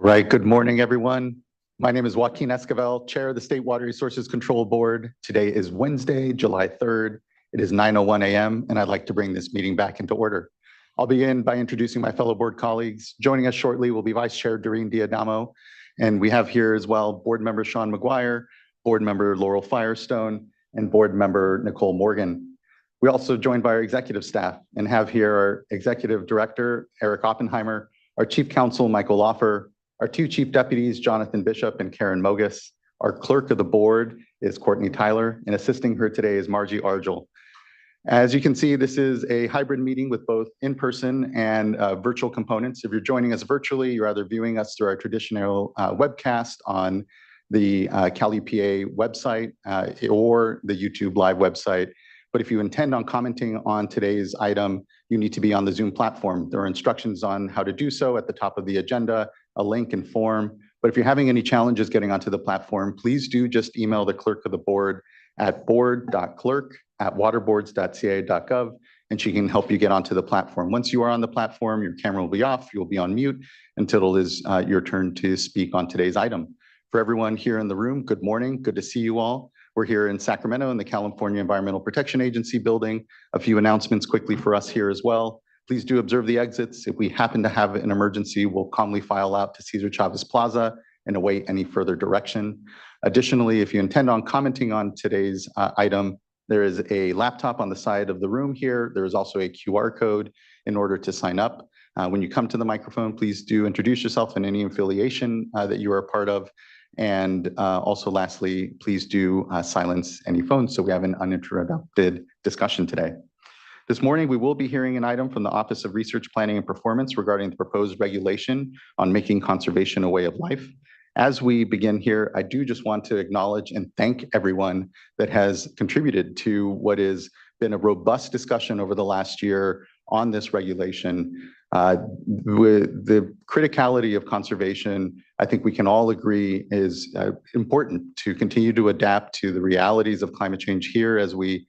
Right. Good morning, everyone. My name is Joaquin Esquivel, Chair of the State Water Resources Control Board. Today is Wednesday, July 3rd. It is 9:01 a.m., and I'd like to bring this meeting back into order. I'll begin by introducing my fellow board colleagues. Joining us shortly will be Vice Chair Doreen Diadamo, and we have here as well Board Member Sean McGuire, Board Member Laurel Firestone, and Board Member Nicole Morgan. We're also joined by our executive staff and have here our Executive Director, Eric Oppenheimer, our Chief Counsel, Michael Loffer, our two Chief Deputies, Jonathan Bishop and Karen Mogus. Our Clerk of the Board is Courtney Tyler, and assisting her today is Margie Argel. As you can see, this is a hybrid meeting with both in-person and virtual components. If you're joining us virtually, you're either viewing us through our traditional webcast on the Cal EPA website or the YouTube live website. But if you intend on commenting on today's item, you need to be on the Zoom platform. There are instructions on how to do so at the top of the agenda, a link and form. But if you're having any challenges getting onto the platform, please do just email the clerk of the board at board.clerk@waterboards.ca.gov, and she can help you get onto the platform. Once you are on the platform, your camera will be off, you'll be on mute until it is your turn to speak on today's item. For everyone here in the room, good morning, good to see you all. We're here in Sacramento in the California Environmental Protection Agency building. A few announcements quickly for us here as well. Please do observe the exits. If we happen to have an emergency, we'll calmly file out to Cesar Chavez Plaza and await any further direction. Additionally, if you intend on commenting on today's item, there is a laptop on the side of the room here. There is also a QR code in order to sign up. When you come to the microphone, please do introduce yourself and any affiliation that you are a part of. And also lastly, please do silence any phones so we have an uninterrupted discussion today. This morning, we will be hearing an item from the Office of Research Planning and Performance regarding the proposed regulation on making conservation a way of life. As we begin here, I do just want to acknowledge and thank everyone that has contributed to what has been a robust discussion over the last year on this regulation. With the criticality of conservation, I think we can all agree is important to continue to adapt to the realities of climate change here as we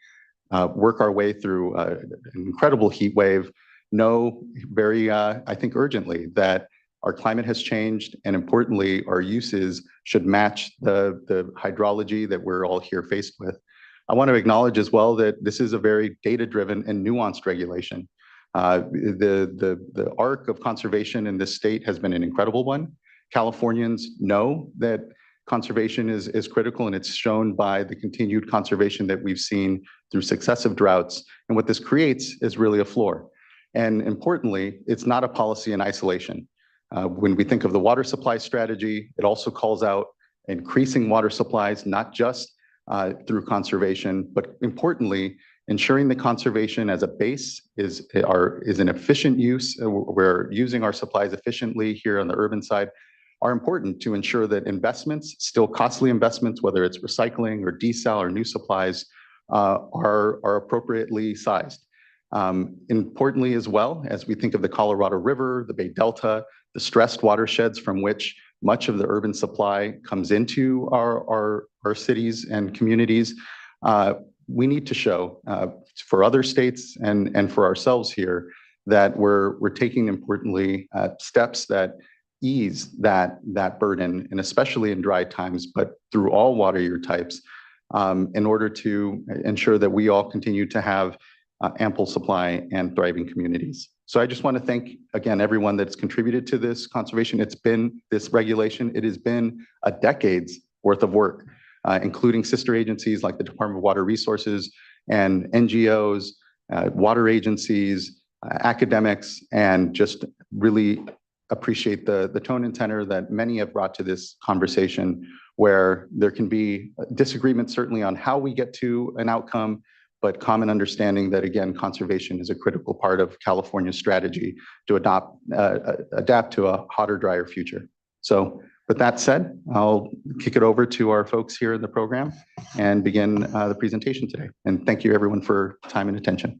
work our way through an incredible heat wave. Know very, I think urgently, that our climate has changed, and importantly, our uses should match the hydrology that we're all here faced with. I want to acknowledge as well that this is a very data-driven and nuanced regulation. The arc of conservation in this state has been an incredible one. Californians know that conservation is critical, and it's shown by the continued conservation that we've seen through successive droughts. And what this creates is really a floor. And importantly, it's not a policy in isolation. When we think of the water supply strategy, it also calls out increasing water supplies, not just through conservation, but importantly, ensuring the conservation as a base is an efficient use. We're using our supplies efficiently here on the urban side, are important to ensure that investments, still costly investments, whether it's recycling or desal or new supplies, are appropriately sized. Importantly as well, as we think of the Colorado River, the Bay Delta, the stressed watersheds from which much of the urban supply comes into our cities and communities, we need to show for other states and for ourselves here that we're taking importantly steps that ease that burden, and especially in dry times, but through all water year types, in order to ensure that we all continue to have ample supply and thriving communities. So I just want to thank, again, everyone that's contributed to this conservation. It's been this regulation. It has been a decade's worth of work, including sister agencies like the Department of Water Resources and NGOs, water agencies, academics, and just really appreciate the tone and tenor that many have brought to this conversation, where there can be disagreement certainly on how we get to an outcome, but common understanding that, again, conservation is a critical part of California's strategy to adapt to a hotter, drier future. So with that said, I'll kick it over to our folks here in the program and begin the presentation today. And thank you everyone for time and attention.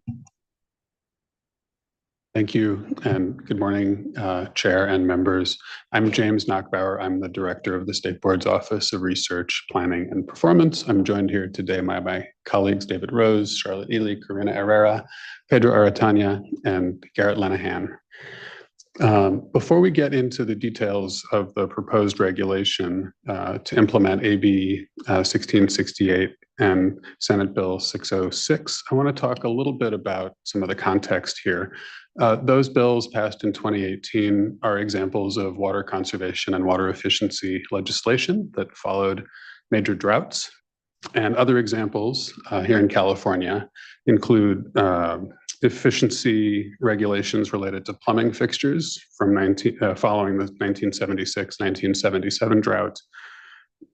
Thank you, and good morning, Chair and members. I'm James Nachbauer. I'm the Director of the State Board's Office of Research, Planning, and Performance. I'm joined here today by my colleagues, David Rose, Charlotte Ely, Karina Herrera, Pedro Aratanya, and Garrett Lenahan. Before we get into the details of the proposed regulation to implement AB 1668 and Senate Bill 606, I want to talk a little bit about some of the context here. Those bills passed in 2018 are examples of water conservation and water efficiency legislation that followed major droughts. And other examples here in California include efficiency regulations related to plumbing fixtures from following the 1976-1977 drought,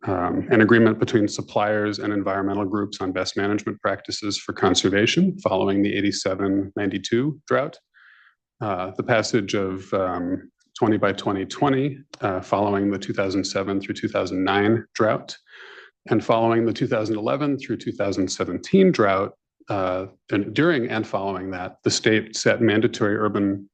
an agreement between suppliers and environmental groups on best management practices for conservation following the 87-92 drought, the passage of 20 by 2020 following the 2007 through 2009 drought, and following the 2011 through 2017 drought, and during and following that, the state set mandatory urban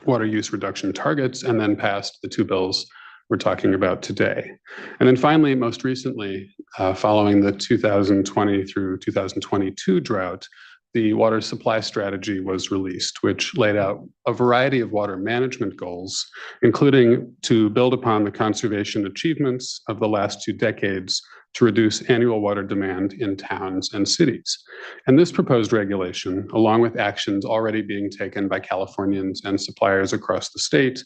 water use reduction targets and then passed the two bills we're talking about today. And then finally, most recently, following the 2020 through 2022 drought, the water supply strategy was released, which laid out a variety of water management goals, including to build upon the conservation achievements of the last 2 decades to reduce annual water demand in towns and cities. And this proposed regulation, along with actions already being taken by Californians and suppliers across the state,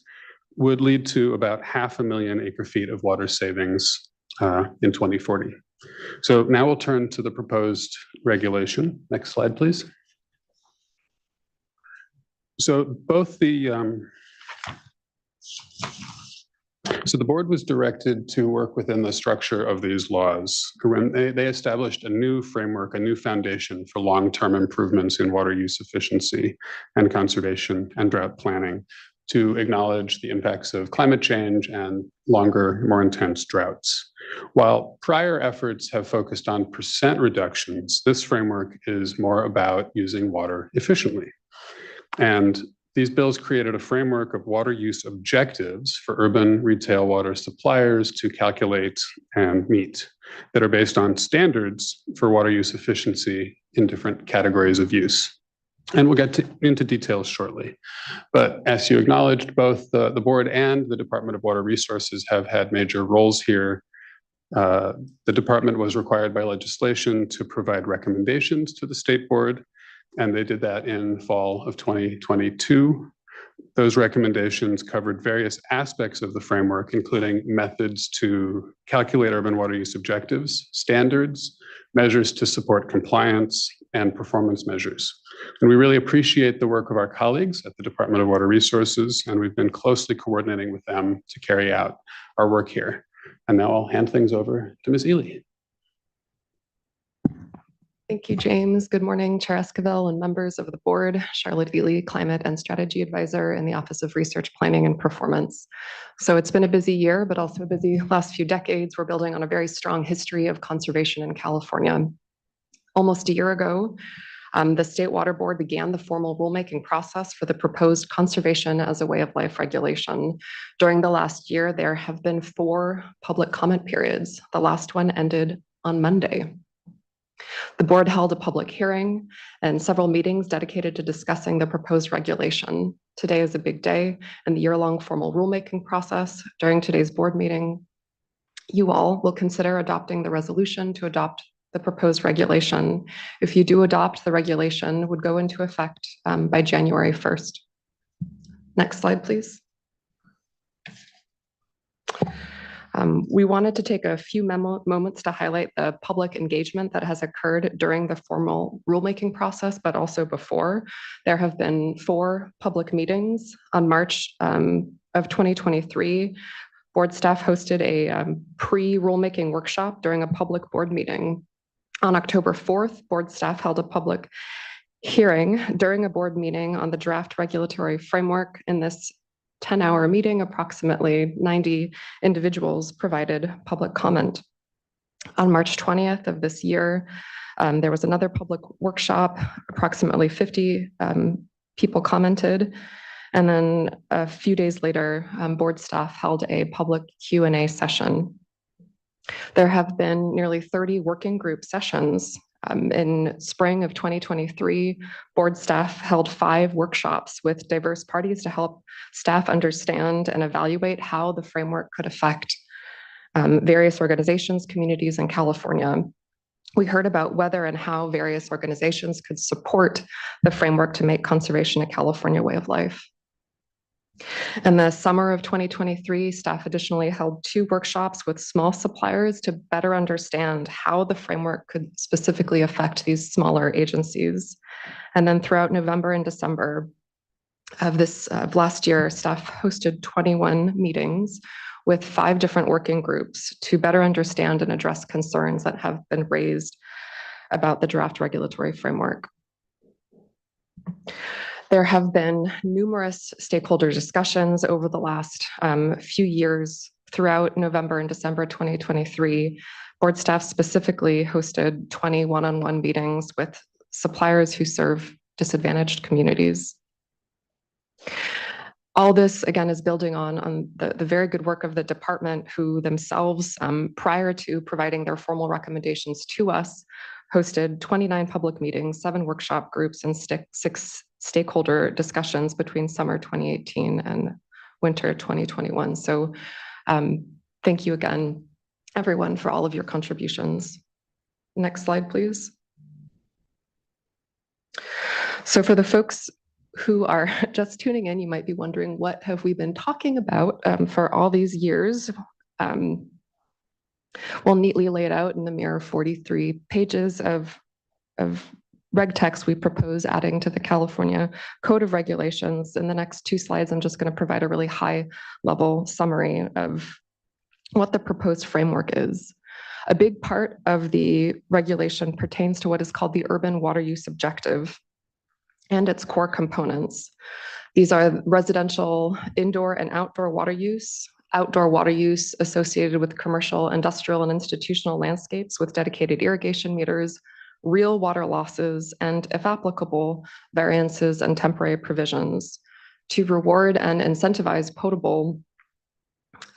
would lead to about 500,000 acre-feet of water savings in 2040. So now we'll turn to the proposed regulation. Next slide, please. So the board was directed to work within the structure of these laws. When they established a new framework, a new foundation for long-term improvements in water use efficiency and conservation and drought planning to acknowledge the impacts of climate change and longer, more intense droughts. While prior efforts have focused on percent reductions, this framework is more about using water efficiently. And these bills created a framework of water use objectives for urban retail water suppliers to calculate and meet that are based on standards for water use efficiency in different categories of use. And we'll get into details shortly. But as you acknowledged, both the board and the Department of Water Resources have had major roles here. The department was required by legislation to provide recommendations to the state board, and they did that in fall of 2022. Those recommendations covered various aspects of the framework, including methods to calculate urban water use objectives, standards, measures to support compliance, and performance measures. And we really appreciate the work of our colleagues at the Department of Water Resources, and we've been closely coordinating with them to carry out our work here. And now I'll hand things over to Ms. Ely. Thank you, James. Good morning, Chair Esquivel and members of the board. Charlotte Ely, Climate and Strategy Advisor in the Office of Research Planning and Performance. So it's been a busy year, but also a busy last few decades. We're building on a very strong history of conservation in California. Almost a year ago, the State Water Board began the formal rulemaking process for the proposed conservation as a way of life regulation. During the last year, there have been 4 public comment periods. The last one ended on Monday. The board held a public hearing and several meetings dedicated to discussing the proposed regulation. Today is a big day in the year-long formal rulemaking process. During today's board meeting, you all will consider adopting the resolution to adopt the proposed regulation. If you do adopt, the regulation would go into effect by January 1st. Next slide, please. We wanted to take a few moments to highlight the public engagement that has occurred during the formal rulemaking process, but also before. There have been 4 public meetings. On March of 2023, board staff hosted a pre-rulemaking workshop during a public board meeting. On October 4th, board staff held a public hearing during a board meeting on the draft regulatory framework. In this 10-hour meeting, approximately 90 individuals provided public comment. On March 20th of this year, there was another public workshop. Approximately 50 people commented. And then a few days later, board staff held a public Q&A session. There have been nearly 30 working group sessions In spring of 2023, board staff held 5 workshops with diverse parties to help staff understand and evaluate how the framework could affect various organizations, communities in California. We heard about whether and how various organizations could support the framework to make conservation a California way of life. In the summer of 2023, staff additionally held 2 workshops with small suppliers to better understand how the framework could specifically affect these smaller agencies. And then throughout November and December of last year, staff hosted 21 meetings with 5 different working groups to better understand and address concerns that have been raised about the draft regulatory framework. There have been numerous stakeholder discussions over the last few years. Throughout November and December 2023, board staff specifically hosted 20 one-on-one meetings with suppliers who serve disadvantaged communities. All this, again, is building on the very good work of the department, who themselves, prior to providing their formal recommendations to us, hosted 29 public meetings, 7 workshop groups, and 6 stakeholder discussions between summer 2018 and winter 2021. So thank you again, everyone, for all of your contributions. Next slide, please. So for the folks who are just tuning in, you might be wondering, what have we been talking about for all these years? Well, neatly laid out in the mere 43 pages of reg text, we propose adding to the California Code of Regulations. In the next 2 slides, I'm just going to provide a really high-level summary of what the proposed framework is. A big part of the regulation pertains to what is called the urban water use objective and its core components. These are residential, indoor, and outdoor water use associated with commercial, industrial, and institutional landscapes with dedicated irrigation meters, real water losses, and, if applicable, variances and temporary provisions. To reward and incentivize potable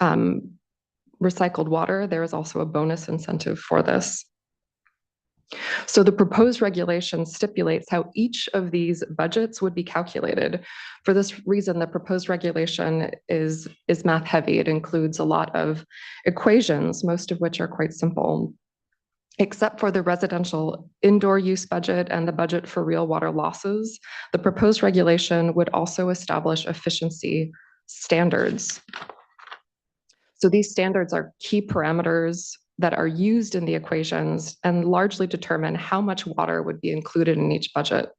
recycled water, there is also a bonus incentive for this. So the proposed regulation stipulates how each of these budgets would be calculated. For this reason, the proposed regulation is math heavy. It includes a lot of equations, most of which are quite simple. Except for the residential indoor use budget and the budget for real water losses, the proposed regulation would also establish efficiency standards. So these standards are key parameters that are used in the equations and largely determine how much water would be included in each budget.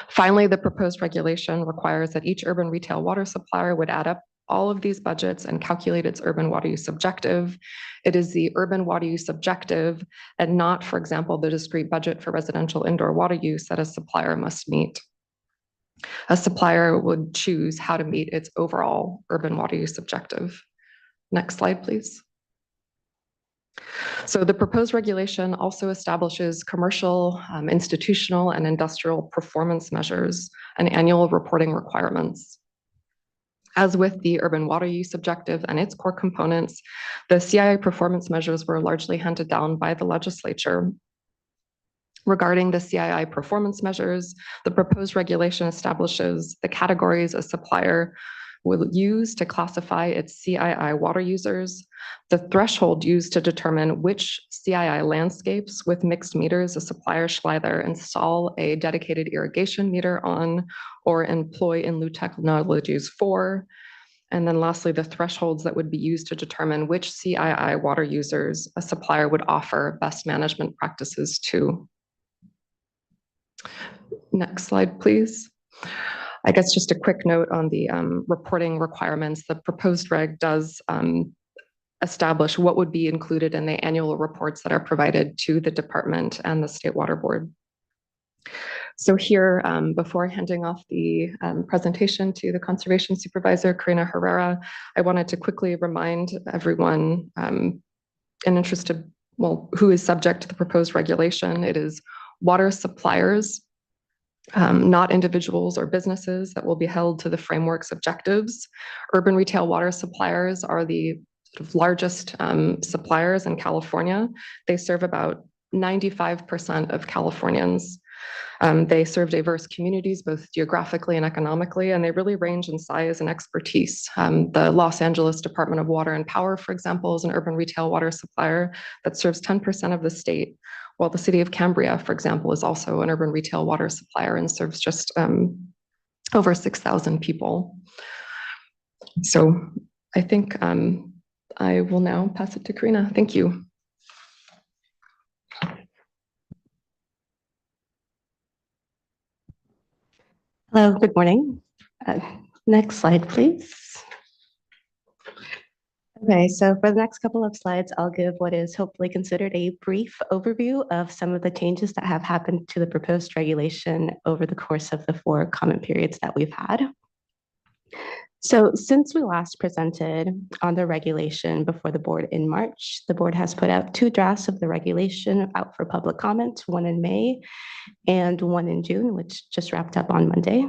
Finally, the proposed regulation requires that each urban retail water supplier would add up all of these budgets and calculate its urban water use objective. It is the urban water use objective and not, for example, the discrete budget for residential indoor water use that a supplier must meet. A supplier would choose how to meet its overall urban water use objective. Next slide, please. So the proposed regulation also establishes commercial, institutional, and industrial performance measures and annual reporting requirements. As with the urban water use objective and its core components, the CII performance measures were largely handed down by the legislature. Regarding the CII performance measures, the proposed regulation establishes the categories a supplier will use to classify its CII water users, the threshold used to determine which CII landscapes with mixed meters a supplier shall either install a dedicated irrigation meter on or employ in lieu technologies for, and then lastly, the thresholds that would be used to determine which CII water users a supplier would offer best management practices to. Next slide, please. I guess just a quick note on the reporting requirements. The proposed reg does establish what would be included in the annual reports that are provided to the department and the State Water Board. So here, before handing off the presentation to the Conservation Supervisor, Karina Herrera, I wanted to quickly remind everyone interested, who is subject to the proposed regulation. It is water suppliers, not individuals or businesses, that will be held to the framework's objectives. Urban retail water suppliers are the sort of largest suppliers in California. They serve about 95% of Californians. They serve diverse communities, both geographically and economically, and they really range in size and expertise. The Los Angeles Department of Water and Power, for example, is an urban retail water supplier that serves 10% of the state, while the city of Cambria, for example, is also an urban retail water supplier and serves just over 6,000 people. So I think I will now pass it to Karina. Thank you. Hello, good morning. Next slide, please. Okay, so for the next couple of slides, I'll give what is hopefully considered a brief overview of some of the changes that have happened to the proposed regulation over the course of the 4 comment periods that we've had. So since we last presented on the regulation before the board in March, the board has put out 2 drafts of the regulation out for public comment, one in May and one in June, which just wrapped up on Monday.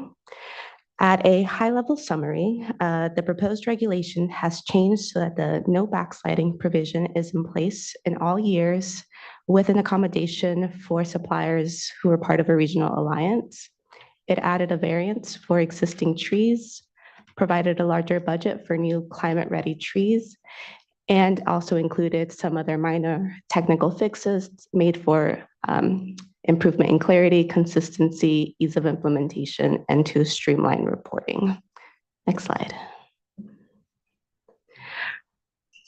At a high-level summary, the proposed regulation has changed so that the no backsliding provision is in place in all years with an accommodation for suppliers who are part of a regional alliance. It added a variance for existing trees, provided a larger budget for new climate-ready trees, and also included some other minor technical fixes made for improvement in clarity, consistency, ease of implementation, and to streamline reporting. Next slide.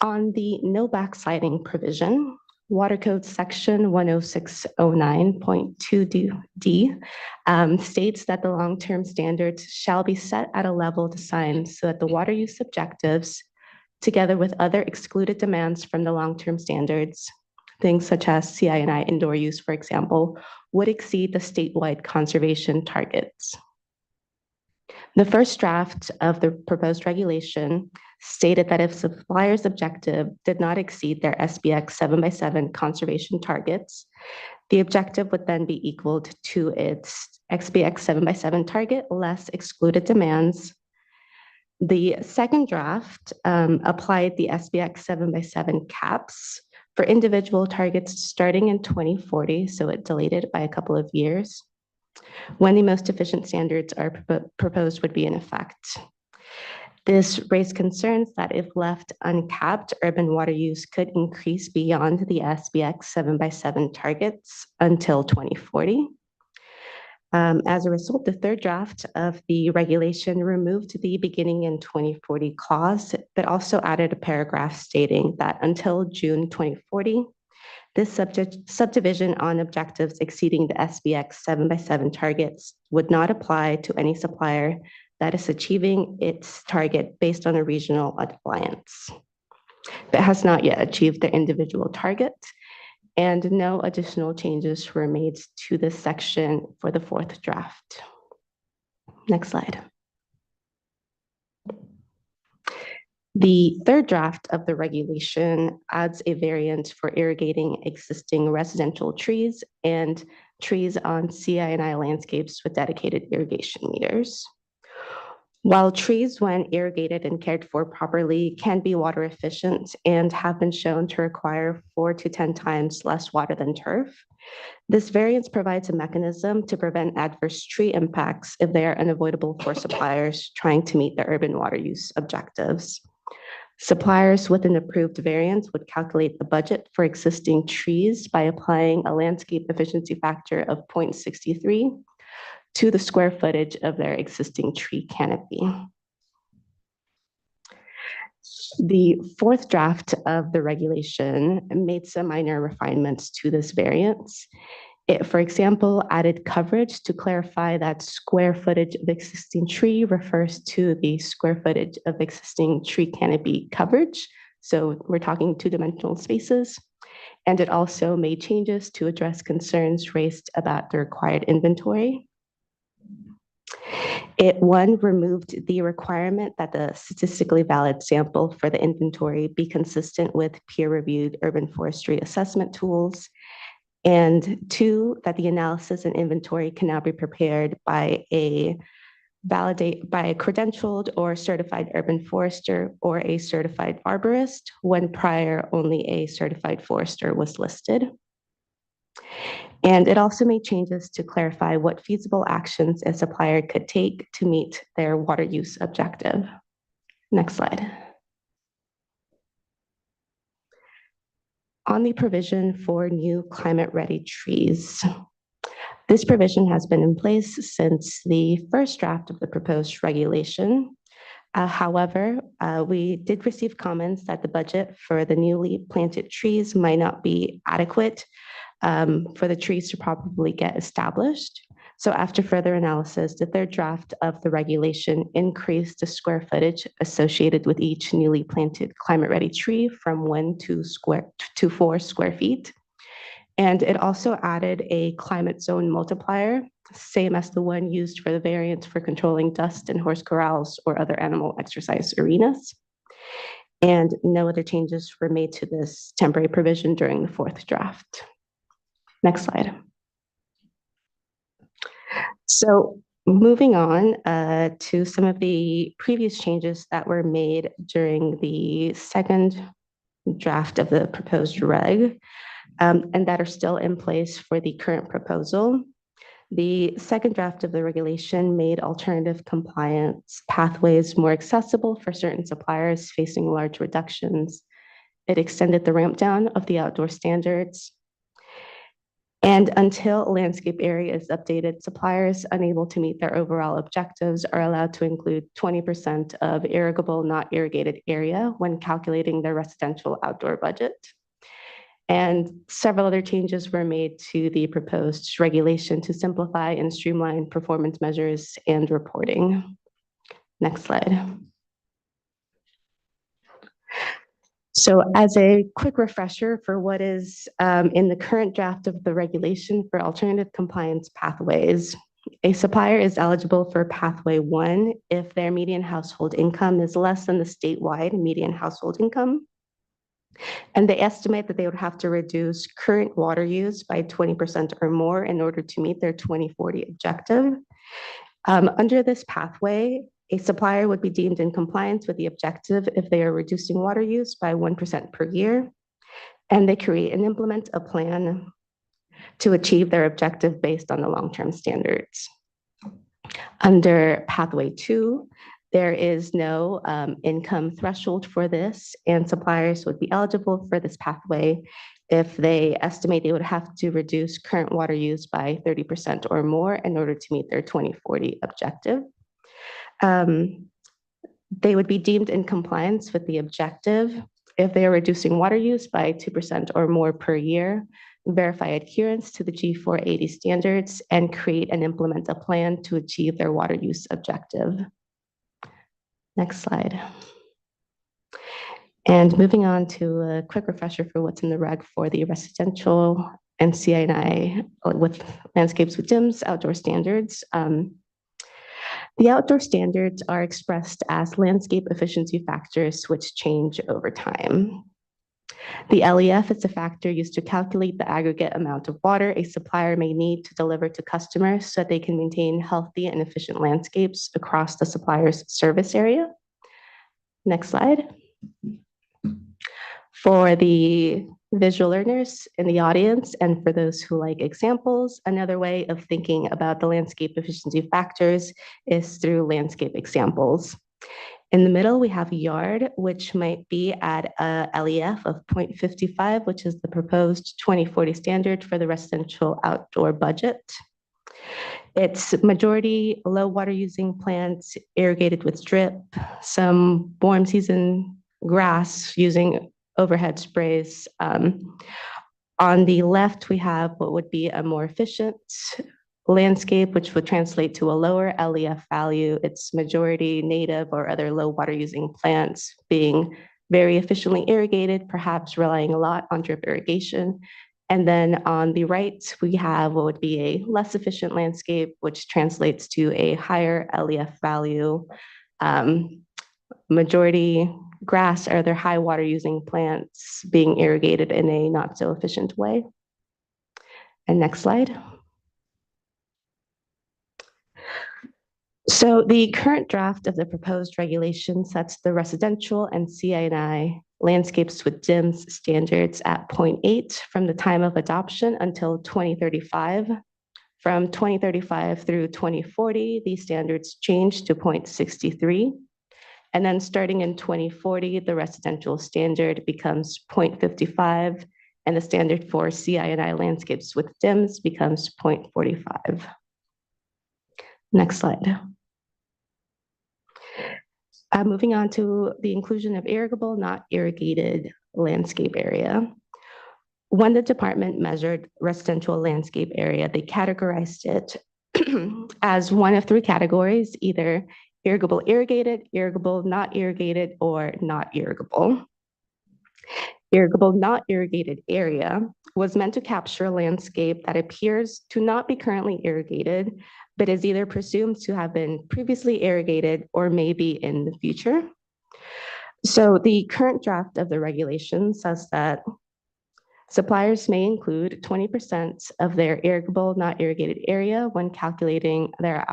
On the no backsliding provision, Water Code Section 10609.2D states that the long-term standards shall be set at a level designed so that the water use objectives, together with other excluded demands from the long-term standards, things such as CI&I indoor use, for example, would exceed the statewide conservation targets. The first draft of the proposed regulation stated that if supplier's objective did not exceed their SBX 7x7 conservation targets, the objective would then be equal to its SBX 7x7 target less excluded demands. The second draft applied the SBX 7x7 caps for individual targets starting in 2040, so it delayed it by a couple of years, when the most efficient standards are proposed would be in effect. This raised concerns that if left uncapped, urban water use could increase beyond the SBX 7x7 targets until 2040. As a result, the third draft of the regulation removed the beginning in 2040 clause, but also added a paragraph stating that until June 2040, this subdivision on objectives exceeding the SBX 7x7 targets would not apply to any supplier that is achieving its target based on a regional alliance, but has not yet achieved their individual target. And no additional changes were made to this section for the fourth draft. Next slide. The third draft of the regulation adds a variant for irrigating existing residential trees and trees on CI&I landscapes with dedicated irrigation meters. While trees, when irrigated and cared for properly, can be water efficient and have been shown to require 4 to 10 times less water than turf, this variance provides a mechanism to prevent adverse tree impacts if they are unavoidable for suppliers trying to meet their urban water use objectives. Suppliers with an approved variance would calculate the budget for existing trees by applying a landscape efficiency factor of 0.63 to the square footage of their existing tree canopy. The fourth draft of the regulation made some minor refinements to this variance. It, for example, added coverage to clarify that square footage of existing tree refers to the square footage of existing tree canopy coverage. So we're talking 2-dimensional spaces. And it also made changes to address concerns raised about the required inventory. It, one, removed the requirement that the statistically valid sample for the inventory be consistent with peer-reviewed urban forestry assessment tools. And 2, that the analysis and inventory can now be prepared by a credentialed or certified urban forester or a certified arborist when prior only a certified forester was listed. And it also made changes to clarify what feasible actions a supplier could take to meet their water use objective. Next slide. On the provision for new climate-ready trees. This provision has been in place since the first draft of the proposed regulation. However, we did receive comments that the budget for the newly planted trees might not be adequate for the trees to probably get established. So after further analysis, the third draft of the regulation increased the square footage associated with each newly planted climate-ready tree from 1 to 4 square feet. And it also added a climate zone multiplier, same as the one used for the variance for controlling dust in horse corrals or other animal exercise arenas. And no other changes were made to this temporary provision during the fourth draft. Next slide. So moving on to some of the previous changes that were made during the second draft of the proposed reg, and that are still in place for the current proposal. The second draft of the regulation made alternative compliance pathways more accessible for certain suppliers facing large reductions. It extended the ramp down of the outdoor standards. And until a landscape area is updated, suppliers unable to meet their overall objectives are allowed to include 20% of irrigable, not irrigated area when calculating their residential outdoor budget. And several other changes were made to the proposed regulation to simplify and streamline performance measures and reporting. Next slide. So as a quick refresher for what is in the current draft of the regulation for alternative compliance pathways, a supplier is eligible for pathway 1 if their median household income is less than the statewide median household income. And they estimate that they would have to reduce current water use by 20% or more in order to meet their 2040 objective. Under this pathway, a supplier would be deemed in compliance with the objective if they are reducing water use by 1% per year, and they create and implement a plan to achieve their objective based on the long-term standards. Under pathway 2, there is no income threshold for this, and suppliers would be eligible for this pathway if they estimate they would have to reduce current water use by 30% or more in order to meet their 2040 objective. They would be deemed in compliance with the objective if they are reducing water use by 2% or more per year, verify adherence to the G480 standards, and create and implement a plan to achieve their water use objective. Next slide. And moving on to a quick refresher for what's in the reg for the residential and CI&I with landscapes with DIMS outdoor standards. The outdoor standards are expressed as landscape efficiency factors which change over time. The LEF is a factor used to calculate the aggregate amount of water a supplier may need to deliver to customers so that they can maintain healthy and efficient landscapes across the supplier's service area. Next slide. For the visual learners in the audience and for those who like examples, another way of thinking about the landscape efficiency factors is through landscape examples. In the middle, we have yard, which might be at a LEF of 0.55, which is the proposed 2040 standard for the residential outdoor budget. It's majority low water using plants irrigated with drip, some warm season grass using overhead sprays. On the left, we have what would be a more efficient landscape, which would translate to a lower LEF value. It's majority native or other low water using plants being very efficiently irrigated, perhaps relying a lot on drip irrigation. And then on the right, we have what would be a less efficient landscape, which translates to a higher LEF value. Majority grass or other high water using plants being irrigated in a not so efficient way. And next slide. So the current draft of the proposed regulation sets the residential and CI&I landscapes with DIMS standards at 0.8 from the time of adoption until 2035. From 2035 through 2040, these standards changed to 0.63. And then starting in 2040, the residential standard becomes 0.55, and the standard for CI&I landscapes with DIMS becomes 0.45. Next slide. Moving on to the inclusion of irrigable, not irrigated landscape area. When the department measured residential landscape area, they categorized it as one of three categories, either irrigable irrigated, irrigable not irrigated, or not irrigable. Irrigable not irrigated area was meant to capture a landscape that appears to not be currently irrigated, but is either presumed to have been previously irrigated or maybe in the future. So the current draft of the regulation says that suppliers may include 20% of their irrigable not irrigated area when calculating their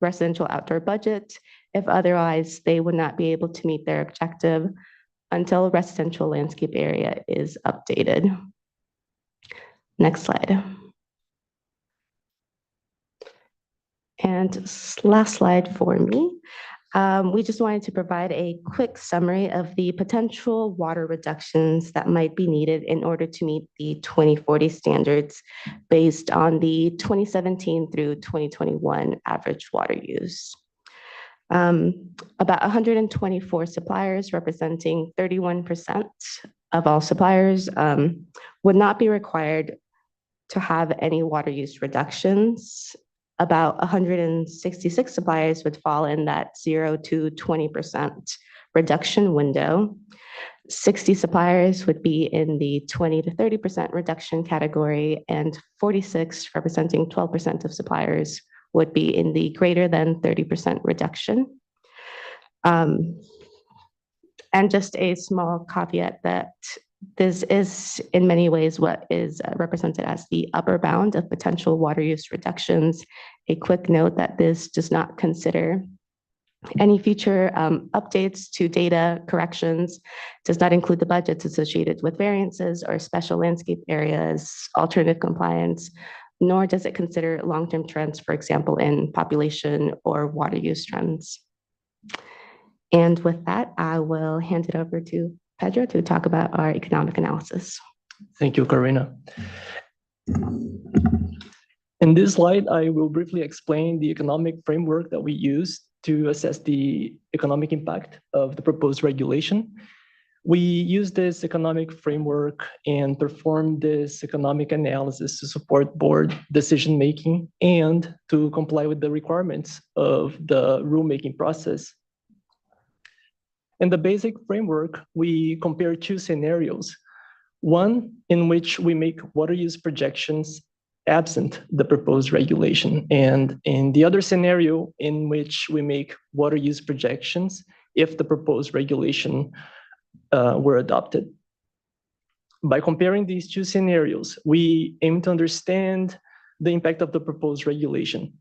residential outdoor budget. If otherwise, they would not be able to meet their objective until residential landscape area is updated. Next slide. And last slide for me. We just wanted to provide a quick summary of the potential water reductions that might be needed in order to meet the 2040 standards based on the 2017 through 2021 average water use. About 124 suppliers representing 31% of all suppliers would not be required to have any water use reductions. About 166 suppliers would fall in that 0 to 20% reduction window. 60 suppliers would be in the 20 to 30% reduction category, and 46, representing 12% of suppliers, would be in the greater than 30% reduction. And just a small caveat that this is in many ways what is represented as the upper bound of potential water use reductions. A quick note that this does not consider any future updates to data corrections, does not include the budgets associated with variances or special landscape areas, alternative compliance, nor does it consider long-term trends, for example, in population or water use trends. And with that, I will hand it over to Pedro to talk about our economic analysis. Thank you, Karina. In this slide, I will briefly explain the economic framework that we use to assess the economic impact of the proposed regulation. We use this economic framework and perform this economic analysis to support board decision-making and to comply with the requirements of the rulemaking process. In the basic framework, we compare two scenarios. One in which we make water use projections absent the proposed regulation, and in the other scenario in which we make water use projections if the proposed regulation were adopted. By comparing these two scenarios, we aim to understand the impact of the proposed regulation.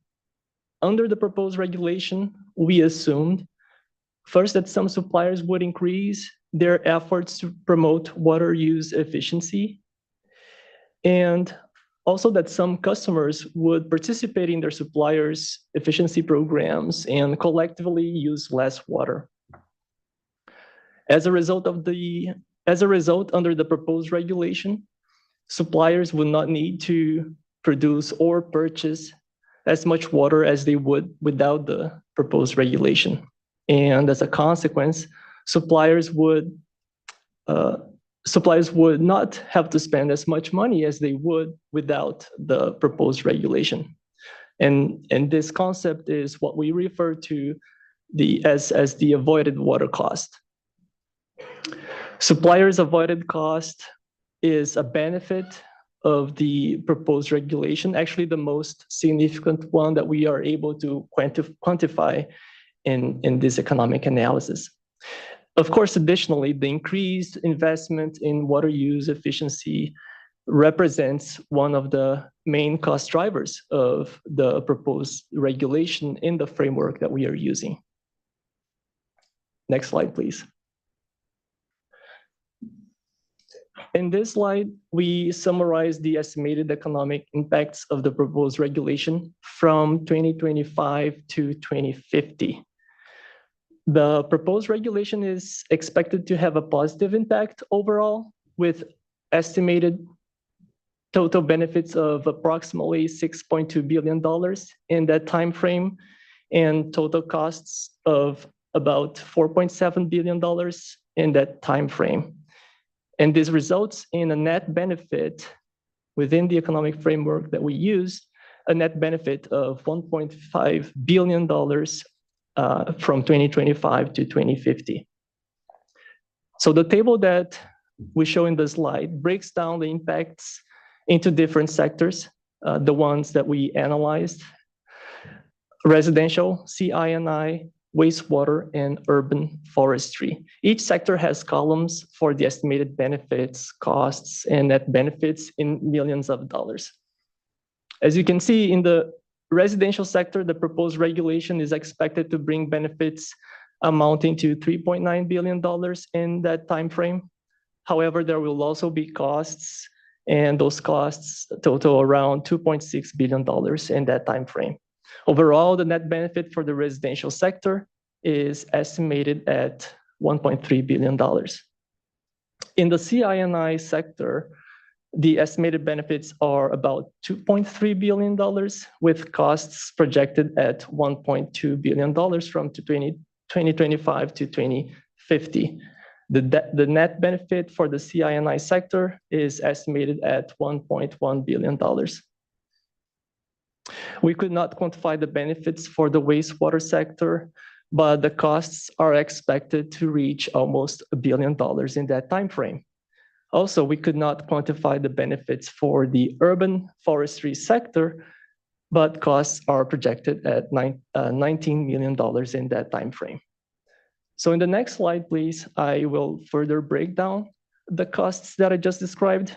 Under the proposed regulation, we assumed first that some suppliers would increase their efforts to promote water use efficiency, and also that some customers would participate in their suppliers' efficiency programs and collectively use less water. As a result, under the proposed regulation, suppliers would not need to produce or purchase as much water as they would without the proposed regulation. And as a consequence, suppliers would not have to spend as much money as they would without the proposed regulation. And this concept is what we refer to as the avoided water cost. Suppliers' avoided cost is a benefit of the proposed regulation, actually the most significant one that we are able to quantify in this economic analysis. Of course, additionally, the increased investment in water use efficiency represents one of the main cost drivers of the proposed regulation in the framework that we are using. Next slide, please. In this slide, we summarize the estimated economic impacts of the proposed regulation from 2025 to 2050. The proposed regulation is expected to have a positive impact overall, with estimated total benefits of approximately $6.2 billion in that time frame, and total costs of about $4.7 billion in that time frame. And this results in a net benefit within the economic framework that we use, a net benefit of $1.5 billion from 2025 to 2050. So the table that we show in the slide breaks down the impacts into different sectors, the ones that we analyzed: residential, CI&I, wastewater, and urban forestry. Each sector has columns for the estimated benefits, costs, and net benefits in millions of dollars. As you can see, in the residential sector, the proposed regulation is expected to bring benefits amounting to $3.9 billion in that time frame. However, there will also be costs, and those costs total around $2.6 billion in that time frame. Overall, the net benefit for the residential sector is estimated at $1.3 billion. In the CI&I sector, the estimated benefits are about $2.3 billion, with costs projected at $1.2 billion from 2025 to 2050. The net benefit for the CI&I sector is estimated at $1.1 billion. We could not quantify the benefits for the wastewater sector, but the costs are expected to reach almost $1 billion in that time frame. Also, we could not quantify the benefits for the urban forestry sector, but costs are projected at $19 million in that time frame. So in the next slide, please, I will further break down the costs that I just described.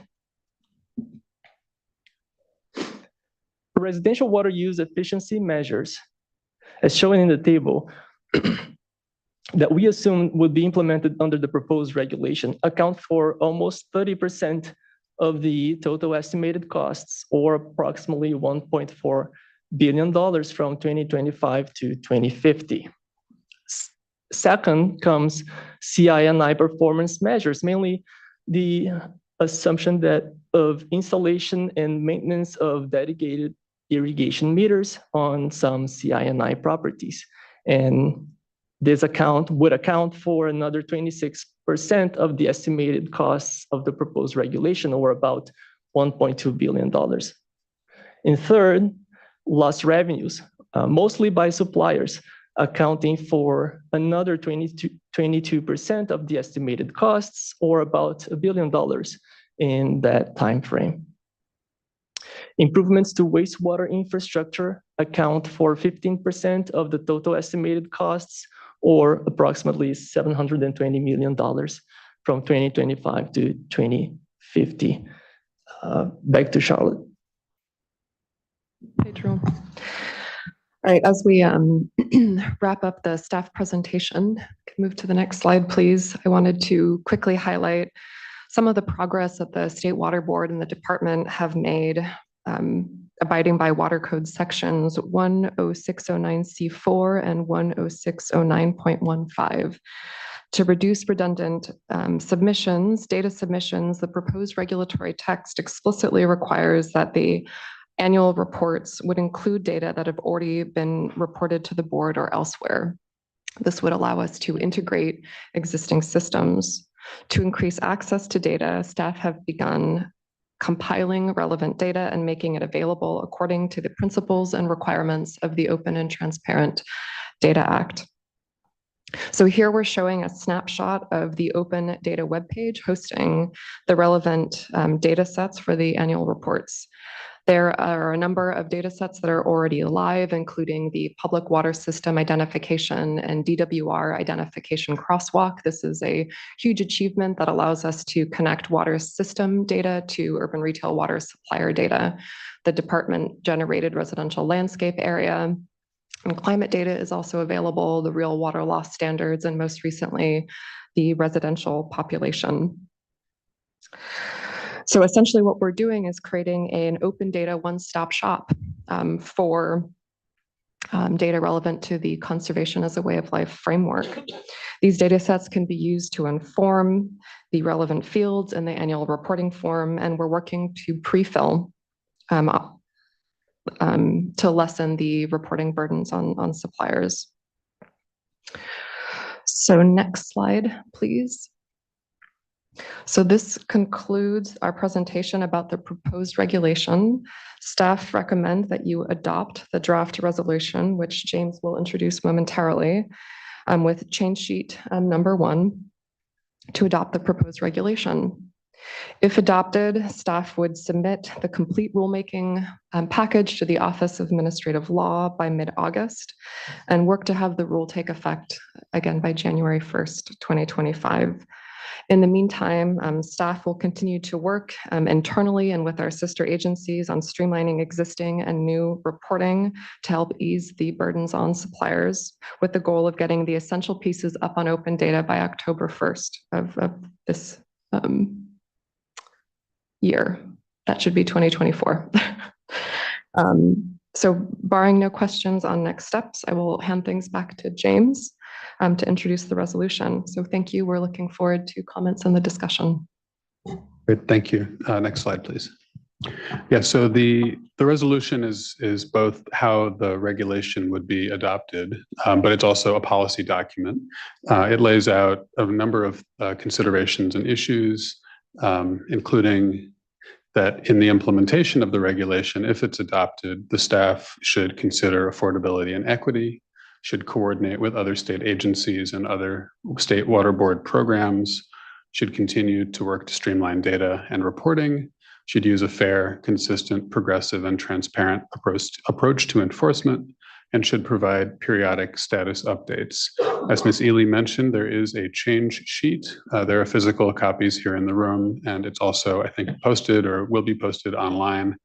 Residential water use efficiency measures, as shown in the table, that we assume would be implemented under the proposed regulation, account for almost 30% of the total estimated costs, or approximately $1.4 billion from 2025 to 2050. Second comes CI&I performance measures, mainly the assumption that of installation and maintenance of dedicated irrigation meters on some CI&I properties. And this would account for another 26% of the estimated costs of the proposed regulation, or about $1.2 billion. And third, lost revenues, mostly by suppliers, accounting for another 22% of the estimated costs, or about $1 billion in that time frame. Improvements to wastewater infrastructure account for 15% of the total estimated costs, or approximately $720 million from 2025 to 2050. Back to Charlotte. Hey, Jerome. All right, as we wrap up the staff presentation, can move to the next slide, please. I wanted to quickly highlight some of the progress that the State Water Board and the department have made abiding by Water Code sections 10609C4 and 10609.15. To reduce redundant data submissions, the proposed regulatory text explicitly requires that the annual reports would include data that have already been reported to the board or elsewhere. This would allow us to integrate existing systems. To increase access to data, staff have begun compiling relevant data and making it available according to the principles and requirements of the Open and Transparent Data Act. So here we're showing a snapshot of the open data webpage hosting the relevant data sets for the annual reports. There are a number of data sets that are already live, including the public water system identification and DWR identification crosswalk. This is a huge achievement that allows us to connect water system data to urban retail water supplier data. The department generated residential landscape area and climate data is also available, the real water loss standards, and most recently, the residential population. So essentially what we're doing is creating an open data one-stop shop for data relevant to the conservation as a way of life framework. These data sets can be used to inform the relevant fields in the annual reporting form, and we're working to pre-fill to lessen the reporting burdens on suppliers. So next slide, please. So this concludes our presentation about the proposed regulation. Staff recommend that you adopt the draft resolution, which James will introduce momentarily, with change sheet number 1 to adopt the proposed regulation. If adopted, staff would submit the complete rulemaking package to the Office of Administrative Law by mid-August and work to have the rule take effect again by January 1st, 2025. In the meantime, staff will continue to work internally and with our sister agencies on streamlining existing and new reporting to help ease the burdens on suppliers, with the goal of getting the essential pieces up on open data by October 1st of this year. That should be 2024. So barring no questions on next steps, I will hand things back to James to introduce the resolution. So thank you. We're looking forward to comments and the discussion. Great, thank you. Next slide, please. Yeah, so the resolution is both how the regulation would be adopted, but it's also a policy document. It lays out a number of considerations and issues, including that in the implementation of the regulation, if it's adopted, the staff should consider affordability and equity, should coordinate with other state agencies and other state water board programs, should continue to work to streamline data and reporting, should use a fair, consistent, progressive, and transparent approach to enforcement, and should provide periodic status updates. As Ms. Ely mentioned, there is a change sheet. There are physical copies here in the room, and it's also, I think, posted or will be posted online.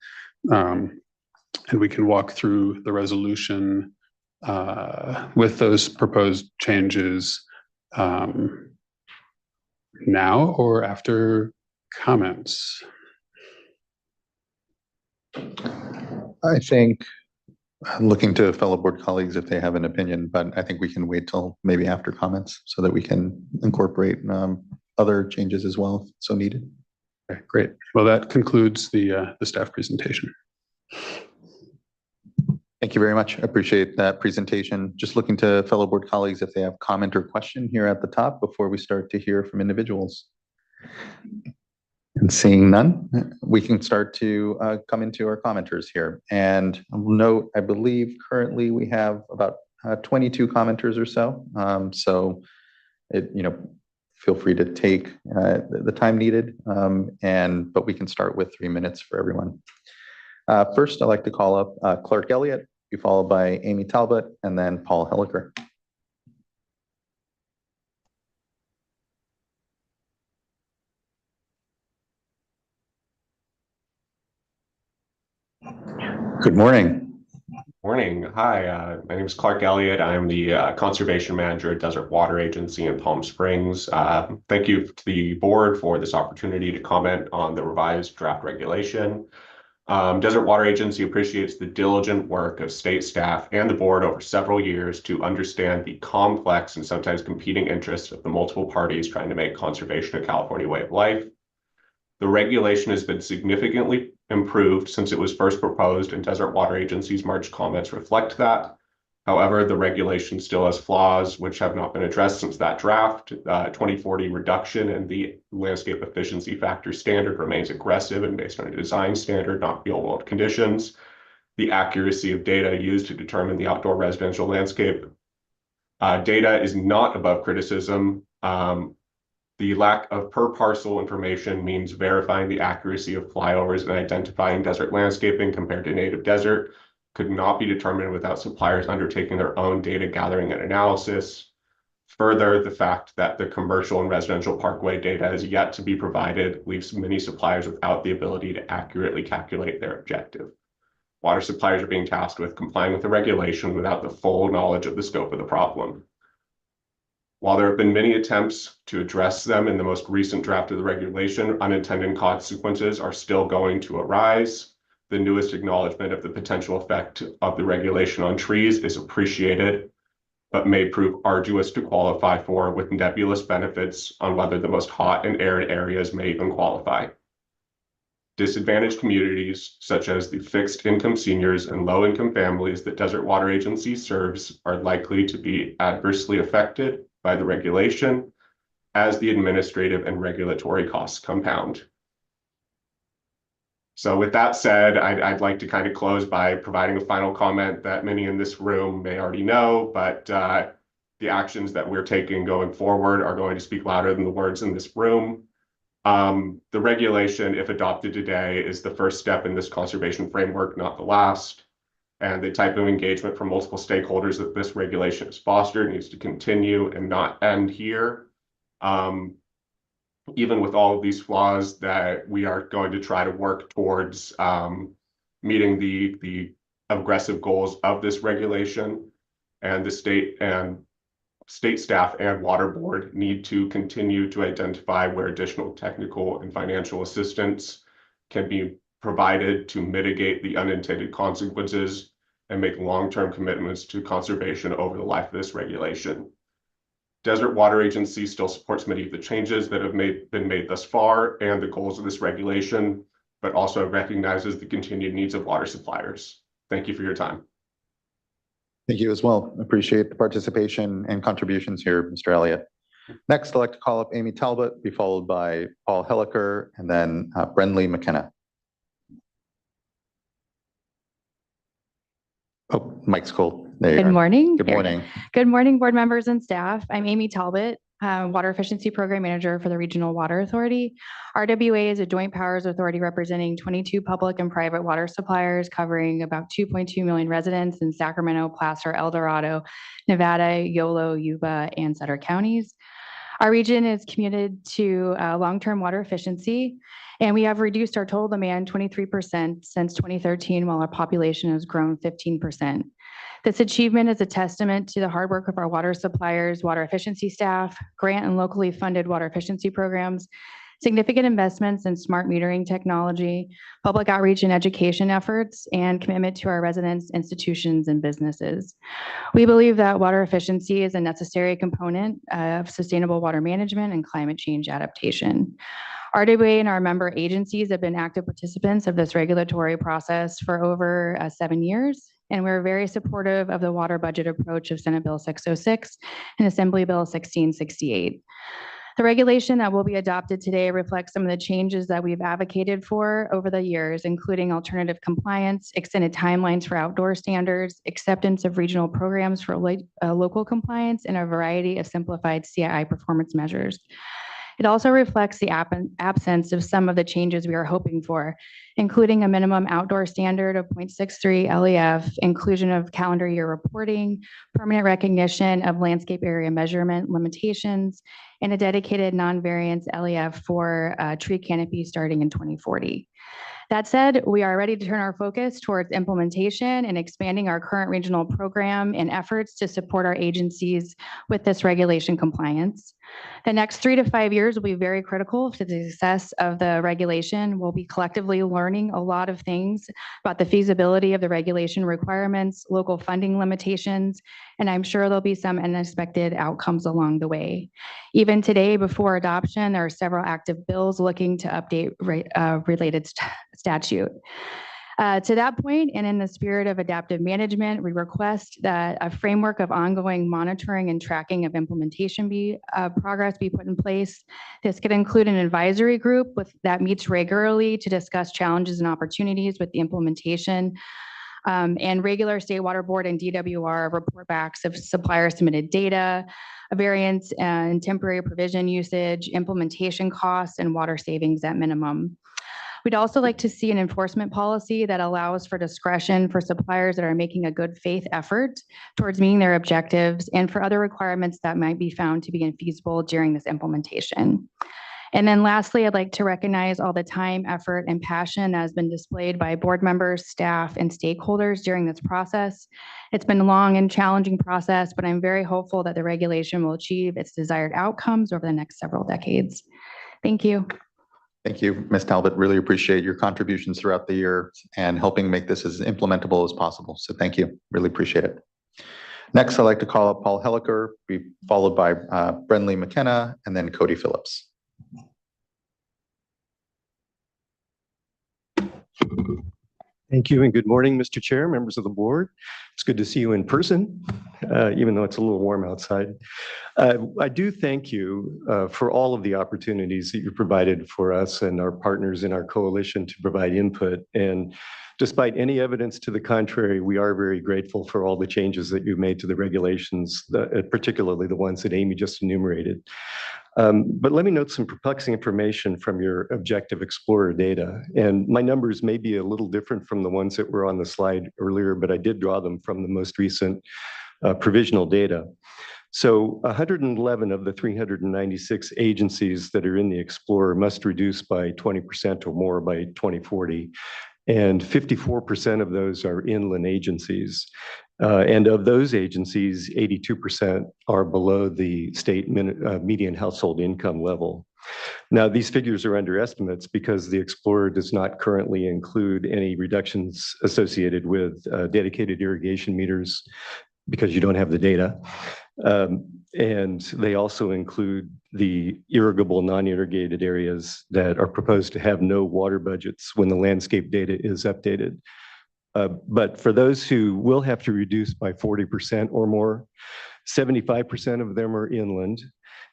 And we can walk through the resolution with those proposed changes now or after comments. I think I'm looking to fellow board colleagues if they have an opinion, but I think we can wait till maybe after comments so that we can incorporate other changes as well, if so needed. Okay, great. Well, that concludes the staff presentation. Thank you very much. I appreciate that presentation. Just looking to fellow board colleagues if they have comment or question here at the top before we start to hear from individuals. And seeing none, we can start to come into our commenters here. And I'll note, I believe currently we have about 22 commenters or so. So feel free to take the time needed, but we can start with 3 minutes for everyone. First, I'd like to call up Clark Elliott, be followed by Amy Talbot, and then Paul Hilliker. Good morning. Morning. Hi, my name is Clark Elliott. I'm the Conservation Manager at Desert Water Agency in Palm Springs. Thank you to the board for this opportunity to comment on the revised draft regulation. Desert Water Agency appreciates the diligent work of state staff and the board over several years to understand the complex and sometimes competing interests of the multiple parties trying to make conservation a California way of life. The regulation has been significantly improved since it was first proposed, and Desert Water Agency's March comments reflect that. However, the regulation still has flaws which have not been addressed since that draft. 2040 reduction in the landscape efficiency factor standard remains aggressive and based on a design standard, not real-world conditions. The accuracy of data used to determine the outdoor residential landscape data is not above criticism. The lack of per parcel information means verifying the accuracy of flyovers and identifying desert landscaping compared to native desert could not be determined without suppliers undertaking their own data gathering and analysis. Further, the fact that the commercial and residential parkway data is yet to be provided leaves many suppliers without the ability to accurately calculate their objective. Water suppliers are being tasked with complying with the regulation without the full knowledge of the scope of the problem. While there have been many attempts to address them in the most recent draft of the regulation, unintended consequences are still going to arise. The newest acknowledgement of the potential effect of the regulation on trees is appreciated, but may prove arduous to qualify for, with nebulous benefits on whether the most hot and arid areas may even qualify. Disadvantaged communities, such as the fixed income seniors and low income families that Desert Water Agency serves, are likely to be adversely affected by the regulation as the administrative and regulatory costs compound. So with that said, I'd like to kind of close by providing a final comment that many in this room may already know, but the actions that we're taking going forward are going to speak louder than the words in this room. The regulation, if adopted today, is the first step in this conservation framework, not the last. And the type of engagement from multiple stakeholders that this regulation has fostered needs to continue and not end here. Even with all of these flaws, that we are going to try to work towards meeting the aggressive goals of this regulation, and the state staff and water board need to continue to identify where additional technical and financial assistance can be provided to mitigate the unintended consequences and make long-term commitments to conservation over the life of this regulation. Desert Water Agency still supports many of the changes that have been made thus far and the goals of this regulation, but also recognizes the continued needs of water suppliers. Thank you for your time. Thank you as well. Appreciate the participation and contributions here, Mr. Elliott. Next, I'd like to call up Amy Talbot, be followed by Paul Helliker, and then Brenley McKenna. Oh, mic's cool. There you Good are. morning. Good morning. Good morning, board members and staff. I'm Amy Talbot, Water Efficiency Program Manager for the Regional Water Authority. RWA is a joint powers authority representing 22 public and private water suppliers covering about 2.2 million residents in Sacramento, Placer, El Dorado, Nevada, Yolo, Yuba, and Sutter counties. Our region is committed to long-term water efficiency, and we have reduced our total demand 23% since 2013, while our population has grown 15%. This achievement is a testament to the hard work of our water suppliers, water efficiency staff, grant and locally funded water efficiency programs, significant investments in smart metering technology, public outreach and education efforts, and commitment to our residents, institutions, and businesses. We believe that water efficiency is a necessary component of sustainable water management and climate change adaptation. RWA and our member agencies have been active participants of this regulatory process for over 7 years, and we're very supportive of the water budget approach of Senate Bill 606 and Assembly Bill 1668. The regulation that will be adopted today reflects some of the changes that we've advocated for over the years, including alternative compliance, extended timelines for outdoor standards, acceptance of regional programs for local compliance, and a variety of simplified CII performance measures. It also reflects the absence of some of the changes we are hoping for, including a minimum outdoor standard of 0.63 LEF, inclusion of calendar year reporting, permanent recognition of landscape area measurement limitations, and a dedicated non-variance LEF for tree canopy starting in 2040. That said, we are ready to turn our focus towards implementation and expanding our current regional program and efforts to support our agencies with this regulation compliance. The next 3 to 5 years will be very critical to the success of the regulation. We'll be collectively learning a lot of things about the feasibility of the regulation requirements, local funding limitations, and I'm sure there'll be some unexpected outcomes along the way. Even today, before adoption, there are several active bills looking to update related statute. To that point, and in the spirit of adaptive management, we request that a framework of ongoing monitoring and tracking of implementation progress be put in place. This could include an advisory group that meets regularly to discuss challenges and opportunities with the implementation, and regular State Water Board and DWR report backs of supplier submitted data, a variance and temporary provision usage, implementation costs, and water savings at minimum. We'd also like to see an enforcement policy that allows for discretion for suppliers that are making a good faith effort towards meeting their objectives and for other requirements that might be found to be infeasible during this implementation. And then lastly, I'd like to recognize all the time, effort, and passion that has been displayed by board members, staff, and stakeholders during this process. It's been a long and challenging process, but I'm very hopeful that the regulation will achieve its desired outcomes over the next several decades. Thank you. Thank you, Ms. Talbot. Really appreciate your contributions throughout the year and helping make this as implementable as possible. So thank you. Really appreciate it. Next, I'd like to call up Paul Helliker, be followed by Brenly McKenna, and then Cody Phillips. Thank you and good morning, Mr. Chair, members of the board. It's good to see you in person, even though it's a little warm outside. I do thank you for all of the opportunities that you provided for us and our partners in our coalition to provide input. And despite any evidence to the contrary, we are very grateful for all the changes that you've made to the regulations, particularly the ones that Amy just enumerated. But let me note some perplexing information from your Objective Explorer data. And my numbers may be a little different from the ones that were on the slide earlier, but I did draw them from the most recent provisional data. So 111 of the 396 agencies that are in the Explorer must reduce by 20% or more by 2040. And 54% of those are inland agencies. And of those agencies, 82% are below the state median household income level. Now, these figures are under estimates because the Explorer does not currently include any reductions associated with dedicated irrigation meters because you don't have the data. And they also include the irrigable, non-irrigated areas that are proposed to have no water budgets when the landscape data is updated. But for those who will have to reduce by 40% or more, 75% of them are inland,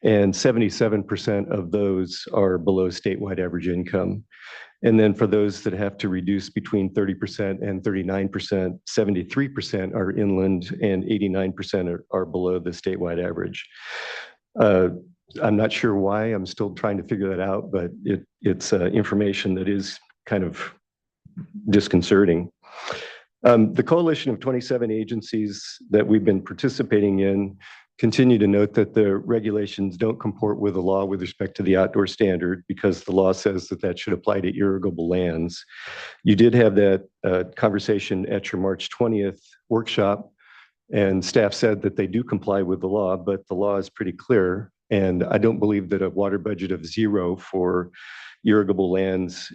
and 77% of those are below statewide average income. And then for those that have to reduce between 30% and 39%, 73% are inland and 89% are below the statewide average. I'm not sure why, I'm still trying to figure that out, but it's information that is kind of disconcerting. The coalition of 27 agencies that we've been participating in continue to note that the regulations don't comport with the law with respect to the outdoor standard because the law says that that should apply to irrigable lands. You did have that conversation at your March 20th workshop, and staff said that they do comply with the law, but the law is pretty clear. And I don't believe that a water budget of 0 for irrigable lands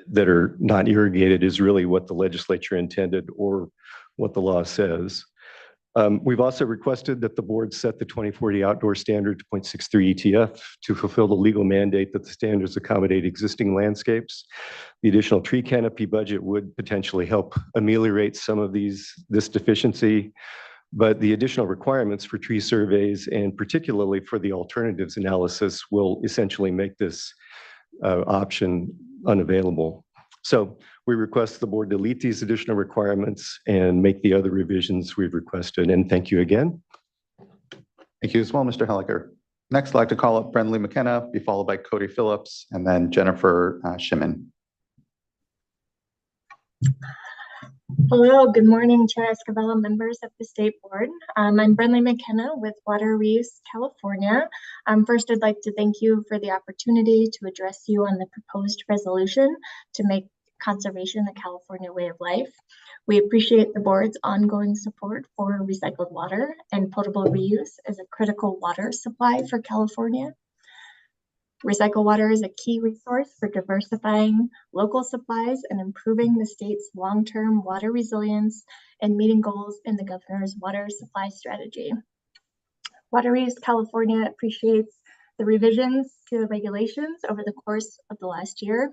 that are not irrigated is really what the legislature intended or what the law says. We've also requested that the board set the 2040 outdoor standard to 0.63 ETF to fulfill the legal mandate that the standards accommodate existing landscapes. The additional tree canopy budget would potentially help ameliorate some of this deficiency, but the additional requirements for tree surveys and particularly for the alternatives analysis will essentially make this option unavailable. So we request the board delete these additional requirements and make the other revisions we've requested. And thank you again. Thank you as well, Mr. Helliker. Next, I'd like to call up Brenly McKenna, be followed by Cody Phillips, and then Jennifer Shimon. Hello, good morning, Chair Escobar, members of the State Board. I'm Brenly McKenna with Water Reuse, California. First, I'd like to thank you for the opportunity to address you on the proposed resolution to make conservation the California way of life. We appreciate the board's ongoing support for recycled water and potable reuse as a critical water supply for California. Recycled water is a key resource for diversifying local supplies and improving the state's long-term water resilience and meeting goals in the governor's water supply strategy. Water Reuse California appreciates the revisions to the regulations over the course of the last year.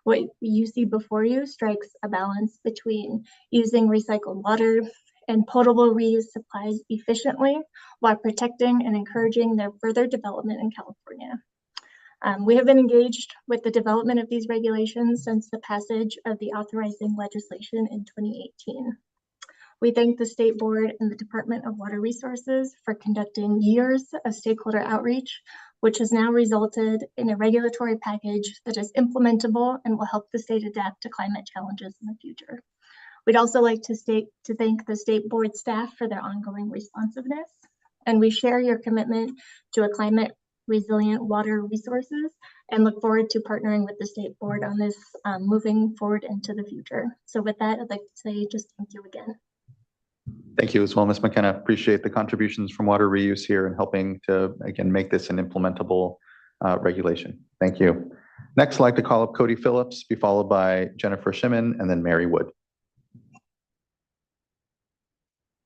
What you see before you strikes a balance between using recycled water and potable reuse supplies efficiently while protecting and encouraging their further development in California. We have been engaged with the development of these regulations since the passage of the authorizing legislation in 2018. We thank the State Board and the Department of Water Resources for conducting years of stakeholder outreach, which has now resulted in a regulatory package that is implementable and will help the state adapt to climate challenges in the future. We'd also like to thank the State Board staff for their ongoing responsiveness, and we share your commitment to a climate resilient water resources, and look forward to partnering with the state board on this moving forward into the future. So with that, I'd like to say just thank you again. Thank you as well, Ms. McKenna. Appreciate the contributions from water reuse here and helping to, again, make this an implementable regulation. Thank you. Next, I'd like to call up Cody Phillips, be followed by Jennifer Shimon, and then Mary Wood.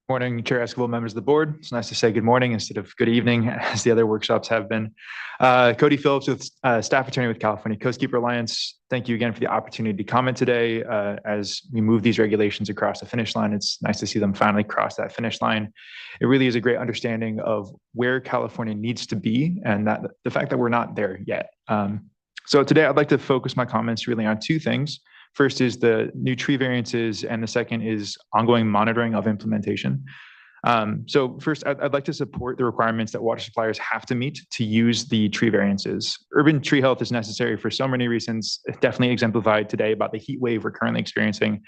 Morning, Chair Esquivel, members of the board. It's nice to say good morning instead of good evening, as the other workshops have been. Cody Phillips, with staff attorney with California Coastkeeper Alliance. Thank you again for the opportunity to comment today. As we move these regulations across the finish line, it's nice to see them finally cross that finish line. It really is a great understanding of where California needs to be and that the fact that we're not there yet. So today I'd like to focus my comments really on two things. First is the new tree variances, and the second is ongoing monitoring of implementation. So first, I'd like to support the requirements that water suppliers have to meet to use the tree variances. Urban tree health is necessary for so many reasons, definitely exemplified today about the heat wave we're currently experiencing.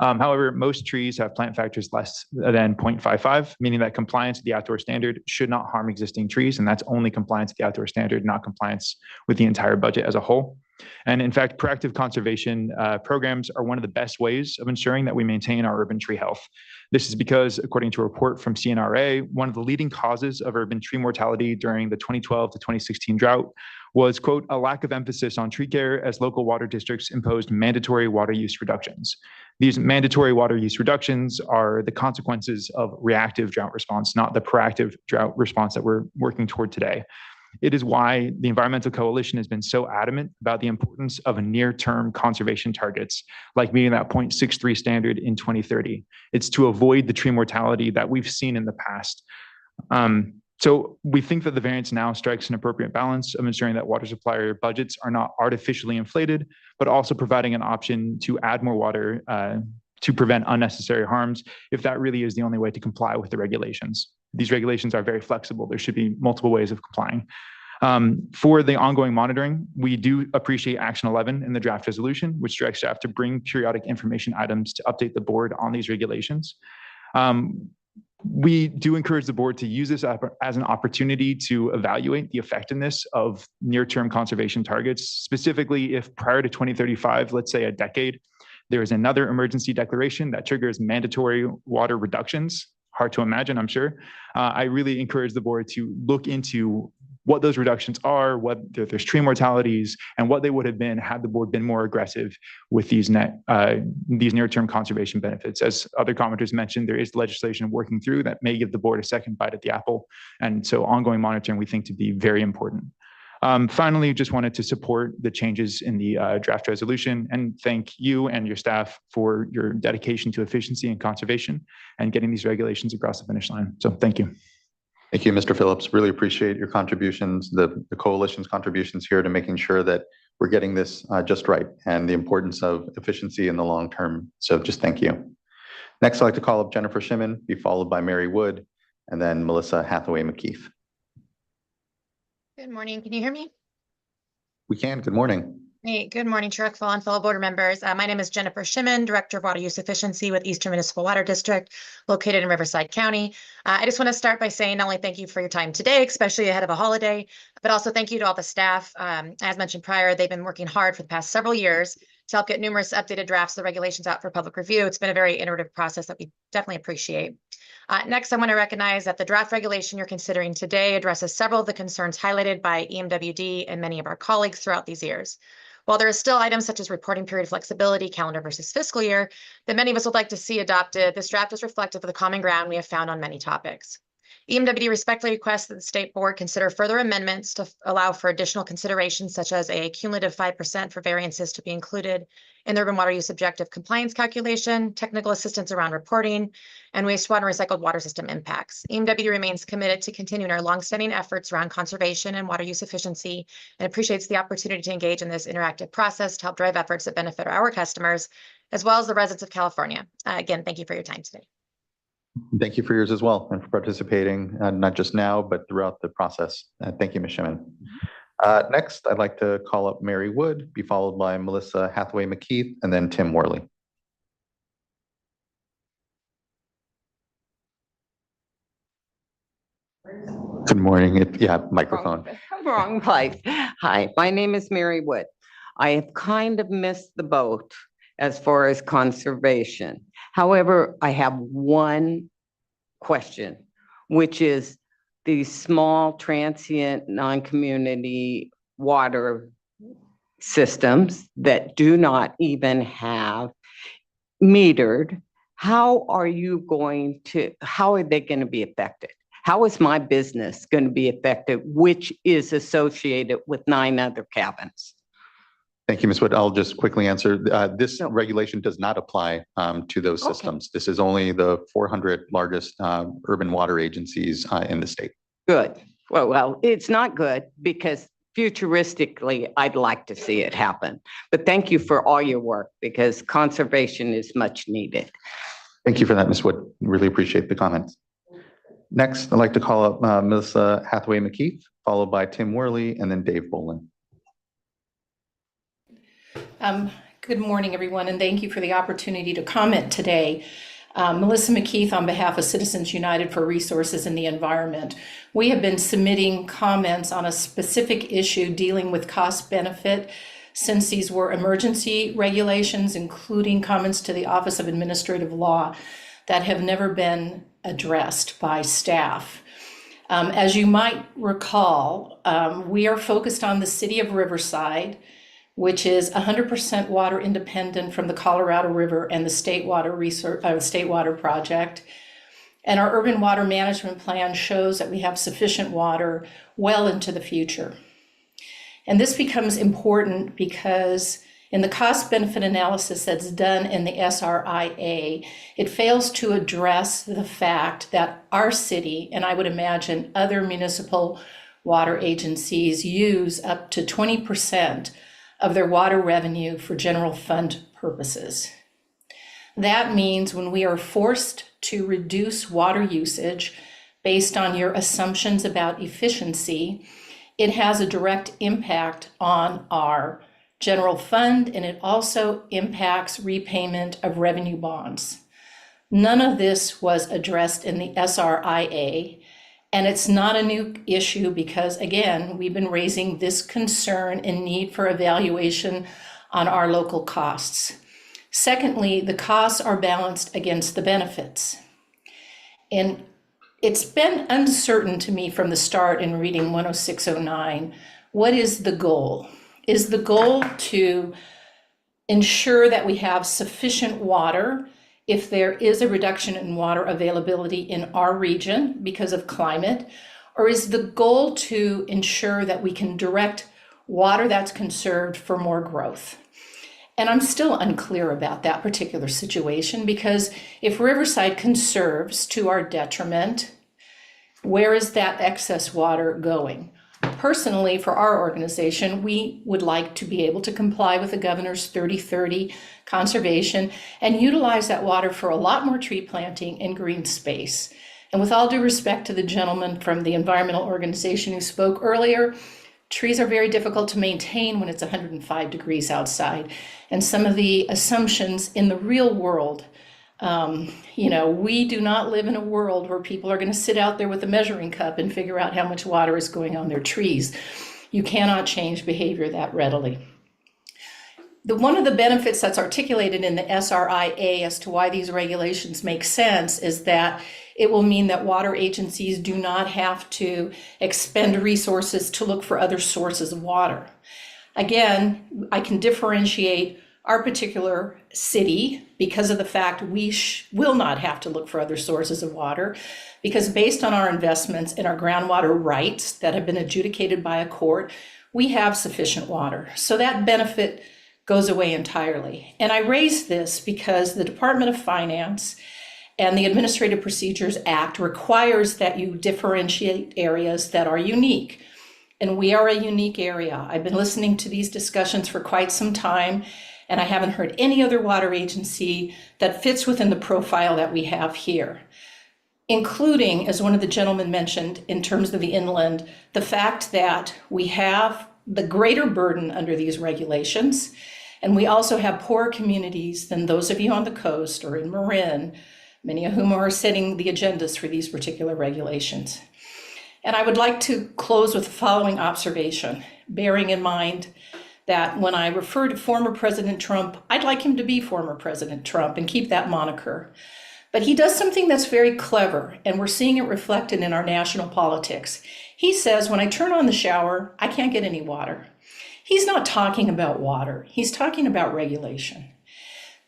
However, most trees have plant factors less than 0.55, meaning that compliance with the outdoor standard should not harm existing trees, and that's only compliance with the outdoor standard, not compliance with the entire budget as a whole. And in fact, proactive conservation programs are one of the best ways of ensuring that we maintain our urban tree health. This is because, according to a report from CNRA, one of the leading causes of urban tree mortality during the 2012 to 2016 drought was, quote, a lack of emphasis on tree care as local water districts imposed mandatory water use reductions. These mandatory water use reductions are the consequences of reactive drought response, not the proactive drought response that we're working toward today. It is why the Environmental Coalition has been so adamant about the importance of near-term conservation targets, like meeting that 0.63 standard in 2030. It's to avoid the tree mortality that we've seen in the past. So we think that the variance now strikes an appropriate balance of ensuring that water supplier budgets are not artificially inflated, but also providing an option to add more water to prevent unnecessary harms, if that really is the only way to comply with the regulations. These regulations are very flexible. There should be multiple ways of complying. For the ongoing monitoring, we do appreciate Action 11 in the draft resolution, which directs staff to bring periodic information items to update the board on these regulations. We do encourage the board to use this as an opportunity to evaluate the effectiveness of near-term conservation targets, specifically if prior to 2035, let's say a decade, there is another emergency declaration that triggers mandatory water reductions. Hard to imagine, I'm sure. I really encourage the board to look into what those reductions are, what there's tree mortalities, and what they would have been had the board been more aggressive with these near-term conservation benefits. As other commenters mentioned, there is legislation working through that may give the board a second bite at the apple. And so ongoing monitoring we think to be very important. Finally, just wanted to support the changes in the draft resolution and thank you and your staff for your dedication to efficiency and conservation and getting these regulations across the finish line. So thank you. Thank you, Mr. Phillips. Really appreciate your contributions, the coalition's contributions here to making sure that we're getting this just right and the importance of efficiency in the long term. So just thank you. Next, I'd like to call up Jennifer Shimon, be followed by Mary Wood, and then Melissa Hathaway McKeith. Good morning. Can you hear me? We can. Good morning. Hey, good morning, Chair Esquivel and fellow board members. My name is Jennifer Shimon, Director of Water Use Efficiency with Eastern Municipal Water District, located in Riverside County. I just want to start by saying not only thank you for your time today, especially ahead of a holiday, but also thank you to all the staff. As mentioned prior, they've been working hard for the past several years to help get numerous updated drafts of the regulations out for public review. It's been a very iterative process that we definitely appreciate. Next, I want to recognize that the draft regulation you're considering today addresses several of the concerns highlighted by EMWD and many of our colleagues throughout these years. While there are still items such as reporting period flexibility, calendar versus fiscal year, that many of us would like to see adopted, this draft is reflective of the common ground we have found on many topics. EMWD respectfully requests that the state board consider further amendments to allow for additional considerations, such as a cumulative 5% for variances to be included in the urban water use objective compliance calculation, technical assistance around reporting, and wastewater and recycled water system impacts. EMWD remains committed to continuing our longstanding efforts around conservation and water use efficiency and appreciates the opportunity to engage in this interactive process to help drive efforts that benefit our customers, as well as the residents of California. Again, thank you for your time today. Thank you for yours as well and for participating, not just now, but throughout the process. Thank you, Ms. Shimon. Next, I'd like to call up Mary Wood, be followed by Melissa Hathaway McKeith, and then Tim Worley. Good morning. Yeah, microphone. Wrong place. Hi, my name is Mary Wood. I have kind of missed the boat as far as conservation. However, I have one question, which is these small transient non-community water systems that do not even have metered. How are they going to be affected? How is my business going to be affected, which is associated with 9 other cabins? Thank you, Ms. Wood. I'll just quickly answer. This regulation does not apply to those systems. This is only the 400 largest urban water agencies in the state. Good. Well, it's not good because futuristically, I'd like to see it happen. But thank you for all your work because conservation is much needed. Thank you for that, Ms. Wood. Really appreciate the comments. Next, I'd like to call up Melissa Hathaway McKeith, followed by Tim Worley, and then Dave Bolin. Good morning, everyone, and thank you for the opportunity to comment today. Melissa McKeith on behalf of Citizens United for Resources and the Environment. We have been submitting comments on a specific issue dealing with cost benefit since these were emergency regulations, including comments to the Office of Administrative Law that have never been addressed by staff. As you might recall, we are focused on the city of Riverside, which is 100% water independent from the Colorado River and the State Water Project. And our urban water management plan shows that we have sufficient water well into the future. And this becomes important because in the cost benefit analysis that's done in the SRIA, it fails to address the fact that our city, and I would imagine other municipal water agencies, use up to 20% of their water revenue for general fund purposes. That means when we are forced to reduce water usage based on your assumptions about efficiency, it has a direct impact on our general fund, and it also impacts repayment of revenue bonds. None of this was addressed in the SRIA, and it's not a new issue because, again, we've been raising this concern and need for evaluation on our local costs. Secondly, the costs are balanced against the benefits. And it's been uncertain to me from the start in reading 10609, what is the goal? Is the goal to ensure that we have sufficient water if there is a reduction in water availability in our region because of climate? Or is the goal to ensure that we can direct water that's conserved for more growth? And I'm still unclear about that particular situation because if Riverside conserves to our detriment, where is that excess water going? Personally, for our organization, we would like to be able to comply with the governor's 30-30 conservation and utilize that water for a lot more tree planting and green space. And with all due respect to the gentleman from the environmental organization who spoke earlier, trees are very difficult to maintain when it's 105 degrees outside. And some of the assumptions in the real world, we do not live in a world where people are going to sit out there with a measuring cup and figure out how much water is going on their trees. You cannot change behavior that readily. One of the benefits that's articulated in the SRIA as to why these regulations make sense is that it will mean that water agencies do not have to expend resources to look for other sources of water. Again, I can differentiate our particular city because of the fact we will not have to look for other sources of water, because based on our investments in our groundwater rights that have been adjudicated by a court, we have sufficient water. So that benefit goes away entirely. And I raise this because the Department of Finance and the Administrative Procedures Act requires that you differentiate areas that are unique. And we are a unique area. I've been listening to these discussions for quite some time, and I haven't heard any other water agency that fits within the profile that we have here, including, as one of the gentlemen mentioned, in terms of the inland, the fact that we have the greater burden under these regulations, and we also have poorer communities than those of you on the coast or in Marin, many of whom are setting the agendas for these particular regulations. And I would like to close with the following observation, bearing in mind that when I refer to former President Trump, I'd like him to be former President Trump and keep that moniker. But he does something that's very clever, and we're seeing it reflected in our national politics. He says, when I turn on the shower, I can't get any water. He's not talking about water. He's talking about regulation.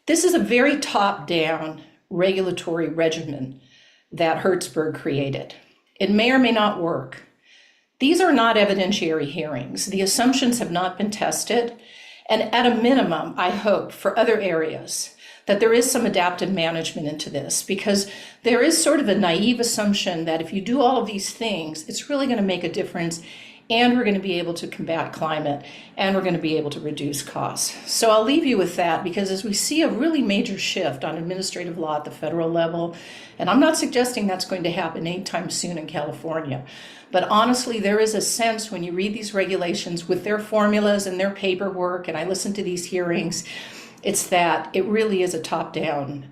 This is a very top-down regulatory regimen that Hertzberg created. It may or may not work. These are not evidentiary hearings. The assumptions have not been tested. And at a minimum, I hope for other areas that there is some adaptive management into this, because there is sort of a naive assumption that if you do all of these things, it's really going to make a difference, and we're going to be able to combat climate, and we're going to be able to reduce costs. So I'll leave you with that, because as we see a really major shift on administrative law at the federal level, and I'm not suggesting that's going to happen anytime soon in California, but honestly, there is a sense when you read these regulations with their formulas and their paperwork, and I listen to these hearings, it's that it really is a top-down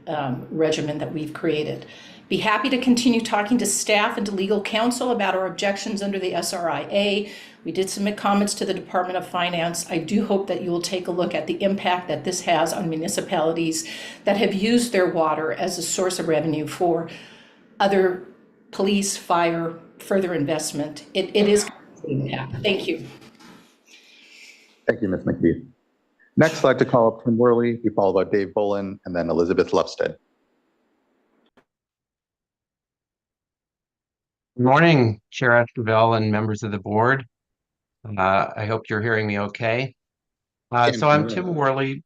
regimen that we've created. Be happy to continue talking to staff and to legal counsel about our objections under the SRIA. We did submit comments to the Department of Finance. I do hope that you will take a look at the impact that this has on municipalities that have used their water as a source of revenue for other police, fire, further investment. It is impact. Thank you. Thank you, Ms. McKee. Next, I'd like to call up Tim Worley, be followed by Dave Bolin, and then Elizabeth Lufstead. Good morning, Chair Esquivel and members of the board. I hope you're hearing me okay. So I'm Tim Worley.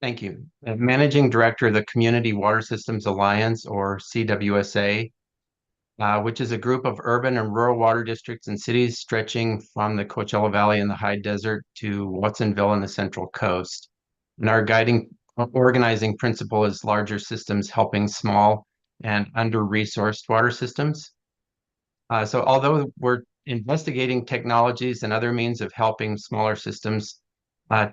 Thank you. Managing Director of the Community Water Systems Alliance, or CWSA, which is a group of urban and rural water districts and cities stretching from the Coachella Valley in the high desert to Watsonville on the Central Coast. And our guiding organizing principle is larger systems helping small and under-resourced water systems. So although we're investigating technologies and other means of helping smaller systems,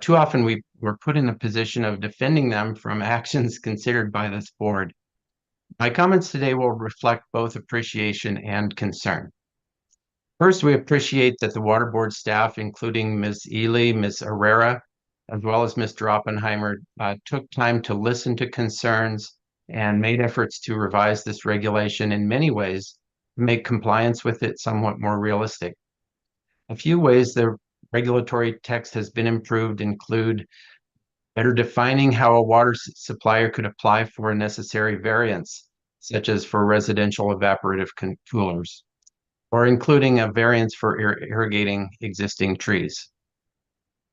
too often we're put in a position of defending them from actions considered by this board. My comments today will reflect both appreciation and concern. First, we appreciate that the Water Board staff, including Ms. Ely, Ms. Herrera, as well as Mr. Oppenheimer, took time to listen to concerns and made efforts to revise this regulation in many ways to make compliance with it somewhat more realistic. A few ways the regulatory text has been improved include better defining how a water supplier could apply for a necessary variance, such as for residential evaporative coolers, or including a variance for irrigating existing trees.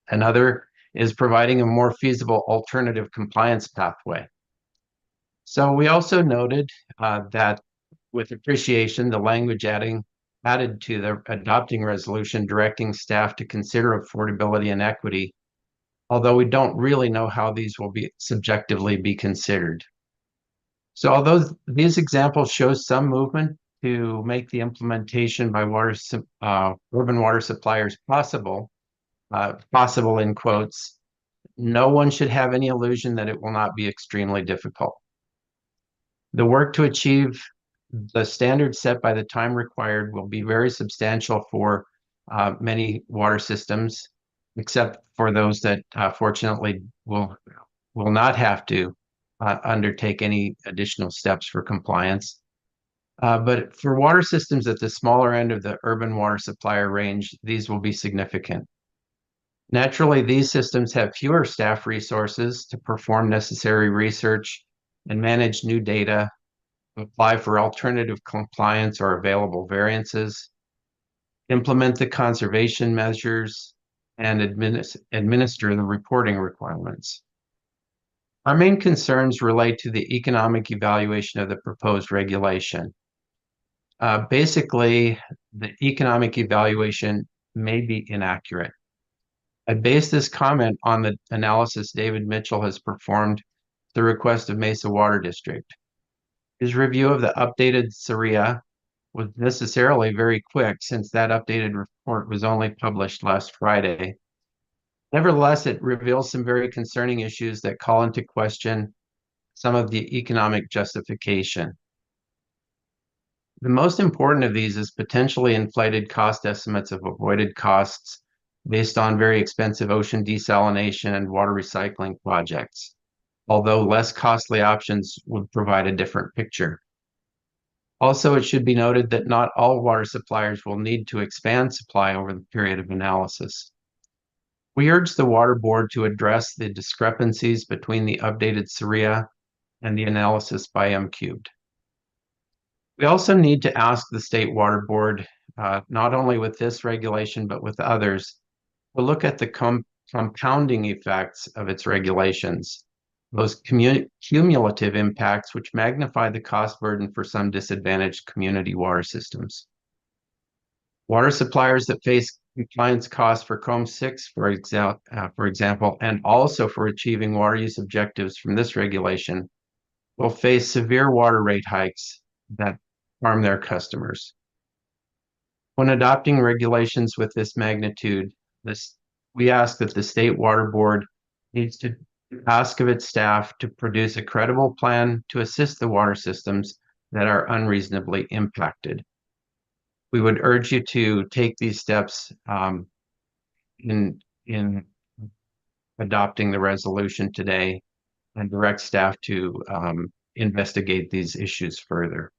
Another is providing a more feasible alternative compliance pathway. So we also noted that with appreciation, the language added to the adopting resolution directing staff to consider affordability and equity, although we don't really know how these will be subjectively be considered. So although these examples show some movement to make the implementation by urban water suppliers possible in quotes, no one should have any illusion that it will not be extremely difficult. The work to achieve the standards set by the time required will be very substantial for many water systems, except for those that fortunately will not have to undertake any additional steps for compliance. But for water systems at the smaller end of the urban water supplier range, these will be significant. Naturally, these systems have fewer staff resources to perform necessary research and manage new data, apply for alternative compliance or available variances, implement the conservation measures, and administer the reporting requirements. Our main concerns relate to the economic evaluation of the proposed regulation. Basically, the economic evaluation may be inaccurate. I base this comment on the analysis David Mitchell has performed at the request of Mesa Water District. His review of the updated SRIA was necessarily very quick since that updated report was only published last Friday. Nevertheless, it reveals some very concerning issues that call into question some of the economic justification. The most important of these is potentially inflated cost estimates of avoided costs based on very expensive ocean desalination and water recycling projects, although less costly options would provide a different picture. Also, it should be noted that not all water suppliers will need to expand supply over the period of analysis. We urge the Water Board to address the discrepancies between the updated SWRCB and the analysis by M3. We also need to ask the State Water Board, not only with this regulation, but with others, to look at the compounding effects of its regulations, those cumulative impacts which magnify the cost burden for some disadvantaged community water systems. Water suppliers that face compliance costs for COM 6, for example, and also for achieving water use objectives from this regulation, will face severe water rate hikes that harm their customers. When adopting regulations with this magnitude, we ask that the State Water Board needs to ask of its staff to produce a credible plan to assist the water systems that are unreasonably impacted. We would urge you to take these steps in adopting the resolution today and direct staff to investigate these issues further.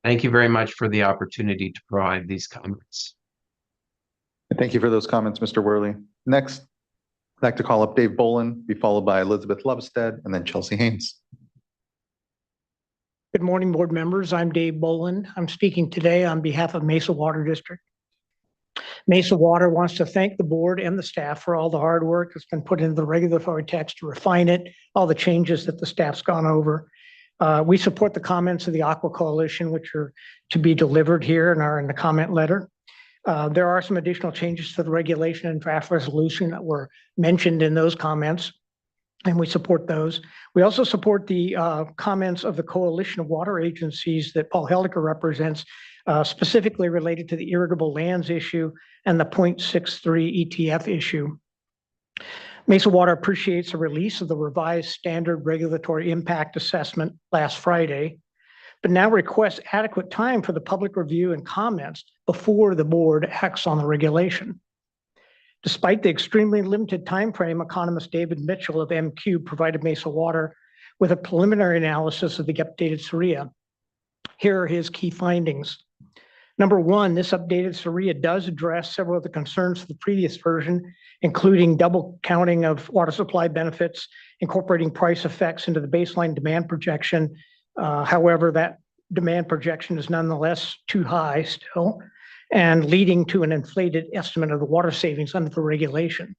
Thank you very much for the opportunity to provide these comments. Thank you for those comments, Mr. Worley. Next, I'd like to call up Dave Bolin, be followed by Elizabeth Lovestead, and then Chelsea Haynes. Good morning, board members. I'm Dave Bolin. I'm speaking today on behalf of Mesa Water District. Mesa Water wants to thank the board and the staff for all the hard work that's been put into the regulatory text to refine it, all the changes that the staff's gone over. We support the comments of the Aqua Coalition, which are to be delivered here and are in the comment letter. There are some additional changes to the regulation and draft resolution that were mentioned in those comments, and we support those. We also support the comments of the Coalition of Water Agencies that Paul Helliker represents, specifically related to the irrigable lands issue and the 0.63 ETF issue. Mesa Water appreciates the release of the revised standard regulatory impact assessment last Friday, but now requests adequate time for the public review and comments before the board acts on the regulation. Despite the extremely limited time frame, economist David Mitchell of M3 provided Mesa Water with a preliminary analysis of the updated SWRCB. Here are his key findings. Number one, this updated SWRCB does address several of the concerns of the previous version, including double counting of water supply benefits, incorporating price effects into the baseline demand projection. However, that demand projection is nonetheless too high still, and leading to an inflated estimate of the water savings under the regulation.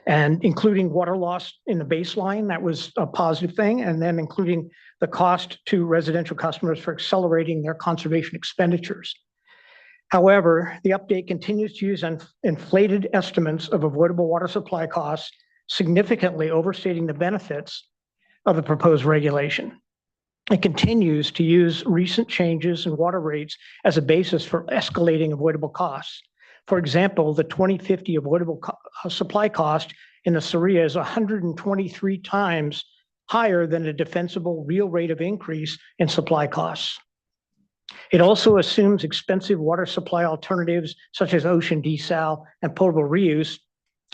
And including water loss in the baseline, that was a positive thing, and then including the cost to residential customers for accelerating their conservation expenditures. However, the update continues to use inflated estimates of avoidable water supply costs, significantly overstating the benefits of the proposed regulation. It continues to use recent changes in water rates as a basis for escalating avoidable costs. For example, the 2050 avoidable supply cost in the SWRCB is 123 times higher than a defensible real rate of increase in supply costs. It also assumes expensive water supply alternatives such as ocean desal and potable reuse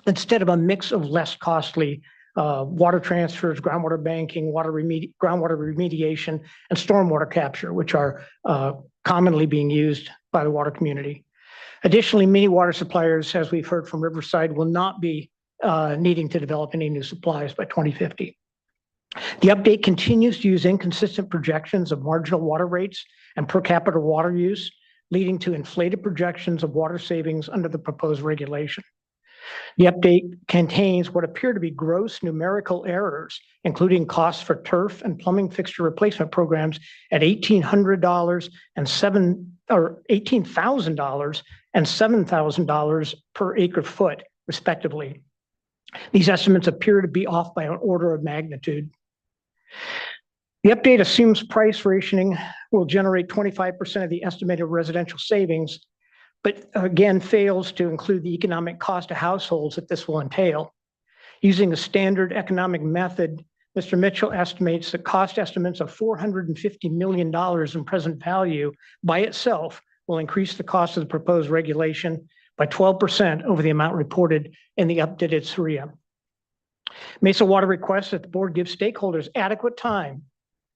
instead of a mix of less costly water transfers, groundwater banking, groundwater remediation, and stormwater capture, which are commonly being used by the water community. Additionally, many water suppliers, as we've heard from Riverside, will not be needing to develop any new supplies by 2050. The update continues to use inconsistent projections of marginal water rates and per capita water use, leading to inflated projections of water savings under the proposed regulation. The update contains what appear to be gross numerical errors, including costs for turf and plumbing fixture replacement programs at $1,800 and $18,000 and $7,000 per acre foot, respectively. These estimates appear to be off by an order of magnitude. The update assumes price rationing will generate 25% of the estimated residential savings, but again fails to include the economic cost to households that this will entail. Using a standard economic method, Mr. Mitchell estimates that cost estimates of $450 million in present value by itself will increase the cost of the proposed regulation by 12% over the amount reported in the updated SWRCB. Mesa Water requests that the board give stakeholders adequate time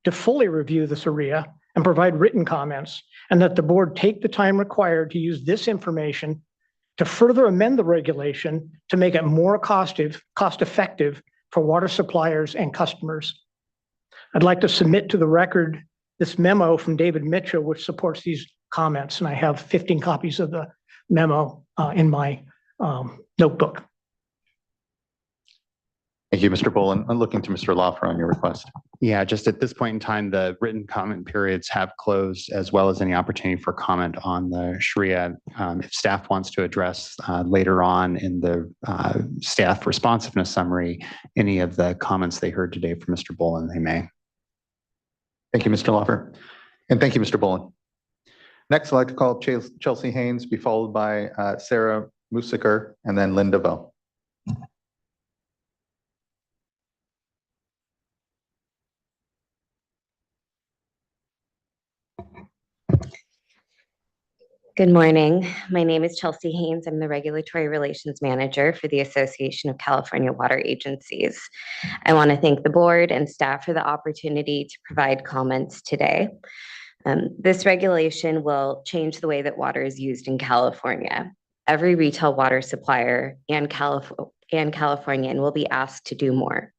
to fully review the SWRCB and provide written comments, and that the board take the time required to use this information to further amend the regulation to make it more cost-effective for water suppliers and customers. I'd like to submit to the record this memo from David Mitchell, which supports these comments, and I have 15 copies of the memo in my notebook. Thank you, Mr. Bolin. I'm looking to Mr. Lawfer on your request. Yeah, just at this point in time, the written comment periods have closed, as well as any opportunity for comment on the SWRCB. If staff wants to address later on in the staff responsiveness summary, any of the comments they heard today from Mr. Bolin, they may. Thank you, Mr. Lawfer. And thank you, Mr. Bolin. Next, I'd like to call Chelsea Haynes, be followed by Sarah Musiker, and then Linda Vo. Good morning. My name is Chelsea Haynes. I'm the Regulatory Relations Manager for the Association of California Water Agencies. I want to thank the board and staff for the opportunity to provide comments today. This regulation will change the way that water is used in California. Every retail water supplier and Californian will be asked to do more.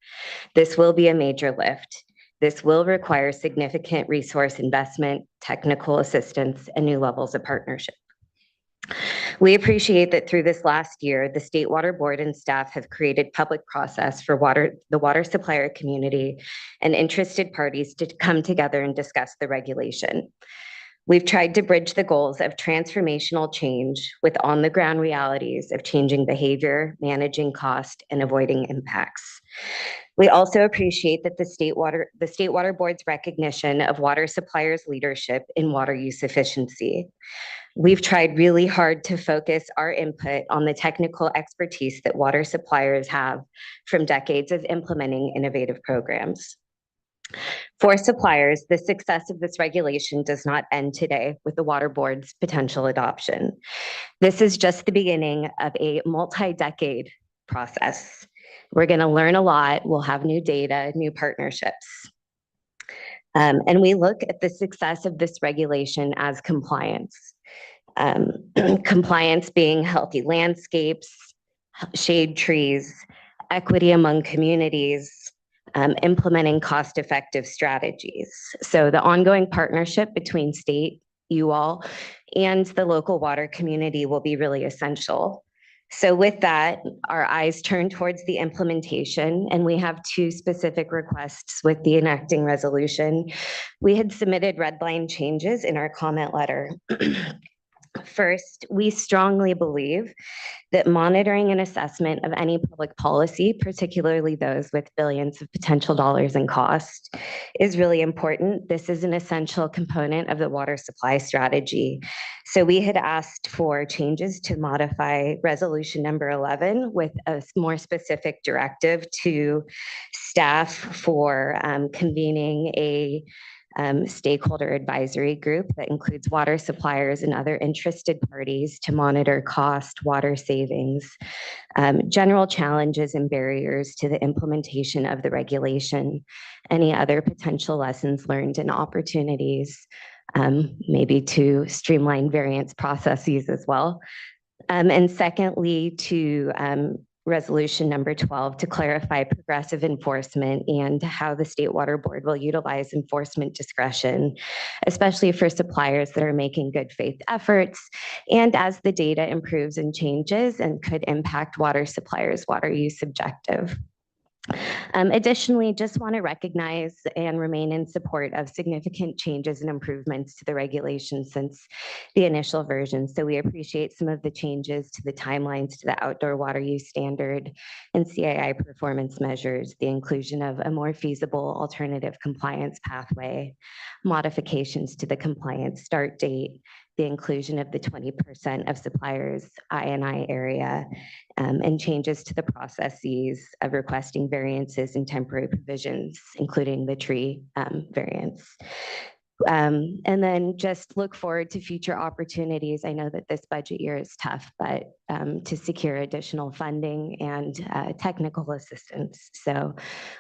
This will be a major lift. This will require significant resource investment, technical assistance, and new levels of partnership. We appreciate that through this last year, the State Water Board and staff have created public process for the water supplier community and interested parties to come together and discuss the regulation. We've tried to bridge the goals of transformational change with on-the-ground realities of changing behavior, managing cost, and avoiding impacts. We also appreciate that the State Water Board's recognition of water suppliers' leadership in water use efficiency. We've tried really hard to focus our input on the technical expertise that water suppliers have from decades of implementing innovative programs. For suppliers, the success of this regulation does not end today with the Water Board's potential adoption. This is just the beginning of a multi-decade process. We're going to learn a lot. We'll have new data, new partnerships. And we look at the success of this regulation as compliance. Compliance being healthy landscapes, shade trees, equity among communities, implementing cost-effective strategies. So the ongoing partnership between state, you all, and the local water community will be really essential. So with that, our eyes turn towards the implementation, and we have two specific requests with the enacting resolution. We had submitted red line changes in our comment letter. First, we strongly believe that monitoring and assessment of any public policy, particularly those with billions of potential dollars in cost, is really important. This is an essential component of the water supply strategy. So we had asked for changes to modify resolution number 11 with a more specific directive to staff for convening a stakeholder advisory group that includes water suppliers and other interested parties to monitor cost, water savings, general challenges and barriers to the implementation of the regulation, any other potential lessons learned and opportunities, maybe to streamline variance processes as well. And secondly, to resolution number 12 to clarify progressive enforcement and how the State Water Board will utilize enforcement discretion, especially for suppliers that are making good faith efforts, and as the data improves and changes and could impact water suppliers' water use objective. Additionally, just want to recognize and remain in support of significant changes and improvements to the regulation since the initial version. So we appreciate some of the changes to the timelines to the outdoor water use standard and CII performance measures, the inclusion of a more feasible alternative compliance pathway, modifications to the compliance start date, the inclusion of the 20% of suppliers I&I area, and changes to the processes of requesting variances and temporary provisions, including the tree variance. And then just look forward to future opportunities. I know that this budget year is tough, but to secure additional funding and technical assistance. So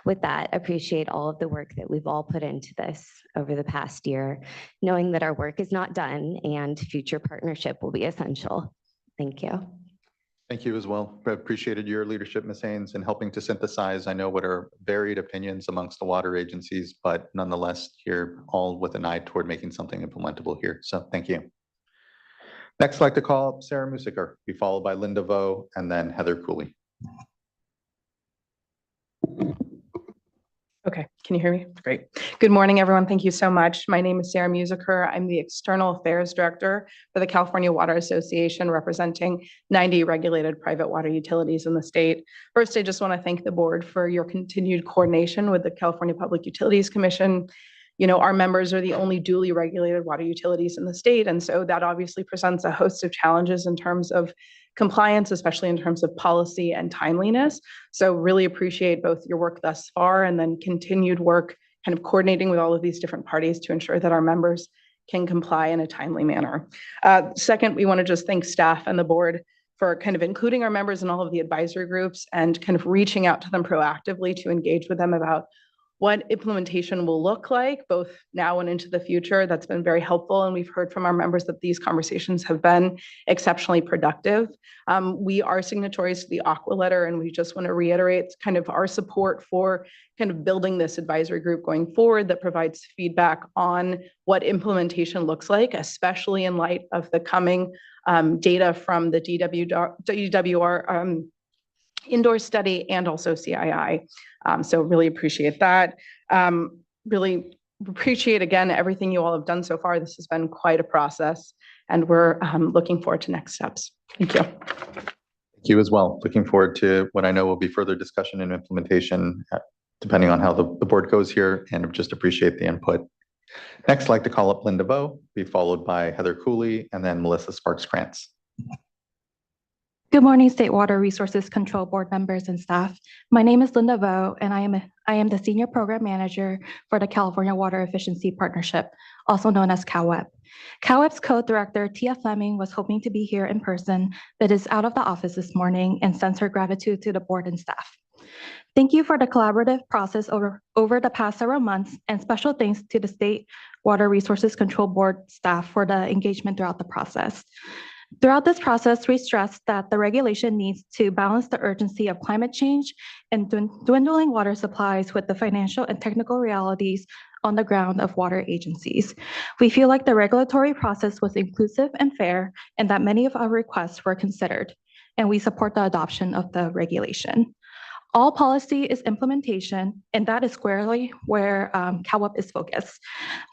with that, appreciate all of the work that we've all put into this over the past year, knowing that our work is not done and future partnership will be essential. Thank you. Thank you as well. I appreciated your leadership, Ms. Haynes, in helping to synthesize, I know, what are varied opinions amongst the water agencies, but nonetheless, here all with an eye toward making something implementable here. So thank you. Next, I'd like to call up Sarah Musiker, be followed by Linda Vo, and then Heather Cooley. Okay, can you hear me? Great. Good morning, everyone. Thank you so much. My name is Sarah Musiker. I'm the External Affairs Director for the California Water Association, representing 90 regulated private water utilities in the state. First, I just want to thank the board for your continued coordination with the California Public Utilities Commission. You know, our members are the only duly regulated water utilities in the state, and so that obviously presents a host of challenges in terms of compliance, especially in terms of policy and timeliness. So really appreciate both your work thus far and then continued work kind of coordinating with all of these different parties to ensure that our members can comply in a timely manner. Second, we want to just thank staff and the board for kind of including our members in all of the advisory groups and kind of reaching out to them proactively to engage with them about what implementation will look like, both now and into the future. That's been very helpful. And we've heard from our members that these conversations have been exceptionally productive. We are signatories to the Aqua letter, and we just want to reiterate kind of our support for kind of building this advisory group going forward that provides feedback on what implementation looks like, especially in light of the coming data from the DWR indoor study and also CII. So really appreciate that. Really appreciate, again, everything you all have done so far. This has been quite a process, and we're looking forward to next steps. Thank you. Thank you as well. Looking forward to what I know will be further discussion and implementation, depending on how the board goes here, and just appreciate the input. Next, I'd like to call up Linda Vo, be followed by Heather Cooley, and then Melissa Sparks-Krantz. Good morning, State Water Resources Control Board members and staff. My name is Linda Vo, and I am the Senior Program Manager for the California Water Efficiency Partnership, also known as CalWEP. CalWEP's Co-Director, Tia Fleming, was hoping to be here in person, but is out of the office this morning and sends her gratitude to the board and staff. Thank you for the collaborative process over the past several months, and special thanks to the State Water Resources Control Board staff for the engagement throughout the process. Throughout this process, we stressed that the regulation needs to balance the urgency of climate change and dwindling water supplies with the financial and technical realities on the ground of water agencies. We feel like the regulatory process was inclusive and fair, and that many of our requests were considered, and we support the adoption of the regulation. All policy is implementation, and that is squarely where CalWEP is focused.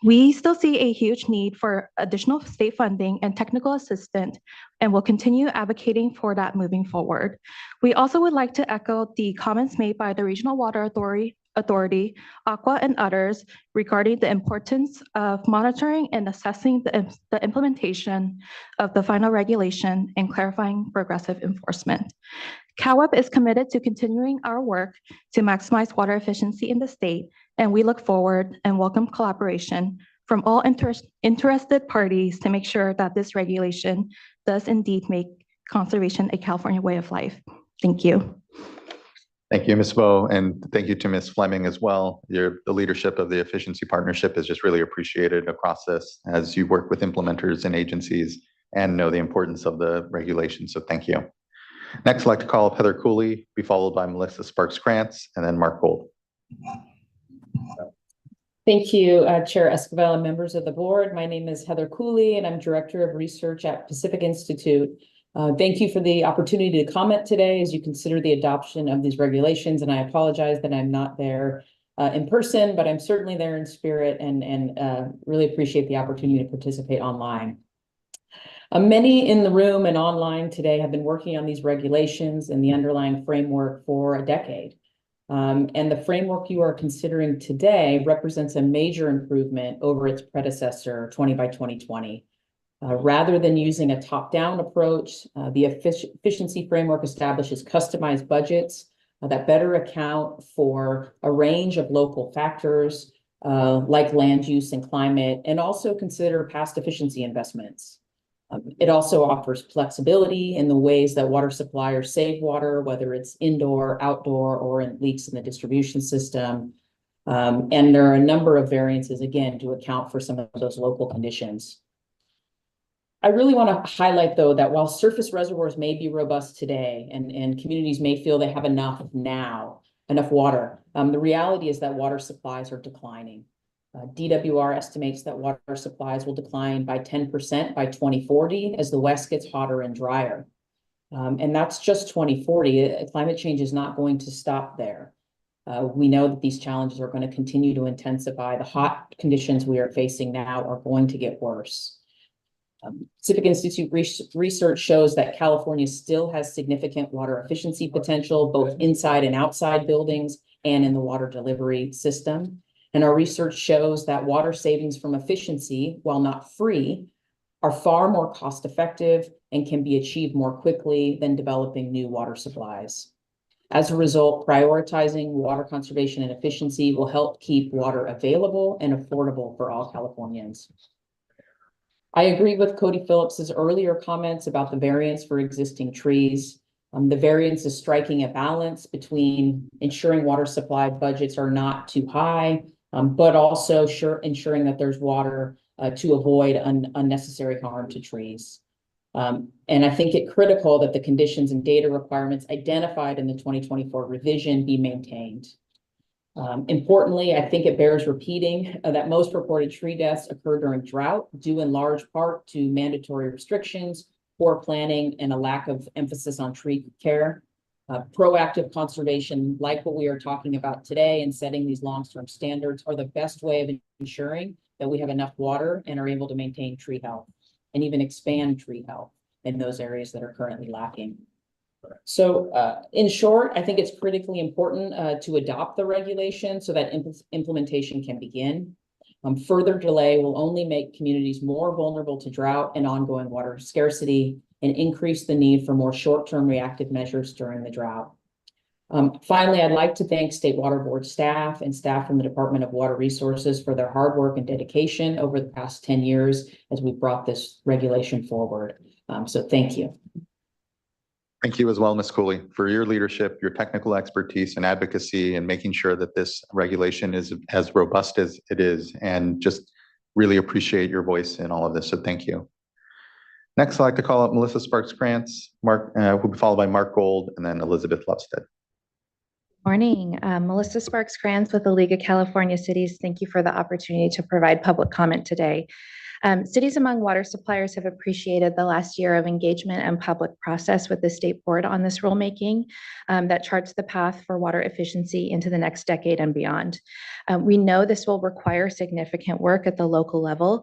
We still see a huge need for additional state funding and technical assistance, and will continue advocating for that moving forward. We also would like to echo the comments made by the Regional Water Authority, Aqua, and others regarding the importance of monitoring and assessing the implementation of the final regulation and clarifying progressive enforcement. CalWEP is committed to continuing our work to maximize water efficiency in the state, and we look forward and welcome collaboration from all interested parties to make sure that this regulation does indeed make conservation a California way of life. Thank you. Thank you, Ms. Vo, and thank you to Ms. Fleming as well. The leadership of the Efficiency Partnership is just really appreciated across this as you work with implementers and agencies and know the importance of the regulation, so thank you. Next, I'd like to call up Heather Cooley, be followed by Melissa Sparks-Krantz, and then Mark Gold. Thank you, Chair Esquivel and members of the board. My name is Heather Cooley, and I'm Director of Research at Pacific Institute. Thank you for the opportunity to comment today as you consider the adoption of these regulations, and I apologize that I'm not there in person, but I'm certainly there in spirit and really appreciate the opportunity to participate online. Many in the room and online today have been working on these regulations and the underlying framework for a decade. And the framework you are considering today represents a major improvement over its predecessor, 20 by 2020. Rather than using a top-down approach, the efficiency framework establishes customized budgets that better account for a range of local factors like land use and climate, and also consider past efficiency investments. It also offers flexibility in the ways that water suppliers save water, whether it's indoor, outdoor, or in leaks in the distribution system. And there are a number of variances, again, to account for some of those local conditions. I really want to highlight, though, that while surface reservoirs may be robust today and communities may feel they have enough water, the reality is that water supplies are declining. DWR estimates that water supplies will decline by 10% by 2040 as the West gets hotter and drier. And that's just 2040. Climate change is not going to stop there. We know that these challenges are going to continue to intensify. The hot conditions we are facing now are going to get worse. Pacific Institute research shows that California still has significant water efficiency potential, both inside and outside buildings and in the water delivery system. And our research shows that water savings from efficiency, while not free, are far more cost effective and can be achieved more quickly than developing new water supplies. As a result, prioritizing water conservation and efficiency will help keep water available and affordable for all Californians. I agree with Cody Phillips's earlier comments about the variance for existing trees. The variance is striking a balance between ensuring water supply budgets are not too high, but also ensuring that there's water to avoid unnecessary harm to trees. And I think it's critical that the conditions and data requirements identified in the 2024 revision be maintained. Importantly, I think it bears repeating that most reported tree deaths occur during drought, due in large part to mandatory restrictions, poor planning, and a lack of emphasis on tree care. Proactive conservation, like what we are talking about today, and setting these long-term standards are the best way of ensuring that we have enough water and are able to maintain tree health and even expand tree health in those areas that are currently lacking. So in short, I think it's critically important to adopt the regulation so that implementation can begin. Further delay will only make communities more vulnerable to drought and ongoing water scarcity and increase the need for more short-term reactive measures during the drought. Finally, I'd like to thank State Water Board staff and staff from the Department of Water Resources for their hard work and dedication over the past 10 years as we brought this regulation forward. So thank you. Thank you as well, Ms. Cooley, for your leadership, your technical expertise and advocacy, and making sure that this regulation is as robust as it is, and just really appreciate your voice in all of this. So thank you. Next, I'd like to call up Melissa Sparks-Krantz, who will be followed by Mark Gold, and then Elizabeth Lovestead. Morning, Melissa Sparks-Krantz with the League of California Cities. Thank you for the opportunity to provide public comment today. Cities among water suppliers have appreciated the last year of engagement and public process with the state board on this rulemaking that charts the path for water efficiency into the next decade and beyond. We know this will require significant work at the local level,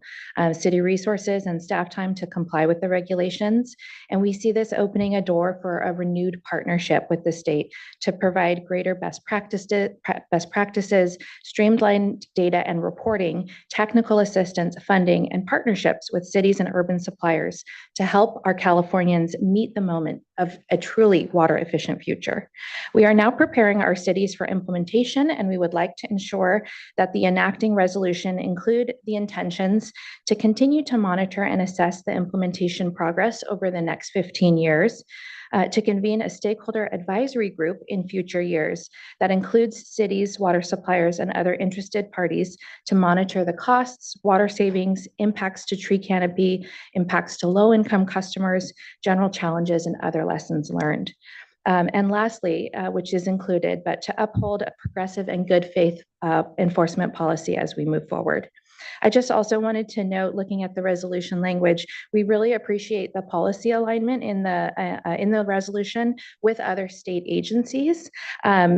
city resources and staff time to comply with the regulations. And we see this opening a door for a renewed partnership with the state to provide greater best practices, streamlined data and reporting, technical assistance, funding, and partnerships with cities and urban suppliers to help our Californians meet the moment of a truly water efficient future. We are now preparing our cities for implementation, and we would like to ensure that the enacting resolution include the intentions to continue to monitor and assess the implementation progress over the next 15 years, to convene a stakeholder advisory group in future years that includes cities, water suppliers, and other interested parties to monitor the costs, water savings, impacts to tree canopy, impacts to low-income customers, general challenges, and other lessons learned. And lastly, which is included, but to uphold a progressive and good faith enforcement policy as we move forward. I just also wanted to note, looking at the resolution language, we really appreciate the policy alignment in the resolution with other state agencies,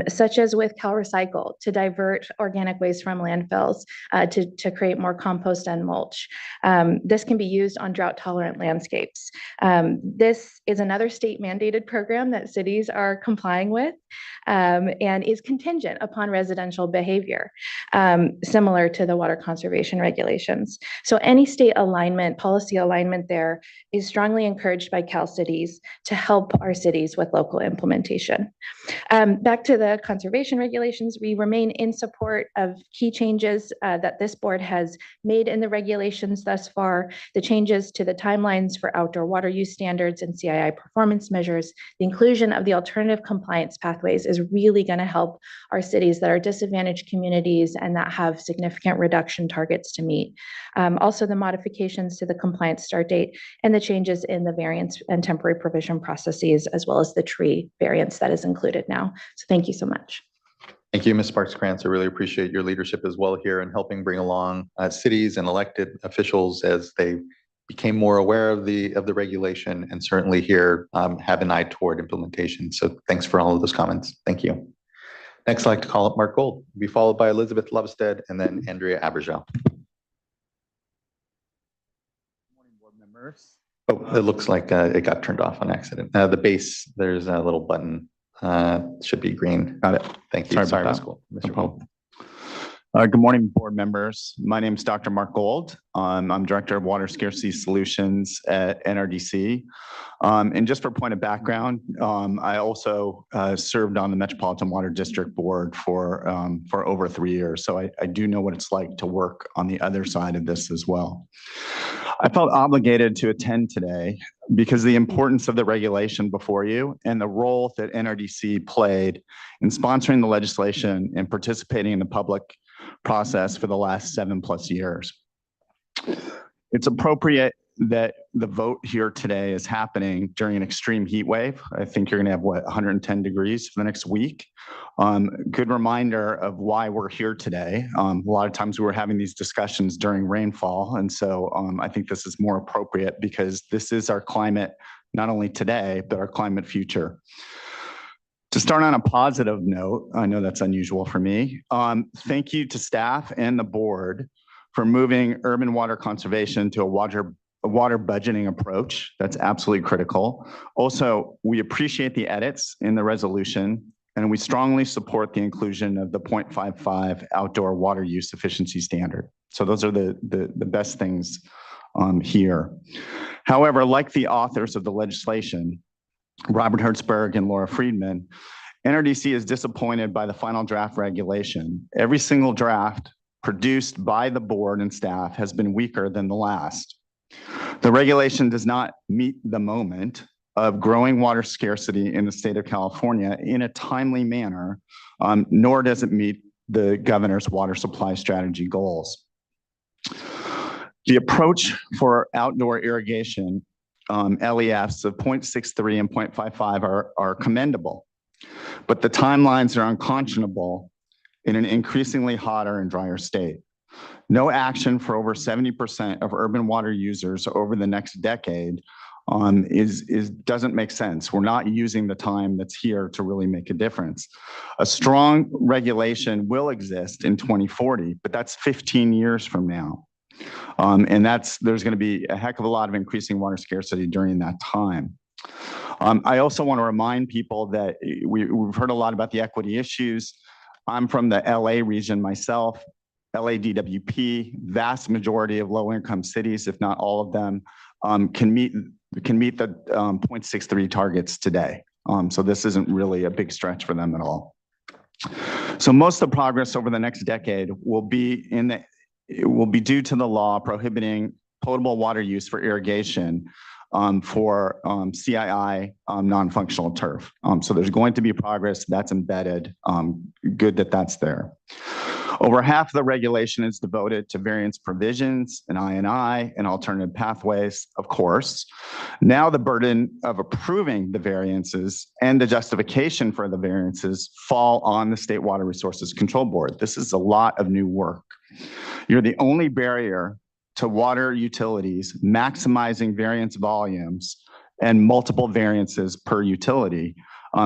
such as with CalRecycle to divert organic waste from landfills to create more compost and mulch. This can be used on drought-tolerant landscapes. This is another state mandated program that cities are complying with and is contingent upon residential behavior, similar to the water conservation conservation regulations. So any state alignment, policy alignment there is strongly encouraged by Cal Cities to help our cities with local implementation. Back to the conservation regulations, we remain in support of key changes that this board has made in the regulations thus far, the changes to the timelines for outdoor water use standards and CII performance measures. The inclusion of the alternative compliance pathways is really going to help our cities that are disadvantaged communities and that have significant reduction targets to meet. Also, the modifications to the compliance start date and the changes in the variance and temporary provision processes, as well as the tree variance that is included now. So thank you so much. Thank you, Ms. Sparks-Krantz. I really appreciate your leadership as well here in helping bring along cities and elected officials as they became more aware of the regulation, and certainly here have an eye toward implementation. So thanks for all of those comments. Thank you. Next, I'd like to call up Mark Gold, be followed by Elizabeth Lovestead and then Andrea Abergel. Morning, board members. Oh, it looks like it got turned off on accident. The base, there's a little button, should be green. Got it. Thank you. Sorry, Mr. Gold. Good morning, board members. My name is Dr. Mark Gold. I'm Director of Water Scarcity Solutions at NRDC. And just for point of background, I also served on the Metropolitan Water District Board for over 3 years. So I do know what it's like to work on the other side of this as well. I felt obligated to attend today because the importance of the regulation before you and the role that NRDC played in sponsoring the legislation and participating in the public process for the last 7+ years. It's appropriate that the vote here today is happening during an extreme heat wave. I think you're going to have, 110 degrees for the next week. Good reminder of why we're here today. A lot of times we were having these discussions during rainfall. And so I think this is more appropriate because this is our climate, not only today, but our climate future. To start on a positive note, I know that's unusual for me. Thank you to staff and the board for moving urban water conservation to a water budgeting approach. That's absolutely critical. Also, we appreciate the edits in the resolution, and we strongly support the inclusion of the 0.55 outdoor water use efficiency standard. So those are the best things here. However, like the authors of the legislation, Robert Hertzberg and Laura Friedman, NRDC is disappointed by the final draft regulation. Every single draft produced by the board and staff has been weaker than the last. The regulation does not meet the moment of growing water scarcity in the state of California in a timely manner, nor does it meet the governor's water supply strategy goals. The approach for outdoor irrigation LEFs of 0.63 and 0.55 are commendable, but the timelines are unconscionable in an increasingly hotter and drier state. No action for over 70% of urban water users over the next decade doesn't make sense. We're not using the time that's here to really make a difference. A strong regulation will exist in 2040, but that's 15 years from now. And there's going to be a heck of a lot of increasing water scarcity during that time. I also want to remind people that we've heard a lot about the equity issues. I'm from the LA region myself, LADWP, vast majority of low-income cities, if not all of them, can meet the 0.63 targets today. So this isn't really a big stretch for them at all. So most of the progress over the next decade will be due to the law prohibiting potable water use for irrigation for CII non-functional turf. So there's going to be progress that's embedded. Good that that's there. Over half of the regulation is devoted to variance provisions and I&I and alternative pathways, of course. Now the burden of approving the variances and the justification for the variances fall on the State Water Resources Control Board. This is a lot of new work. You're the only barrier to water utilities maximizing variance volumes and multiple variances per utility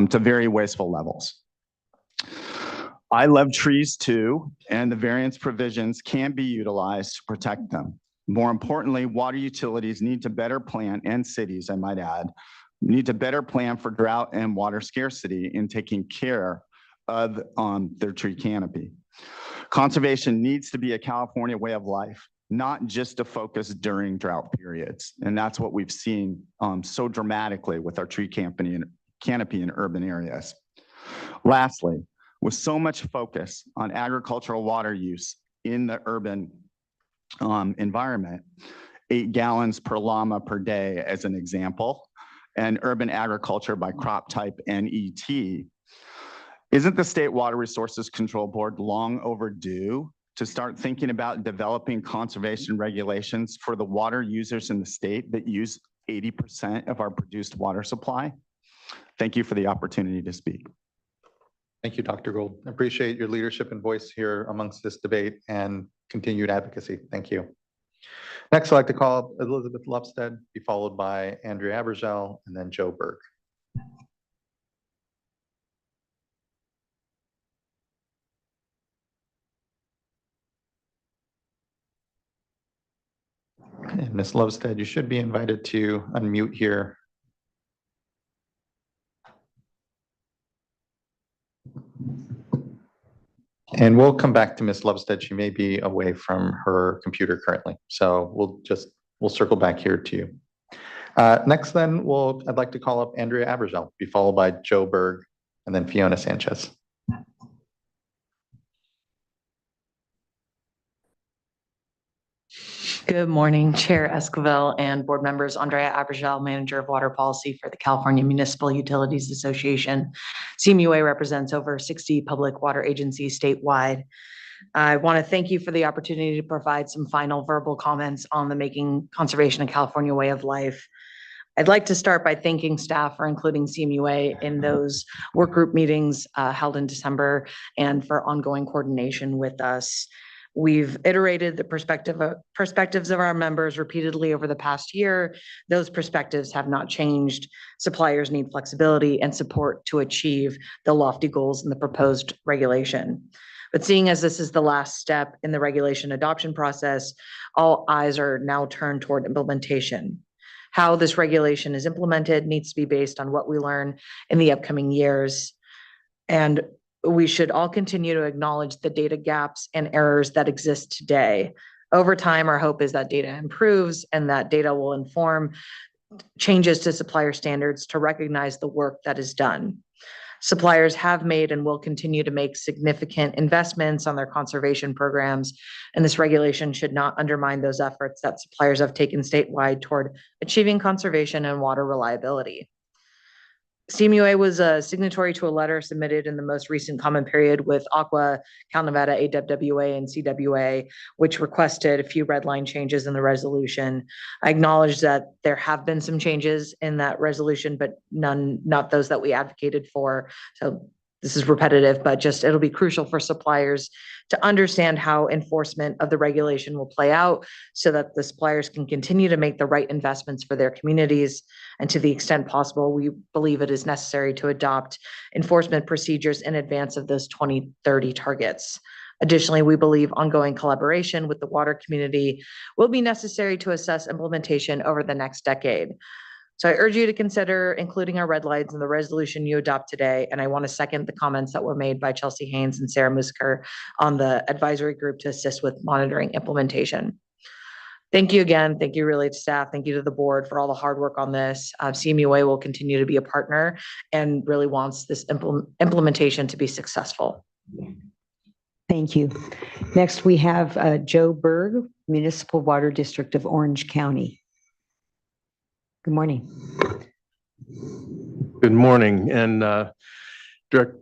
to very wasteful levels. I love trees too, and the variance provisions can be utilized to protect them. More importantly, water utilities need to better plan, and cities, I might add, need to better plan for drought and water scarcity in taking care of their tree canopy. Conservation needs to be a California way of life, not just a focus during drought periods. And that's what we've seen so dramatically with our tree canopy in urban areas. Lastly, with so much focus on agricultural water use in the urban environment, 8 gallons per llama per day as an example, and urban agriculture by crop type NET, isn't the State Water Resources Control Board long overdue to start thinking about developing conservation regulations for the water users in the state that use 80% of our produced water supply? Thank you for the opportunity to speak. Thank you, Dr. Gold. I appreciate your leadership and voice here amongst this debate and continued advocacy. Thank you. Next, I'd like to call up Elizabeth Lovestead, be followed by Andrea Abergel, and then Joe Berg. And Ms. Lovestead, you should be invited to unmute here. And we'll come back to Ms. Lovestead. She may be away from her computer currently. So we'll circle back here to you. Next then, I'd like to call up Andrea Abergel, be followed by Joe Berg, and then Fiona Sanchez. Good morning, Chair Esquivel and board members. Andrea Abergel, Manager of Water Policy for the California Municipal Utilities Association. CMUA represents over 60 public water agencies statewide. I want to thank you for the opportunity to provide some final verbal comments on the Making Conservation a California Way of Life. I'd like to start by thanking staff for including CMUA in those work group meetings held in December and for ongoing coordination with us. We've iterated the perspectives of our members repeatedly over the past year. Those perspectives have not changed. Suppliers need flexibility and support to achieve the lofty goals in the proposed regulation. But seeing as this is the last step in the regulation adoption process, all eyes are now turned toward implementation. How this regulation is implemented needs to be based on what we learn in the upcoming years. And we should all continue to acknowledge the data gaps and errors that exist today. Over time, our hope is that data improves and that data will inform changes to supplier standards to recognize the work that is done. Suppliers have made and will continue to make significant investments on their conservation programs, and this regulation should not undermine those efforts that suppliers have taken statewide toward achieving conservation and water reliability. CMUA was a signatory to a letter submitted in the most recent comment period with Aqua, Cal Nevada, AWWA, and CWA, which requested a few red line changes in the resolution. I acknowledge that there have been some changes in that resolution, but not those that we advocated for. So this is repetitive, but just it'll be crucial for suppliers to understand how enforcement of the regulation will play out so that the suppliers can continue to make the right investments for their communities. And to the extent possible, we believe it is necessary to adopt enforcement procedures in advance of those 2030 targets. Additionally, we believe ongoing collaboration with the water community will be necessary to assess implementation over the next decade. So I urge you to consider including our red lines in the resolution you adopt today. And I want to second the comments that were made by Chelsea Haynes and Sarah Musker on the advisory group to assist with monitoring implementation. Thank you again. Thank you really to staff. Thank you to the board for all the hard work on this. CMUA will continue to be a partner and really wants this implementation to be successful. Thank you. Next, we have Joe Berg, Municipal Water District of Orange County. Good morning. Good morning. And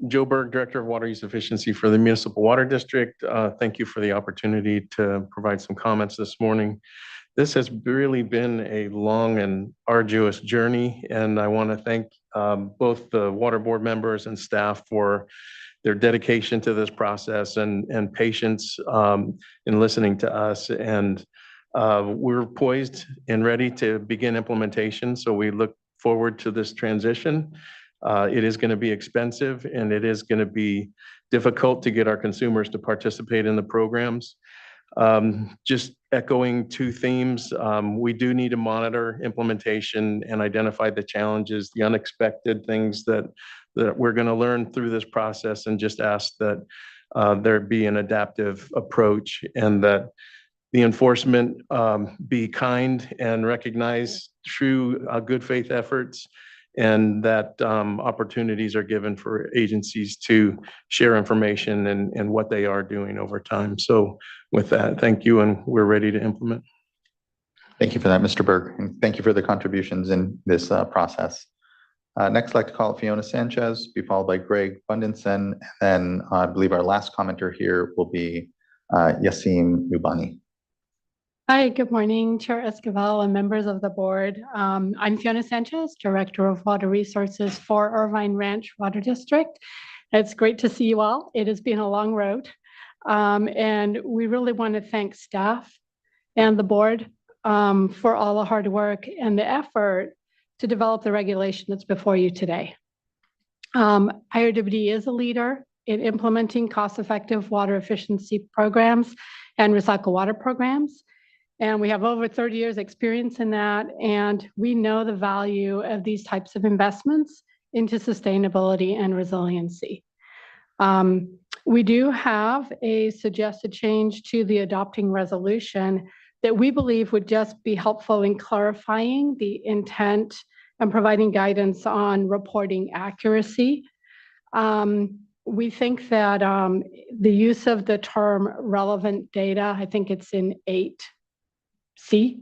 Joe Berg, Director of Water Use Efficiency for the Municipal Water District. Thank you for the opportunity to provide some comments this morning. This has really been a long and arduous journey, and I want to thank both the water board members and staff for their dedication to this process and patience in listening to us. And we're poised and ready to begin implementation. So we look forward to this transition. It is going to be expensive and it is going to be difficult to get our consumers to participate in the programs. Just echoing two themes, we do need to monitor implementation and identify the challenges, the unexpected things that that we're going to learn through this process and just ask that there be an adaptive approach and that the enforcement be kind and recognize true good faith efforts, and that opportunities are given for agencies to share information and what they are doing over time. So with that, thank you, and we're ready to implement. Thank you for that, Mr. Berg, and thank you for the contributions in this process. Next, I'd like to call Fiona Sanchez, be followed by Greg Bundenson, and then I believe our last commenter here will be Yassim Nubani. Hi, good morning, Chair Esquivel and members of the board. I'm Fiona Sanchez, Director of Water Resources for Irvine Ranch Water District. It's great to see you all. It has been a long road. And we really want to thank staff and the board for all the hard work and the effort to develop the regulation that's before you today. IRWD is a leader in implementing cost-effective water efficiency programs and recycle water programs. And we have over 30 years experience in that. And we know the value of these types of investments into sustainability and resiliency. We do have a suggested change to the adopting resolution that we believe would just be helpful in clarifying the intent and providing guidance on reporting accuracy. We think that the use of the term relevant data, I think it's in 8C.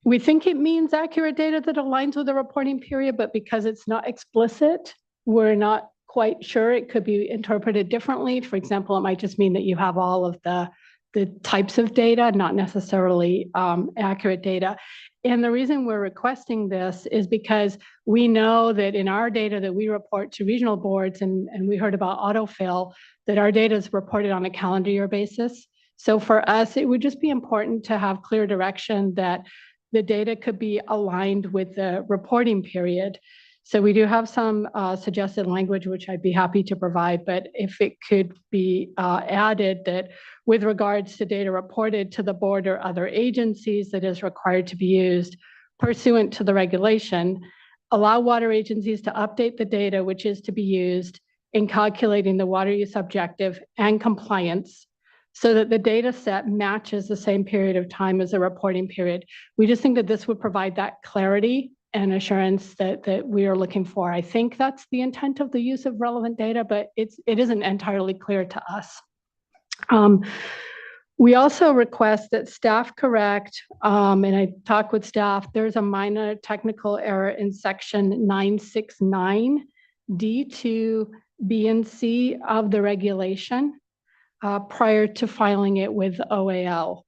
We think it means accurate data that aligns with the reporting period, but because it's not explicit, we're not quite sure. It could be interpreted differently. For example, it might just mean that you have all of the types of data, not necessarily accurate data. And the reason we're requesting this is because we know that in our data that we report to regional boards, and we heard about autofill, that our data is reported on a calendar year basis. So for us, it would just be important to have clear direction that the data could be aligned with the reporting period. So we do have some suggested language, which I'd be happy to provide, but if it could be added that with regards to data reported to the board or other agencies that is required to be used pursuant to the regulation, allow water agencies to update the data which is to be used in calculating the water use objective and compliance so that the data set matches the same period of time as the reporting period. We just think that this would provide that clarity and assurance that we are looking for. I think that's the intent of the use of relevant data, but it isn't entirely clear to us. We also request that staff correct, and I talked with staff, there's a minor technical error in section 969 D2 B and C of the regulation prior to filing it with OAL.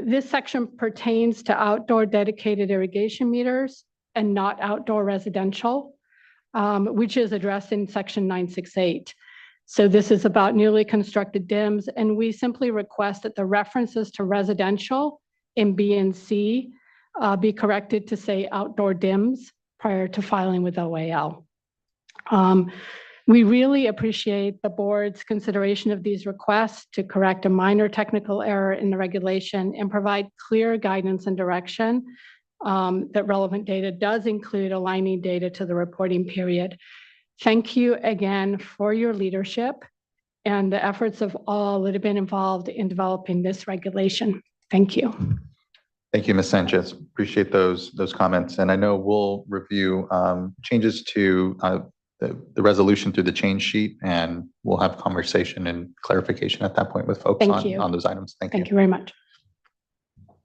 This section pertains to outdoor dedicated irrigation meters and not outdoor residential, which is addressed in section 968. So this is about newly constructed DIMs, and we simply request that the references to residential in B and C be corrected to say outdoor DIMs prior to filing with OAL. We really appreciate the board's consideration of these requests to correct a minor technical error in the regulation and provide clear guidance and direction that relevant data does include aligning data to the reporting period. Thank you again for your leadership and the efforts of all that have been involved in developing this regulation. Thank you. Thank you, Ms. Sanchez. Appreciate those comments. And I know we'll review changes to the resolution through the change sheet, and we'll have conversation and clarification at that point with folks on those items. Thank you. Thank you very much.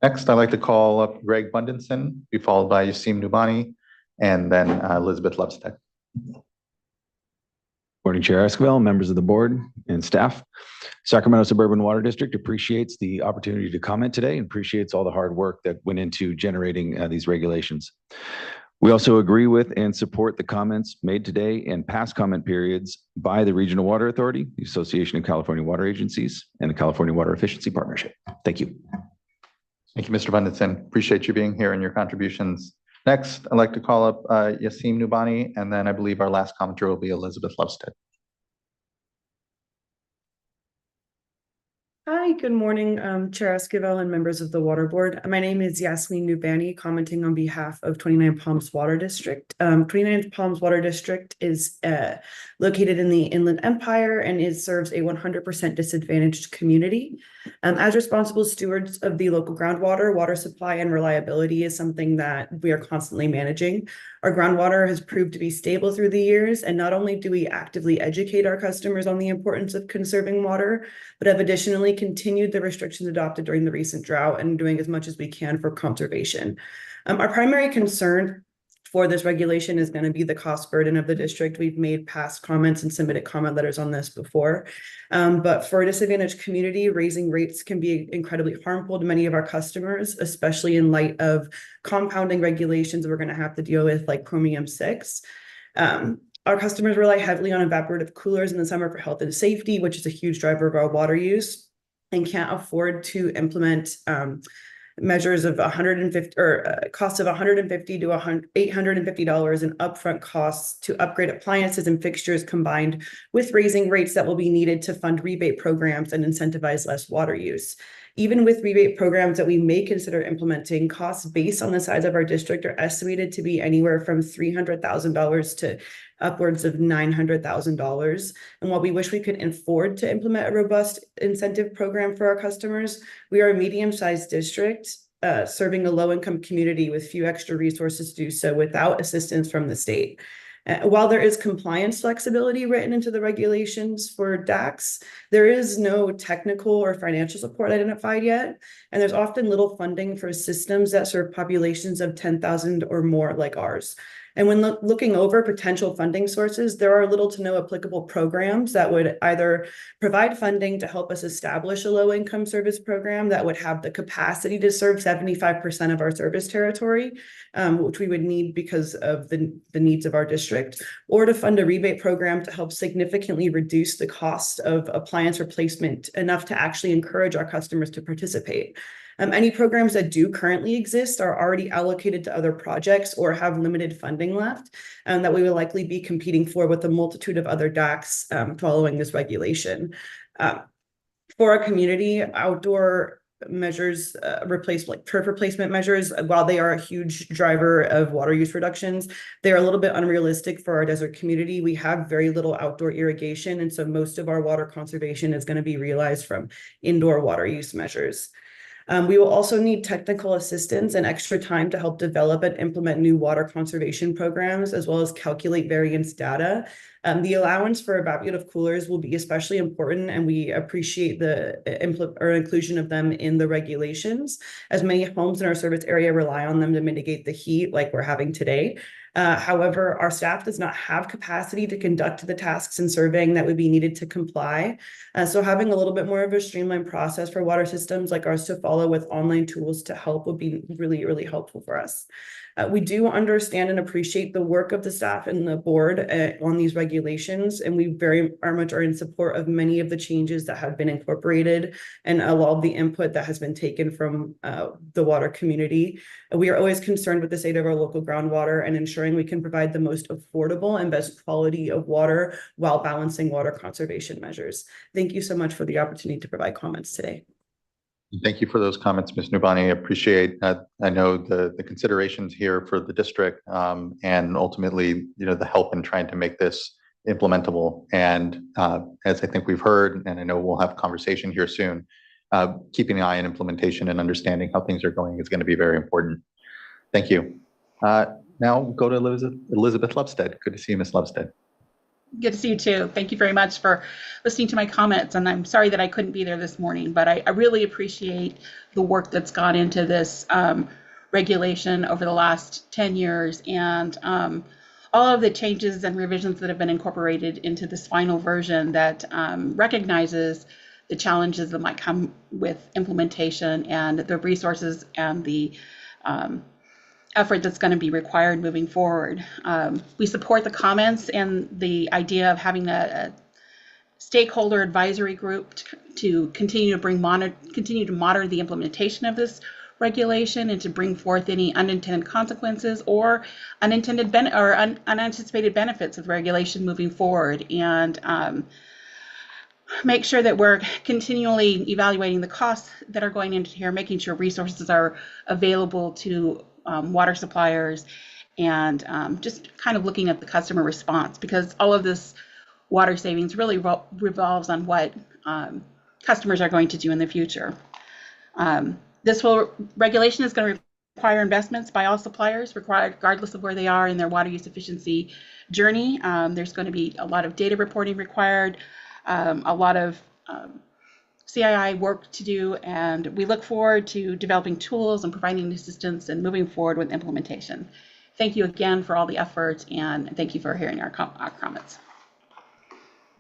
Next, I'd like to call up Greg Bundenson, be followed by Yassim Nubani, and then Elizabeth Lovestead. Morning, Chair Esquivel, members of the board and staff. Sacramento Suburban Water District appreciates the opportunity to comment today and appreciates all the hard work that went into generating these regulations. We also agree with and support the comments made today and past comment periods by the Regional Water Authority, the Association of California Water Agencies, and the California Water Efficiency Partnership. Thank you. Thank you, Mr. Bundenson. Appreciate you being here and your contributions. Next, I'd like to call up Yassim Nubani, and then I believe our last commenter will be Elizabeth Lovestead. Hi, Hi, good morning, Chair Esquivel and members of the Water Board. My name is Yasmin Nubani, commenting on behalf of 29 Palms Water District. 29 Palms Water District is located in the Inland Empire and serves a 100% disadvantaged community. As responsible stewards of the local groundwater, water supply and reliability is something that we are constantly managing. Our groundwater has proved to be stable through the years, and not only do we actively educate our customers on the importance of conserving water, but have additionally continued the restrictions adopted during the recent drought and doing as much as we can for conservation. Our primary concern for this regulation is going to be the cost burden of the district. We've made past comments and submitted comment letters on this before. But for a disadvantaged community, raising rates can be incredibly harmful to many of our customers, especially in light of compounding regulations we're going to have to deal with, like Chromium 6. Our customers rely heavily on evaporative coolers in the summer for health and safety, which is a huge driver of our water use, and can't afford to implement measures of costs of $150 to $850 in upfront costs to upgrade appliances and fixtures, combined with raising rates that will be needed to fund rebate programs and incentivize less water use. Even with rebate programs that we may consider implementing, costs based on the size of our district are estimated to be anywhere from $300,000 to upwards of $900,000. And while we wish we could afford to implement a robust incentive program for our customers, we are a medium-sized district serving a low-income community with few extra resources to do so without assistance from the state. While there is compliance flexibility written into the regulations for DACs, there is no technical or financial support identified yet, and there's often little funding for systems that serve populations of 10,000 or more like ours. And when looking over potential funding sources, there are little to no applicable programs that would either provide funding to help us establish a low-income service program that would have the capacity to serve 75% of our service territory, which we would need because of the needs of our district, or to fund a rebate program to help significantly reduce the cost of appliance replacement enough to actually encourage our customers to participate. Any programs that do currently exist are already allocated to other projects or have limited funding left, and that we will likely be competing for with a multitude of other DACs following this regulation. For our community, outdoor measures like turf replacement measures, while they are a huge driver of water use reductions, they are a little bit unrealistic for our desert community. We have very little outdoor irrigation, and so most of our water conservation is going to be realized from indoor water use measures. We will also need technical assistance and extra time to help develop and implement new water conservation programs, as well as calculate variance data. The allowance for evaporative coolers will be especially important, and we appreciate the inclusion of them in the regulations, as many homes in our service area rely on them to mitigate the heat like we're having today. However, our staff does not have capacity to conduct the tasks and surveying that would be needed to comply. So having a little bit more of a streamlined process for water systems like ours to follow with online tools to help would be really, really helpful for us. We do understand and appreciate the work of the staff and the board on these regulations, and we very much are in support of many of the changes that have been incorporated and a lot of the input that has been taken from the water community. We are always concerned with the state of our local groundwater and ensuring we can provide the most affordable and best quality of water while balancing water conservation measures. Thank you so much for the opportunity to provide comments today. Thank you for those comments, Ms. Nubani. I appreciate that. I know the considerations here for the district and ultimately, the help in trying to make this implementable. And as I think we've heard, and I know we'll have a conversation here soon, keeping an eye on implementation and understanding how things are going is going to be very important. Thank you. Now we'll go to Elizabeth Lovestead. Good to see you, Ms. Lovestead. Good to see you too. Thank you very much for listening to my comments. And I'm sorry that I couldn't be there this morning, but I really appreciate the work that's gone into this regulation over the last 10 years and all of the changes and revisions that have been incorporated into this final version that recognizes the challenges that might come with implementation and the resources and the effort that's going to be required moving forward. We support the comments and the idea of having a stakeholder advisory group to continue to monitor the implementation of this regulation and to bring forth any unintended consequences or unanticipated benefits of regulation moving forward. And make sure that we're continually evaluating the costs that are going into here, making sure resources are available to water suppliers, and just kind of looking at the customer response, because all of this water savings really revolves on what customers are going to do in the future. This regulation is going to require investments by all suppliers, regardless of where they are in their water use efficiency journey. There's going to be a lot of data reporting required, a lot of CII work to do, and we look forward to developing tools and providing assistance and moving forward with implementation. Thank you again for all the effort, and thank you for hearing our comments.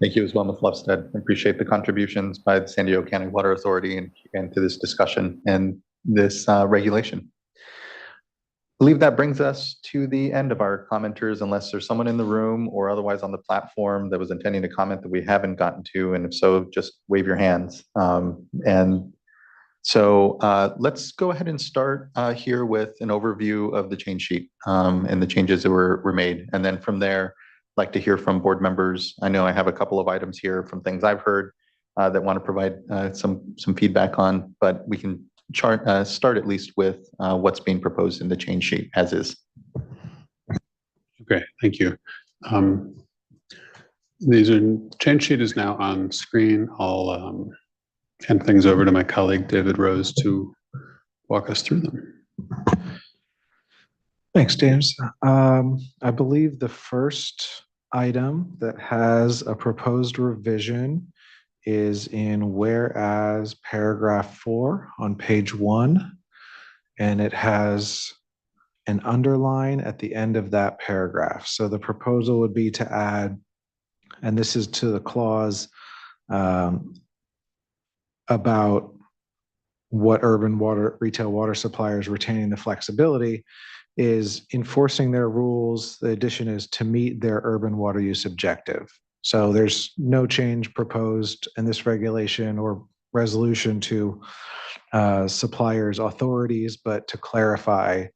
Thank you as well, Ms. Lovestead. I appreciate the contributions by the San Diego County Water Authority and to this discussion and this regulation. I believe that brings us to the end of our commenters, unless there's someone in the room or otherwise on the platform that was intending to comment that we haven't gotten to, and if so, just wave your hands. Let's go ahead and start here with an overview of the change sheet and the changes that were made. And then from there, I'd like to hear from board members. I know I have a couple of items here from things I've heard that want to provide some feedback on, but we can start at least with what's being proposed in the change sheet as is. Okay, thank you. Change sheet is now on screen. I'll hand things over to my colleague, David Rose, to walk us through them. Thanks, James. I believe the first item that has a proposed revision is in whereas paragraph 4 on page 1, and it has an underline at the end of that paragraph. So the proposal would be to add, and this is to the clause about what urban retail water suppliers retaining the flexibility is enforcing their rules. The addition is to meet their urban water use objective. So there's no change proposed in this regulation or resolution to suppliers' authorities, but to clarify,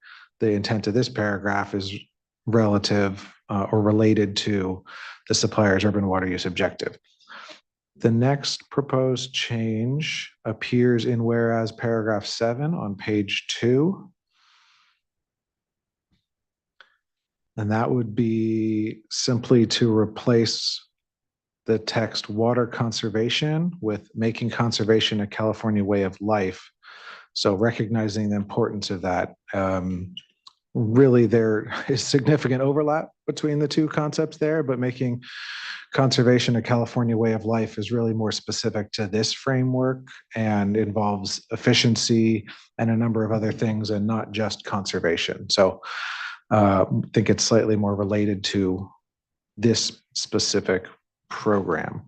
the intent of this paragraph is relative or related to the supplier's urban water use objective. The next proposed change appears in whereas paragraph 7 on page 2. And that would be simply to replace the text water conservation with making conservation a California way of life. So recognizing the importance of that. Really, there is significant overlap between the two concepts there, but making conservation a California way of life is really more specific to this framework and involves efficiency and a number of other things and not just conservation. So I think it's slightly more related to this specific program.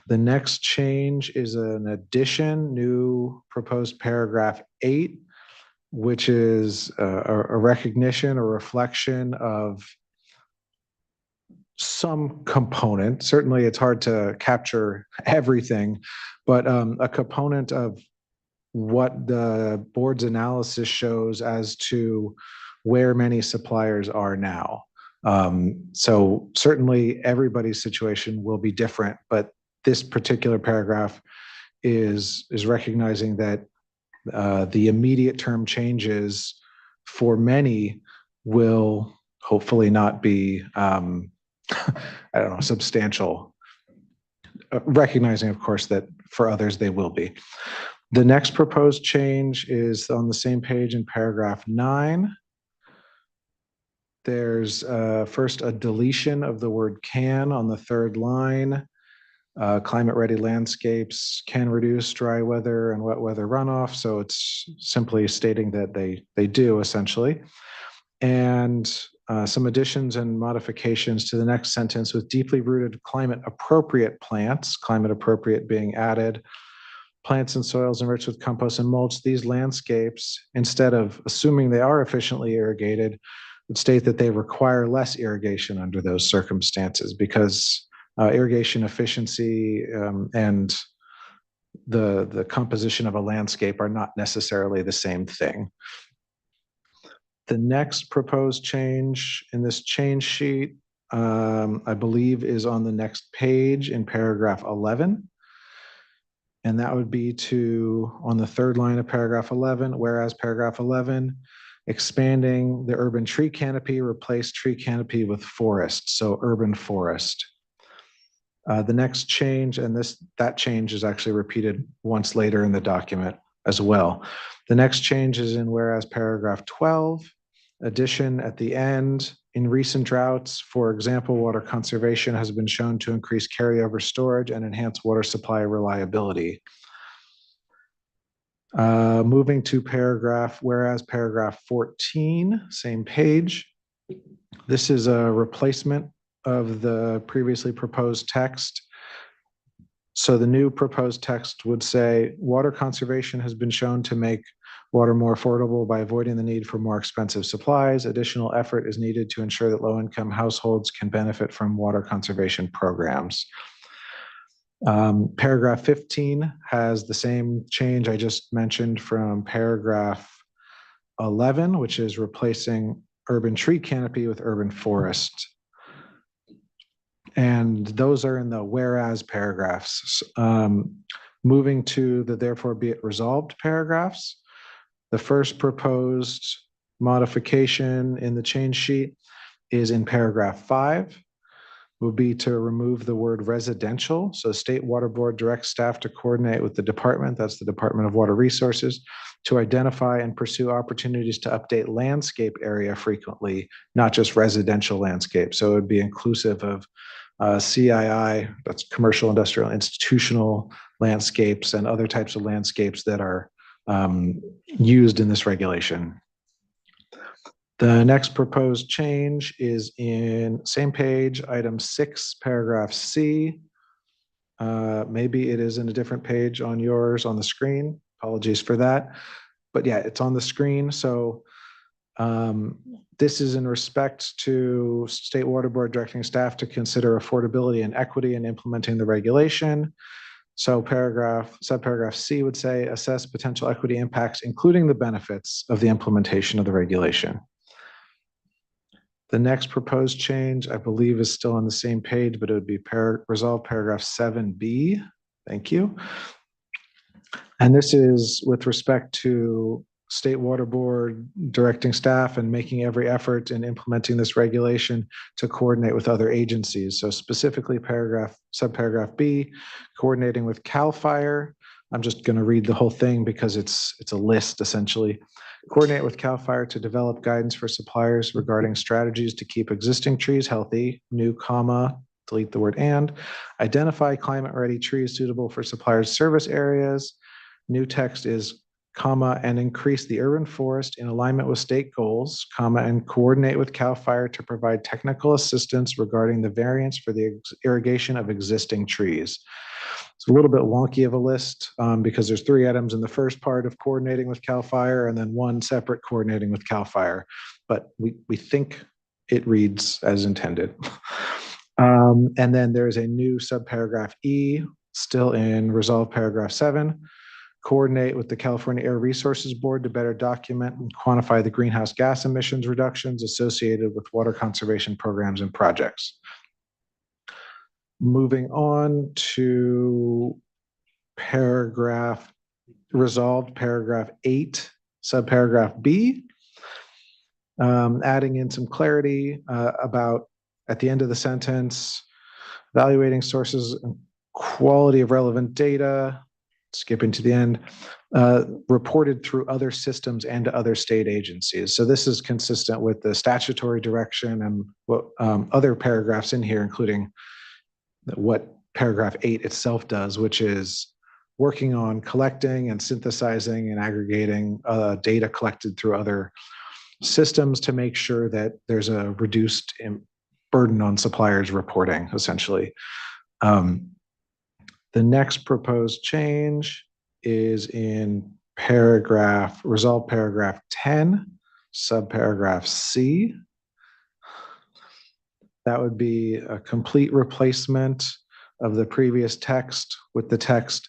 The next change is an addition, new proposed paragraph 8, which is a recognition or reflection of some component. Certainly it's hard to capture everything, but a component of what the board's analysis shows as to where many suppliers are now. So certainly everybody's situation will be different, but this particular paragraph is recognizing that the immediate term changes for many will hopefully not be, I don't know, substantial. Recognizing, of course, that for others they will be. The next proposed change is on the same page in paragraph 9. There's first a deletion of the word can on the third line. Climate-ready landscapes can reduce dry weather and wet weather runoff. So it's simply stating that they do, essentially. And some additions and modifications to the next sentence with deeply rooted climate-appropriate plants, climate-appropriate being added, plants and soils enriched with compost and mulch. These landscapes, instead of assuming they are efficiently irrigated, would state that they require less irrigation under those circumstances, because irrigation efficiency and the composition of a landscape are not necessarily the same thing. The next proposed change in this change sheet, I believe, is on the next page in paragraph 11. And that would be to, on the third line of paragraph 11, whereas paragraph 11, expanding the urban tree canopy, replace tree canopy with forest, so urban forest. The next change, and that change is actually repeated once later in the document as well. The next change is in whereas paragraph 12, addition at the end. In recent droughts, for example, water conservation has been shown to increase carryover storage and enhance water supply reliability. Moving to whereas paragraph 14, same page. This is a replacement of the previously proposed text. So the new proposed text would say, water conservation has been shown to make water more affordable by avoiding the need for more expensive supplies. Additional effort is needed to ensure that low-income households can benefit from water conservation programs. Paragraph 15 has the same change I just mentioned from paragraph 11, which is replacing urban tree canopy with urban forest. And those are in the whereas paragraphs. Moving to the therefore be it resolved paragraphs. The first proposed modification in the change sheet is in paragraph 5, will be to remove the word residential. So State Water Board directs staff to coordinate with the department, that's the Department of Water Resources, to identify and pursue opportunities to update landscape area frequently, not just residential landscape. So it would be inclusive of CII, that's commercial, industrial, institutional landscapes and other types of landscapes that are used in this regulation. The next proposed change is in same page, item 6, paragraph C. Maybe it is in a different page on yours on the screen. Apologies for that. But yeah, it's on the screen. So this is in respect to State Water Board directing staff to consider affordability and equity in implementing the regulation. So subparagraph C would say, assess potential equity impacts, including the benefits of the implementation of the regulation. The next proposed change, I believe, is still on the same page, but it would be resolve paragraph 7B. Thank you. And this is with respect to State Water Board directing staff and making every effort in implementing this regulation to coordinate with other agencies. So specifically subparagraph B, coordinating with CAL FIRE. I'm just going to read the whole thing because it's a list essentially. Coordinate with CAL FIRE to develop guidance for suppliers regarding strategies to keep existing trees healthy, new comma, delete the word and, identify climate-ready trees suitable for suppliers' service areas. New text is comma, and increase the urban forest in alignment with state goals, comma, and coordinate with CAL FIRE to provide technical assistance regarding the variance for the irrigation of existing trees. It's a little bit wonky of a list because there's 3 items in the first part of coordinating with CAL FIRE and then 1 separate coordinating with CAL FIRE, but we think it reads as intended. And then there's a new subparagraph E, still in resolve paragraph 7, coordinate with the California Air Resources Board to better document and quantify the greenhouse gas emissions reductions associated with water conservation programs and projects. Moving on to resolved paragraph 8, subparagraph B, adding in some clarity about at the end of the sentence, evaluating sources and quality of relevant data, skipping to the end, reported through other systems and to other state agencies. So this is consistent with the statutory direction and what other paragraphs in here, including what paragraph 8 itself does, which is working on collecting and synthesizing and aggregating data collected through other systems to make sure that there's a reduced burden on suppliers reporting, essentially. The next proposed change is in resolve paragraph 10, subparagraph C. That would be a complete replacement of the previous text with the text.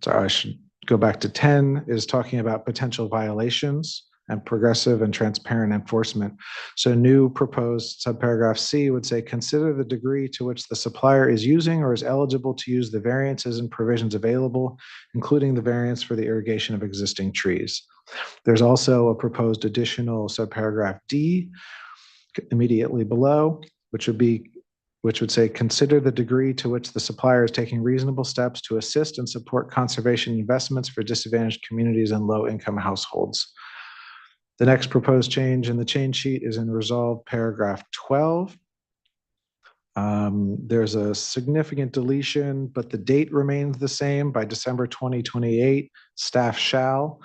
Sorry, I should go back to 10 is talking about potential violations and progressive and transparent enforcement. So new proposed subparagraph C would say, consider the degree to which the supplier is using or is eligible to use the variances and provisions available, including the variance for the irrigation of existing trees. There's also a proposed additional subparagraph D immediately below, which would say, consider the degree to which the supplier is taking reasonable steps to assist and support conservation investments for disadvantaged communities and low-income households. The next proposed change in the change sheet is in resolved paragraph 12. There's a significant deletion, but the date remains the same by December 2028, staff shall,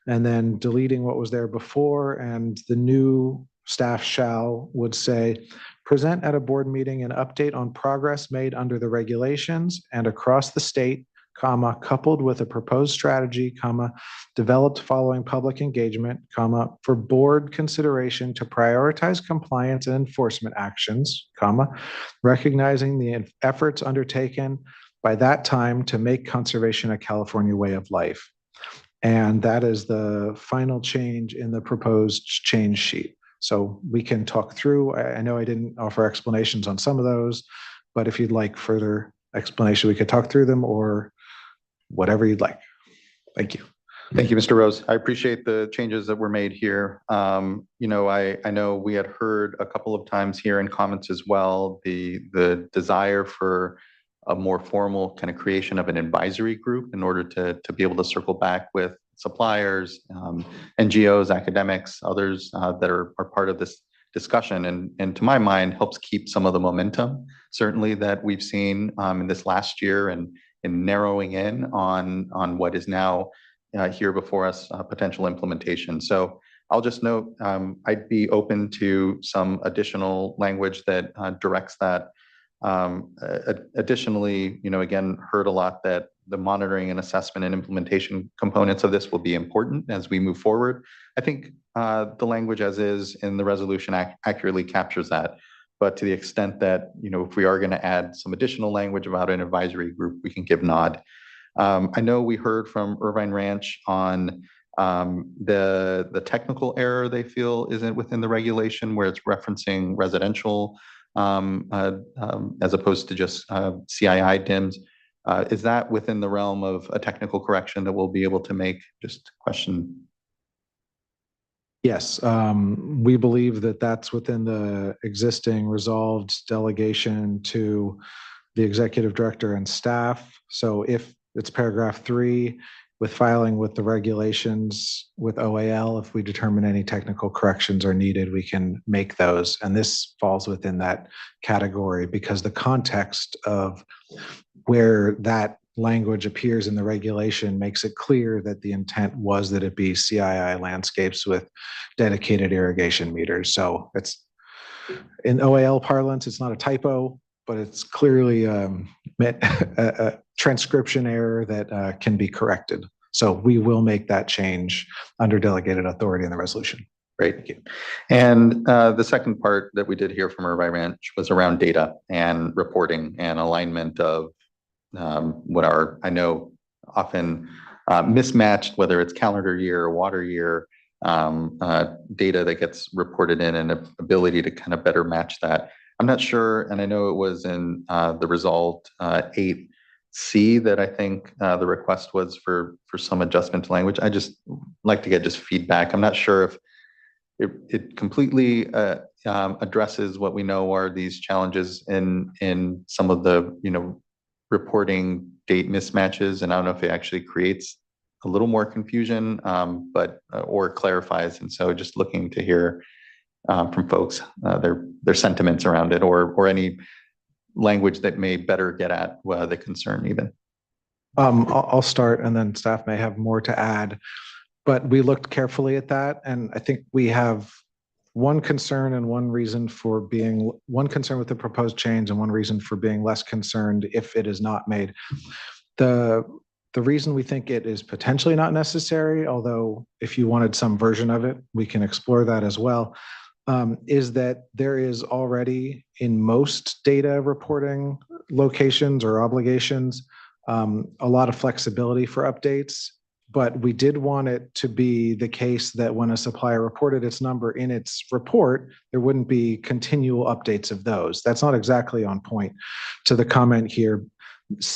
and then deleting what was there before, and the new staff shall would say, present at a board meeting an update on progress made under the regulations and across the state, comma, coupled with a proposed strategy, comma, developed following public engagement, comma, for board consideration to prioritize compliance and enforcement actions, comma, recognizing the efforts undertaken by that time to make conservation a California way of life. And that is the final change in the proposed change sheet. So we can talk through. I know I didn't offer explanations on some of those, but if you'd like further explanation, we could talk through them or whatever you'd like. Thank you. Thank you, Mr. Rose. I appreciate the changes that were made here. I know we had heard a couple of times here in comments as well, the desire for a more formal kind of creation of an advisory group in order to be able to circle back with suppliers, NGOs, academics, others that are part of this discussion, and to my mind helps keep some of the momentum certainly that we've seen in this last year and in narrowing in on what is now here before us, potential implementation. So I'll just note I'd be open to some additional language that directs that. Additionally, again, heard a lot that the monitoring and assessment and implementation components of this will be important as we move forward. I think the language as is in the resolution accurately captures that. But to the extent that, if we are going to add some additional language about an advisory group, we can give nod. I know we heard from Irvine Ranch on the technical error they feel isn't within the regulation where it's referencing residential as opposed to just CII DIMs. Is that within the realm of a technical correction that we'll be able to make? Just question. Yes, we believe that that's within the existing resolved delegation to the executive director and staff. So if it's paragraph 3, with filing with the regulations with OAL, if we determine any technical corrections are needed, we can make those. And this falls within that category because the context of where that language appears in the regulation makes it clear that the intent was that it be CII landscapes with dedicated irrigation meters. So it's in OAL parlance, it's not a typo, but it's clearly a transcription error that can be corrected. So we will make that change under delegated authority in the resolution. Great, thank you. And the second part that we did hear from Irvine Ranch was around data and reporting and alignment of what are, I know, often mismatched, whether it's calendar year or water year, data that gets reported in and ability to kind of better match that. I'm not sure, and I know it was in the resolved 8C that I think the request was for some adjustment to language. I just like to get just feedback. I'm not sure if it completely addresses what we know are these challenges in some of the reporting date mismatches, and I don't know if it actually creates a little more confusion, but or clarifies. And so just looking to hear from folks their sentiments around it, or any language that may better get at the concern even. I'll start and then staff may have more to add, but we looked carefully at that. And I think we have one concern and one reason with the proposed change and one reason for being less concerned if it is not made. The reason we think it is potentially not necessary, although if you wanted some version of it, we can explore that as well, is that there is already in most data reporting locations or obligations, a lot of flexibility for updates, but we did want it to be the case that when a supplier reported its number in its report, there wouldn't be continual updates of those. That's not exactly on point to the comment here.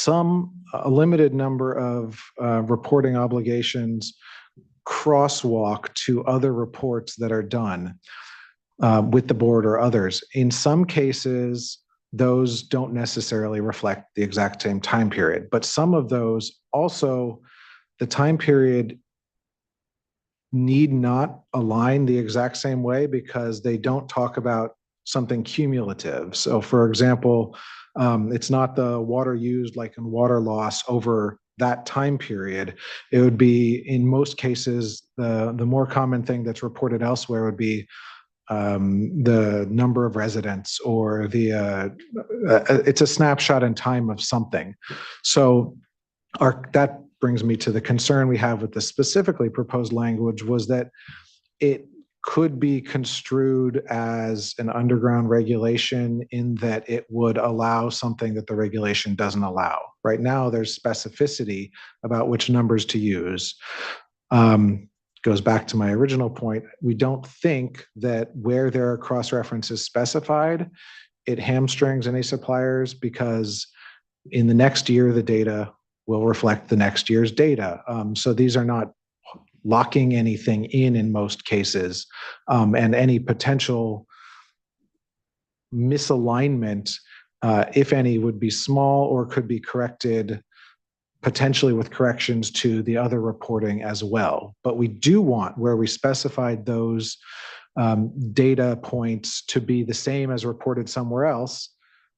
A limited number of reporting obligations crosswalk to other reports that are done with the board or others. In some cases, those don't necessarily reflect the exact same time period, but some of those also, the time period need not align the exact same way because they don't talk about something cumulative. So for example, it's not the water used like in water loss over that time period. It would be, in most cases, the more common thing that's reported elsewhere would be the number of residents or it's a snapshot in time of something. So that brings me to the concern we have with the specifically proposed language was that it could be construed as an underground regulation in that it would allow something that the regulation doesn't allow. Right now, there's specificity about which numbers to use. Goes back to my original point. We don't think that where there are cross-references specified, it hamstrings any suppliers because in the next year, the data will reflect the next year's data. So these are not locking anything in most cases, and any potential misalignment, if any, would be small or could be corrected potentially with corrections to the other reporting as well. But we do want, where we specified those data points to be the same as reported somewhere else,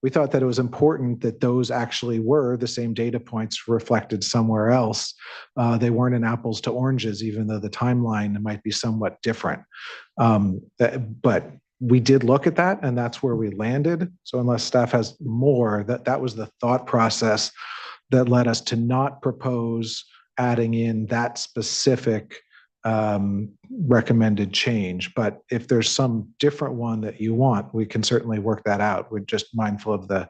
we thought that it was important that those actually were the same data points reflected somewhere else. They weren't an apples to oranges, even though the timeline might be somewhat different. But we did look at that, and that's where we landed. So unless staff has more, that was the thought process that led us to not propose adding in that specific recommended change. But if there's some different one that you want, we can certainly work that out. We're just mindful of the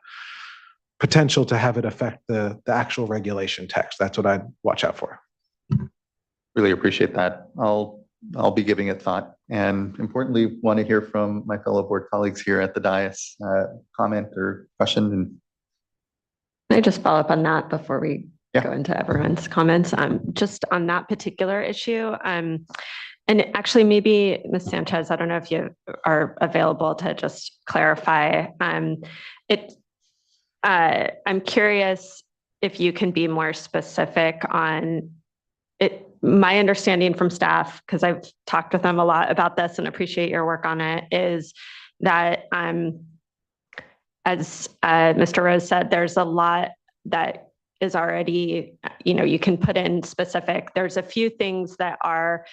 potential to have it affect the actual regulation text. That's what I'd watch out for. Really appreciate that. I'll be giving it thought, and importantly, want to hear from my fellow board colleagues here at the dais, comment or question. And can I just follow up on that before we go into everyone's comments? Just on that particular issue, and actually maybe Ms. Sanchez, I don't know if you are available to just clarify. I'm curious if you can be more specific on it. My understanding from staff, because I've talked with them a lot about this and appreciate your work on it, is that as Mr. Rose said, there's a lot that is already, you can put in specific. There's a few things that are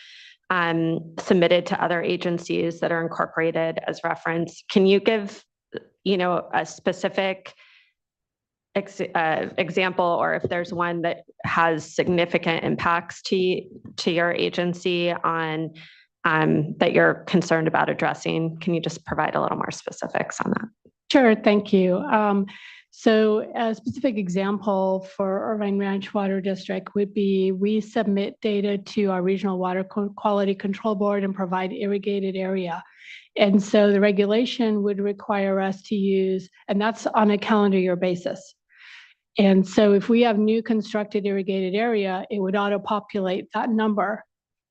submitted to other agencies that are incorporated as reference. Can you give, a specific example, or if there's one that has significant impacts to your agency on that you're concerned about addressing? Can you just provide a little more specifics on that? Sure, thank you. So a specific example for Irvine Ranch Water District would be we submit data to our Regional Water Quality Control Board and provide irrigated area. And so the regulation would require us to use, and that's on a calendar year basis. And so if we have new constructed irrigated area, it would auto-populate that number.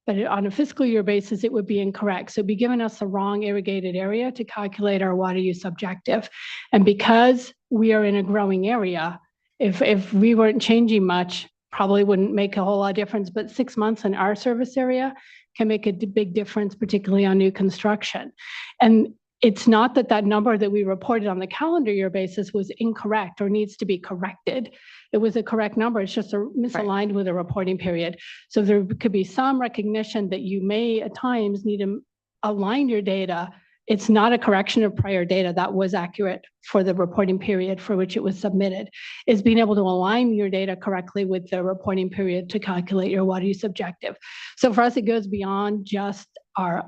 But on a fiscal year basis, it would be incorrect. So it'd be giving us the wrong irrigated area to calculate our water use objective. And because we are in a growing area, if we weren't changing much, probably wouldn't make a whole lot of difference. But 6 months in our service area can make a big difference, particularly on new construction. And it's not that that number that we reported on the calendar year basis was incorrect or needs to be corrected. It was a correct number. It's just misaligned with a reporting period. So there could be some recognition that you may at times need to align your data. It's not a correction of prior data that was accurate for the reporting period for which it was submitted. It's being able to align your data correctly with the reporting period to calculate your water use objective. So for us, it goes beyond just our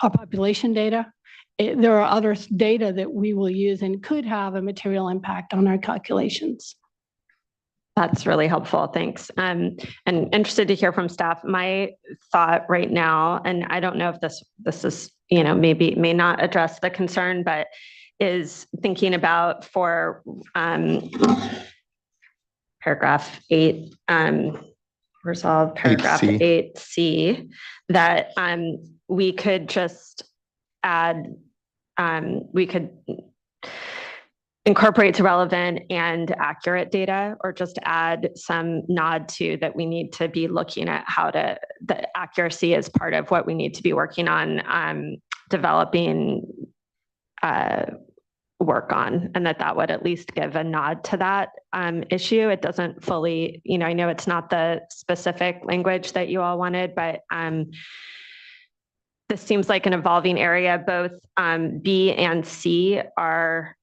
population data. There are other data that we will use and could have a material impact on our calculations. That's really helpful. Thanks. And interested to hear from staff. My thought right now, and I don't know if this is, maybe may not address the concern, but is thinking about for paragraph 8, resolve paragraph 8C, that we could just add, we could incorporate to relevant and accurate data, or just add some nod to that we need to be looking at how to, the accuracy is part of what we need to be working on developing work on, and that would at least give a nod to that issue. It doesn't fully, I know it's not the specific language that you all wanted, but this seems like an evolving area. Both B and C are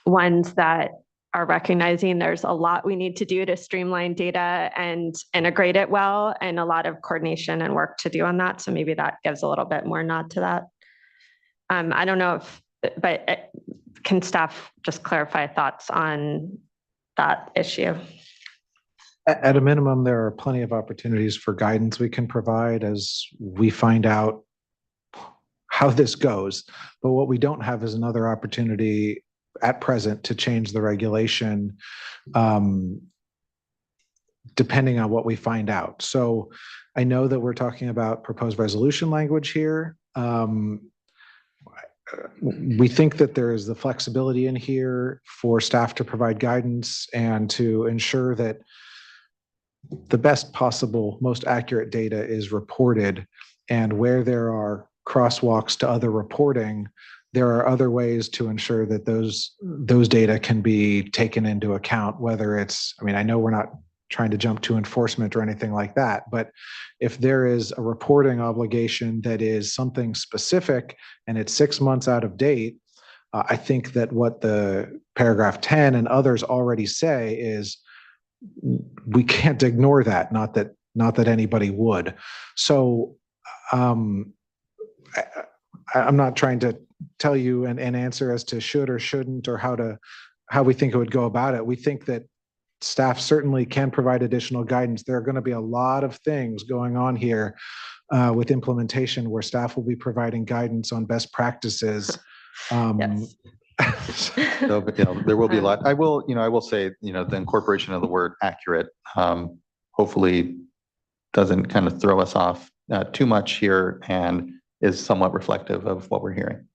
ones that are recognizing there's a lot we need to do to streamline data and integrate it well, and a lot of coordination and work to do on that. So maybe that gives a little bit more nod to that. I don't know but can staff just clarify thoughts on that issue? At a minimum, there are plenty of opportunities for guidance we can provide as we find out how this goes. But what we don't have is another opportunity at present to change the regulation depending on what we find out. So I know that we're talking about proposed resolution language here. We think that there is the flexibility in here for staff to provide guidance and to ensure that the best possible, most accurate data is reported. And where there are crosswalks to other reporting, there are other ways to ensure that those data can be taken into account, whether it's, I know we're not trying to jump to enforcement or anything like that, but if there is a reporting obligation that is something specific and it's 6 months out of date, I think that what the paragraph 10 and others already say is we can't ignore that, not that anybody would. So I'm not trying to tell you an answer as to should or shouldn't, or how we think it would go about it. We think that staff certainly can provide additional guidance. There are going to be a lot of things going on here with implementation where staff will be providing guidance on best practices. Yes. So, there will be a lot. I will say, the incorporation of the word accurate hopefully doesn't kind of throw us off too much here and is somewhat reflective of what we're hearing.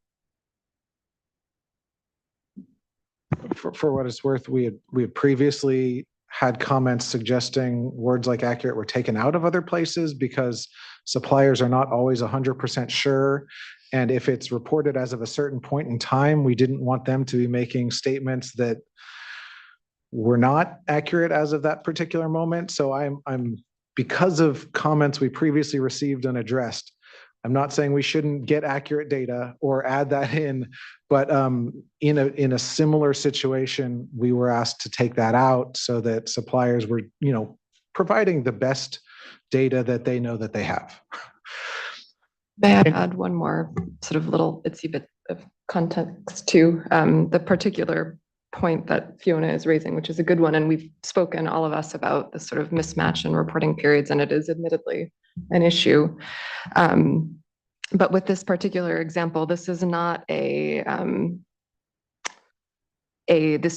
For what it's worth, we had previously had comments suggesting words like accurate were taken out of other places because suppliers are not always 100% sure. And if it's reported as of a certain point in time, we didn't want them to be making statements that were not accurate as of that particular moment. So I'm because of comments we previously received and addressed, I'm not saying we shouldn't get accurate data or add that in, but in a similar situation, we were asked to take that out so that suppliers were, providing the best data that they know that they have. May I add one more sort of little itsy bit of context to the particular point that Fiona is raising, which is a good one. And we've spoken, all of us, about the sort of mismatch in reporting periods, and it is admittedly an issue. But with this particular example, this is not this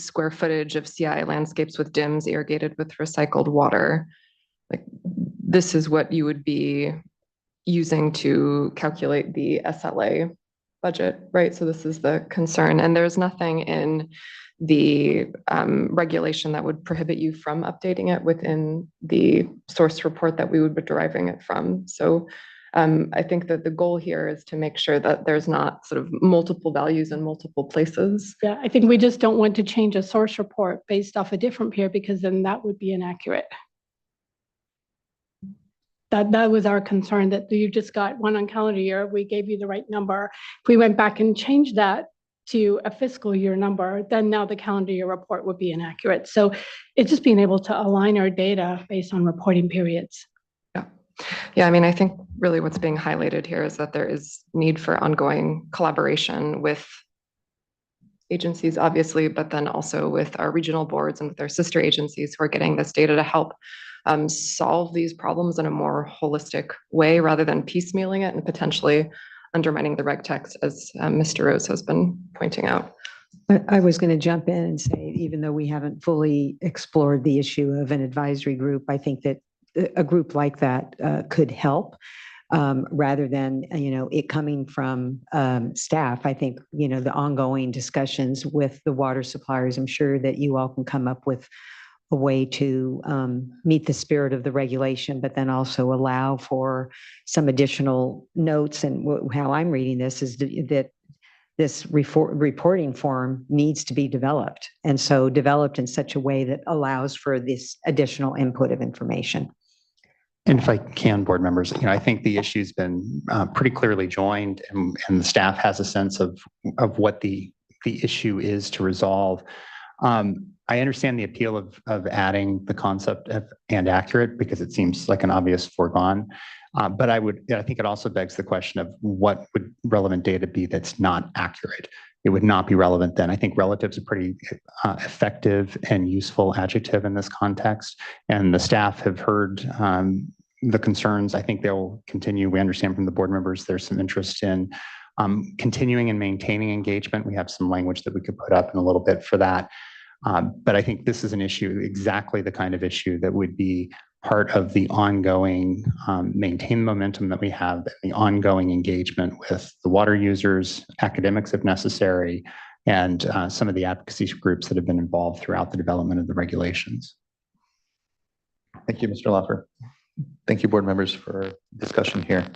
square footage of CI landscapes with dims irrigated with recycled water. Like, this is what you would be using to calculate the SLA budget, right? So this is the concern. And there's nothing in the regulation that would prohibit you from updating it within the source report that we would be deriving it from. So I think that the goal here is to make sure that there's not sort of multiple values in multiple places. Yeah, I think we just don't want to change a source report based off a different peer, because then that would be inaccurate. That was our concern, that you just got one on calendar year, we gave you the right number. If we went back and changed that to a fiscal year number, then now the calendar year report would be inaccurate. So it's just being able to align our data based on reporting periods. Yeah, I mean, I think really what's being highlighted here is that there is need for ongoing collaboration with, agencies, obviously, but then also with our regional boards and with our sister agencies who are getting this data to help solve these problems in a more holistic way rather than piecemealing it and potentially undermining the reg text, as Mr. Rose has been pointing out. I was going to jump in and say, even though we haven't fully explored the issue of an advisory group, I think that a group like that could help. Rather than, it coming from staff. I think, the ongoing discussions with the water suppliers, I'm sure that you all can come up with a way to meet the spirit of the regulation, but then also allow for some additional notes. And how I'm reading this is that this reporting form needs to be developed. And so developed in such a way that allows for this additional input of information. And if I can, board members, I think the issue's been pretty clearly joined, and the staff has a sense of what the issue is to resolve. I understand the appeal of adding the concept of and accurate because it seems like an obvious foregone. But I think it also begs the question of what would relevant data be that's not accurate. It would not be relevant then. I think relative is a pretty effective and useful adjective in this context. And the staff have heard the concerns. I think they'll continue. We understand from the board members there's some interest in continuing and maintaining engagement. We have some language that we could put up in a little bit for that. But I think this is an issue, exactly the kind of issue that would be part of the ongoing maintain momentum that we have, the ongoing engagement with the water users, academics if necessary, and some of the advocacy groups that have been involved throughout the development of the regulations. Thank you, Mr. Loffer. Thank you, board members, for discussion here.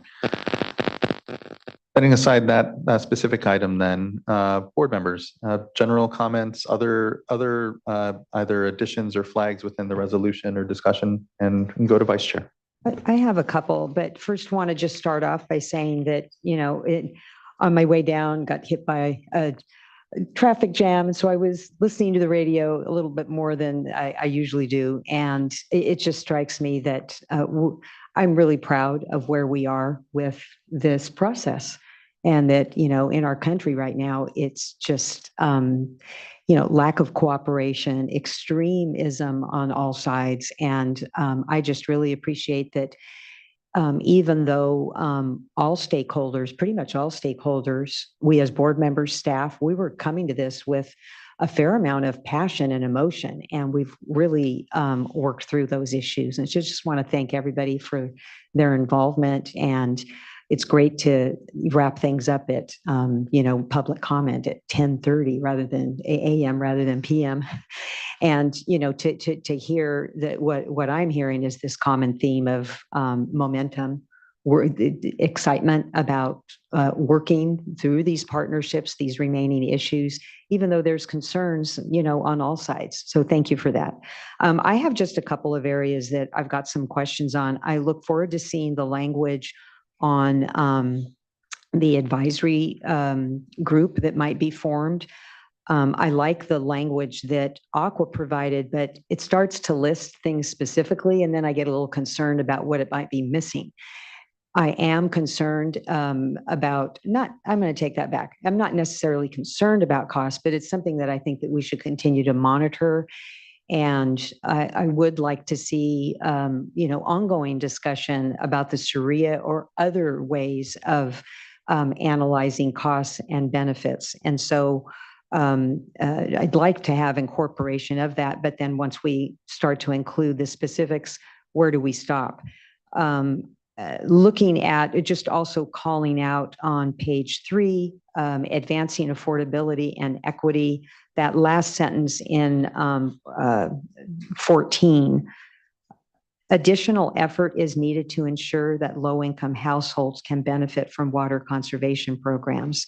Setting aside that specific item then, board members, general comments, other either additions or flags within the resolution or discussion, and go to vice chair. I have a couple, but first want to just start off by saying that, on my way down, got hit by a traffic jam. And so I was listening to the radio a little bit more than I usually do. And it just strikes me that I'm really proud of where we are with this process. And that, in our country right now, it's just, lack of cooperation, extremism on all sides. And I just really appreciate that even though all stakeholders, pretty much all stakeholders, we as board members, staff, we were coming to this with a fair amount of passion and emotion. And we've really worked through those issues. And just want to thank everybody for their involvement. And it's great to wrap things up at, public comment at 10:30 rather than a.m. rather than p.m. And, to hear that what I'm hearing is this common theme of momentum, excitement about working through these partnerships, these remaining issues, even though there's concerns, on all sides. So thank you for that. I have just a couple of areas that I've got some questions on. I look forward to seeing the language on the advisory group that might be formed. I like the language that Aqua provided, but it starts to list things specifically, and then I get a little concerned about what it might be missing. I am concerned about I'm going to take that back. I'm not necessarily concerned about cost, but it's something that I think that we should continue to monitor. And I would like to see, ongoing discussion about the SWRCB or other ways of analyzing costs and benefits. And so I'd like to have incorporation of that. But then once we start to include the specifics, where do we stop? Looking at it, just also calling out on page 3, advancing affordability and equity. That last sentence in 14, additional effort is needed to ensure that low-income households can benefit from water conservation programs.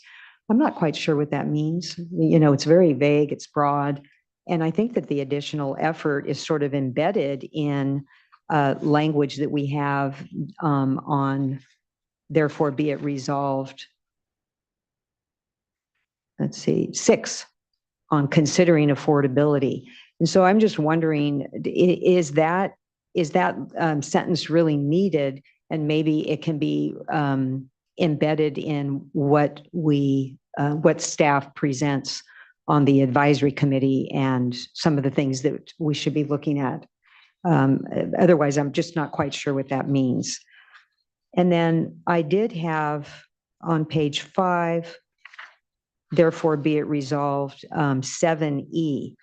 I'm not quite sure what that means. It's very vague, it's broad. And I think that the additional effort is sort of embedded in language that we have on, therefore be it resolved. Let's see, 6. On considering affordability. And so I'm just wondering, is that sentence really needed? And maybe it can be embedded in what staff presents on the advisory committee and some of the things that we should be looking at. Otherwise, I'm just not quite sure what that means. And then I did have on page 5, therefore be it resolved, 7E.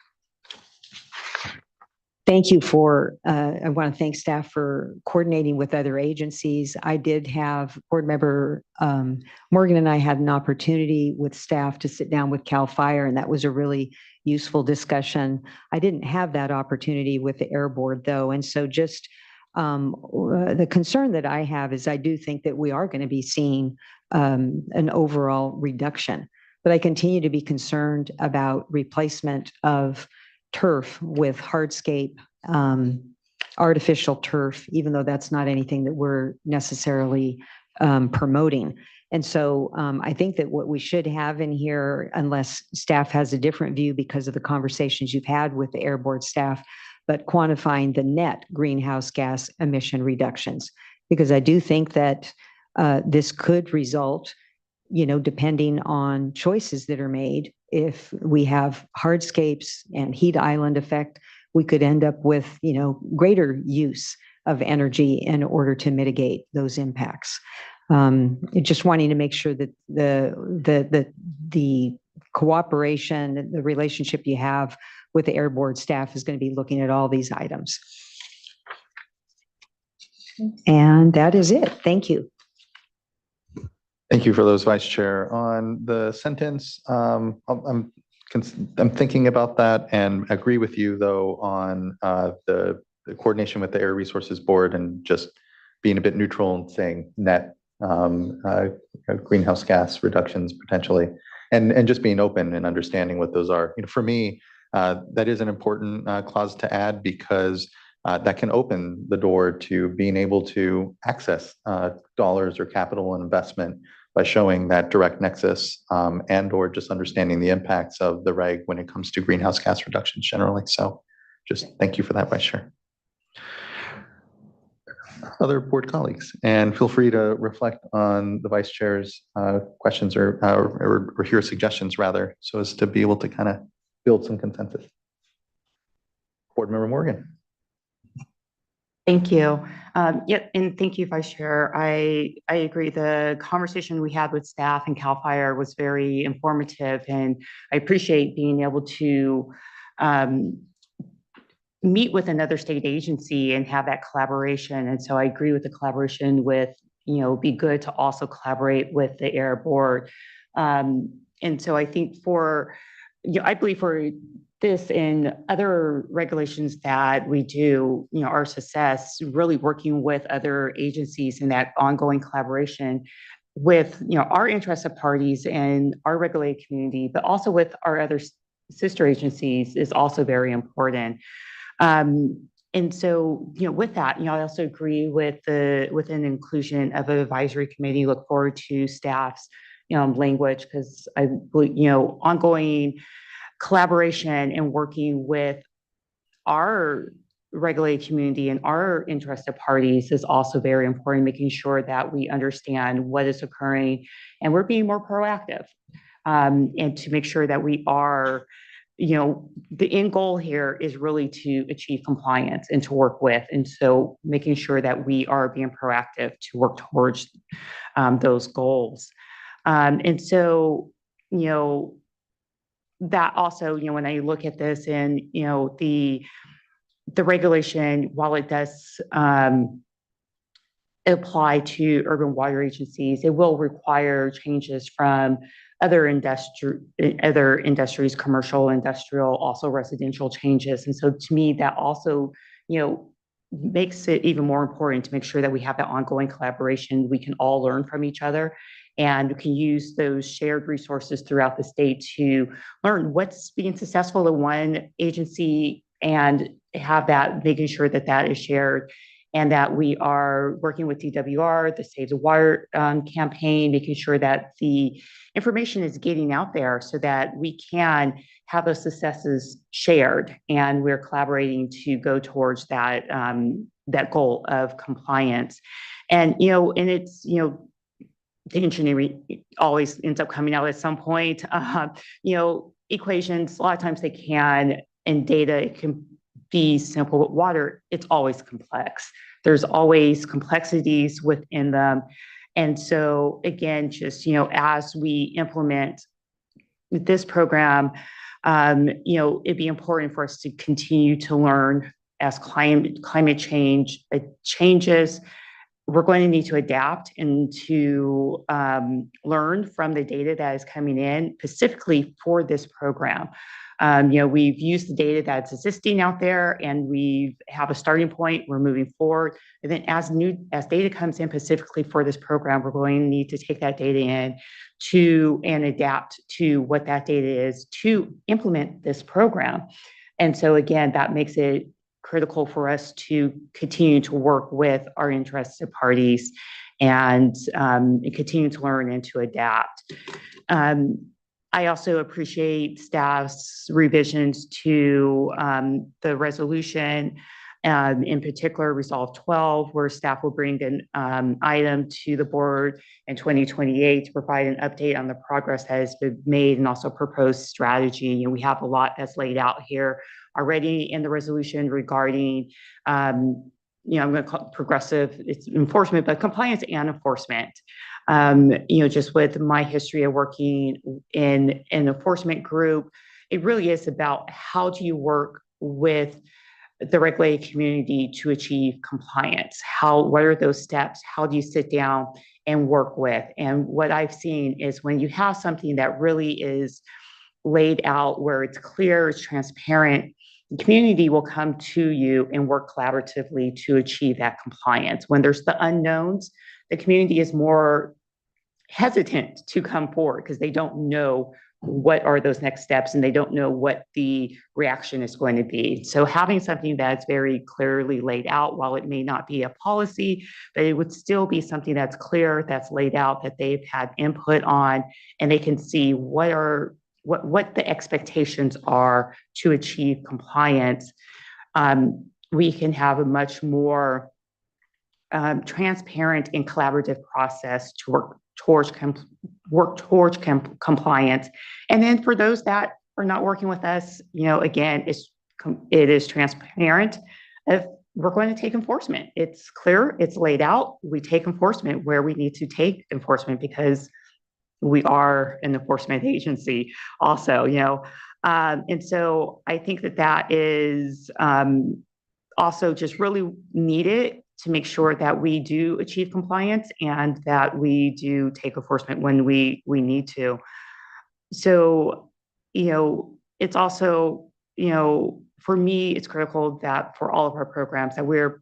Thank you for, I want to thank staff for coordinating with other agencies. I did have board member Morgan and I had an opportunity with staff to sit down with CAL FIRE, and that was a really useful discussion. I didn't have that opportunity with the Air Board though. And so just the concern that I have is I do think that we are going to be seeing an overall reduction, but I continue to be concerned about replacement of turf with hardscape, artificial turf, even though that's not anything that we're necessarily promoting. And so I think that what we should have in here, unless staff has a different view because of the conversations you've had with the Air Board staff, but quantifying the net greenhouse gas emission reductions, because I do think that this could result, you know, depending on choices that are made. If we have hardscapes and heat island effect, we could end up with, you know, greater use of energy in order to mitigate those impacts. Just wanting to make sure that the cooperation, the relationship you have with the Air Board staff is going to be looking at all these items. And that is it. Thank you. Thank you for those, Vice Chair. On the sentence, I'm thinking about that and agree with you though on the coordination with the Air Resources Board and just being a bit neutral and saying net greenhouse gas reductions potentially, and just being open and understanding what those are. You know, for me, that is an important clause to add because that can open the door to being able to access dollars or capital and investment by showing that direct nexus and or just understanding the impacts of the reg when it comes to greenhouse gas reductions generally. So just thank you for that, Vice Chair. Other board colleagues, and feel free to reflect on the Vice Chair's questions or hear suggestions rather, so as to be able to kind of build some consensus. Board Member Morgan. Thank you. Yeah, and thank you, Vice Chair. I agree. The conversation we had with staff and CAL FIRE was very informative, and I appreciate being able to meet with another state agency and have that collaboration. And so I agree with the collaboration with, you know, be good to also collaborate with the Air Board. And so I think for, you know, I believe for this and other regulations that we do, you know, our success really working with other agencies in that ongoing collaboration with, you know, our interested parties and our regulated community, but also with our other sister agencies is also very important. And so, you know, with that, you know, I also agree with an inclusion of an advisory committee. Look forward to staff's, you know, language, because I, you know, ongoing collaboration and working with our regulated community and our interested parties is also very important, making sure that we understand what is occurring and we're being more proactive, and to make sure that we are, you know, the end goal here is really to achieve compliance and to work with. And so making sure that we are being proactive to work towards those goals. And so, you know, that also, you know, when I look at this and, you know, the regulation, while it does apply to urban water agencies, it will require changes from other industries, commercial, industrial, also residential changes. And so to me, that also, you know, makes it even more important to make sure that we have that ongoing collaboration. We can all learn from each other and we can use those shared resources throughout the state to learn what's being successful in one agency and have that, making sure that that is shared, and that we are working with DWR, the Save the Water campaign, making sure that the information is getting out there so that we can have those successes shared, and we're collaborating to go towards that that goal of compliance. And, you know, and it's, you know, the engineering always ends up coming out at some point. You know, equations, a lot of times they can, and data, it can be simple, but water, it's always complex. There's always complexities within them. And so again, just, as we implement this program, it'd be important for us to continue to learn as climate change changes. We're going to need to adapt and to learn from the data that is coming in specifically for this program. We've used the data that's existing out there, and we have a starting point. We're moving forward. And then as data comes in specifically for this program, we're going to need to take that data in and adapt to what that data is to implement this program. And so again, that makes it critical for us to continue to work with our interested parties and continue to learn and to adapt. I also appreciate staff's revisions to the resolution, in particular Resolve 12, where staff will bring an item to the board in 2028 to provide an update on the progress that has been made and also proposed strategy. And we have a lot that's laid out here already in the resolution regarding, I'm going to call it progressive, it's enforcement, but compliance and enforcement. Just with my history of working in an enforcement group, it really is about how do you work with the regulated community to achieve compliance? What are those steps? How do you sit down and work with? And what I've seen is when you have something that really is laid out where it's clear, it's transparent, the community will come to you and work collaboratively to achieve that compliance. When there's the unknowns, the community is more hesitant to come forward because they don't know what are those next steps and they don't know what the reaction is going to be. So having something that's very clearly laid out, while it may not be a policy, but it would still be something that's clear, that's laid out, that they've had input on, and they can see what the expectations are to achieve compliance. We can have a much more transparent and collaborative process to work towards compliance. And then for those that are not working with us, again, it is transparent. If we're going to take enforcement, it's clear, it's laid out. We take enforcement where we need to take enforcement because we are an enforcement agency also, and so I think that is also just really needed to make sure that we do achieve compliance and that we do take enforcement when we need to. So, it's also, for me, it's critical that for all of our programs that we're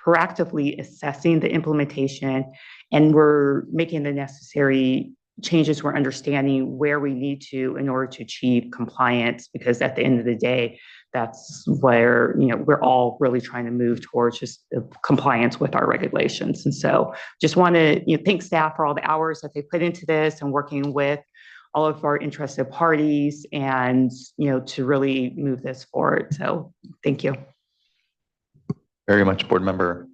proactively assessing the implementation and we're making the necessary changes. We're understanding where we need to in order to achieve compliance, because at the end of the day, that's where, we're all really trying to move towards just compliance with our regulations. And so just want to thank staff for all the hours that they put into this and working with all of our interested parties and, to really move this forward. So thank you. Very much, Board Member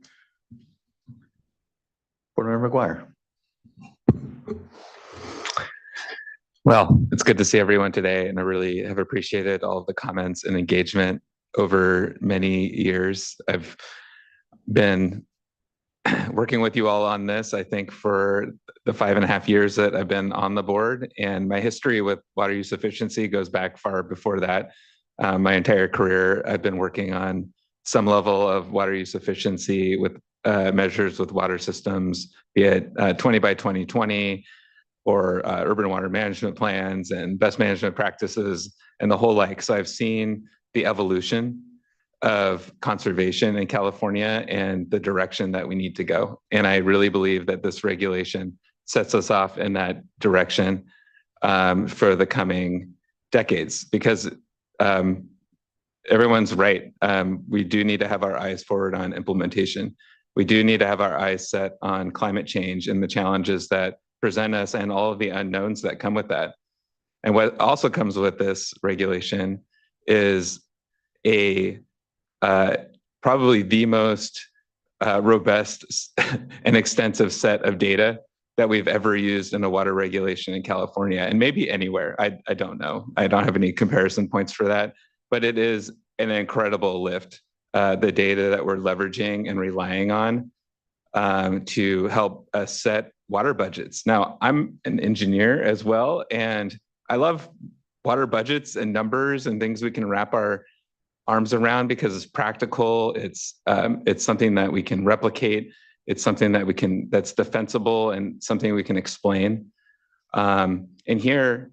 McGuire. Well, it's good to see everyone today, and I really have appreciated all of the comments and engagement over many years. I've been working with you all on this, I think, for the 5.5 years that I've been on the board, and my history with water use efficiency goes back far before that. My entire career, I've been working on some level of water use efficiency with measures with water systems, be it 20 by 2020, or urban water management plans and best management practices and the whole like. So I've seen the evolution of conservation in California and the direction that we need to go. And I really believe that this regulation sets us off in that direction for the coming decades, because everyone's right. We do need to have our eyes forward on implementation. We do need to have our eyes set on climate change and the challenges that present us and all of the unknowns that come with that. And what also comes with this regulation is probably the most robust and extensive set of data that we've ever used in a water regulation in California, and maybe anywhere. I don't know. I don't have any comparison points for that, but it is an incredible lift, the data that we're leveraging and relying on to help us set water budgets. Now, I'm an engineer as well, and I love water budgets and numbers and things we can wrap our arms around because it's practical. It's something that we can replicate. It's something that that's defensible and something we can explain. And here,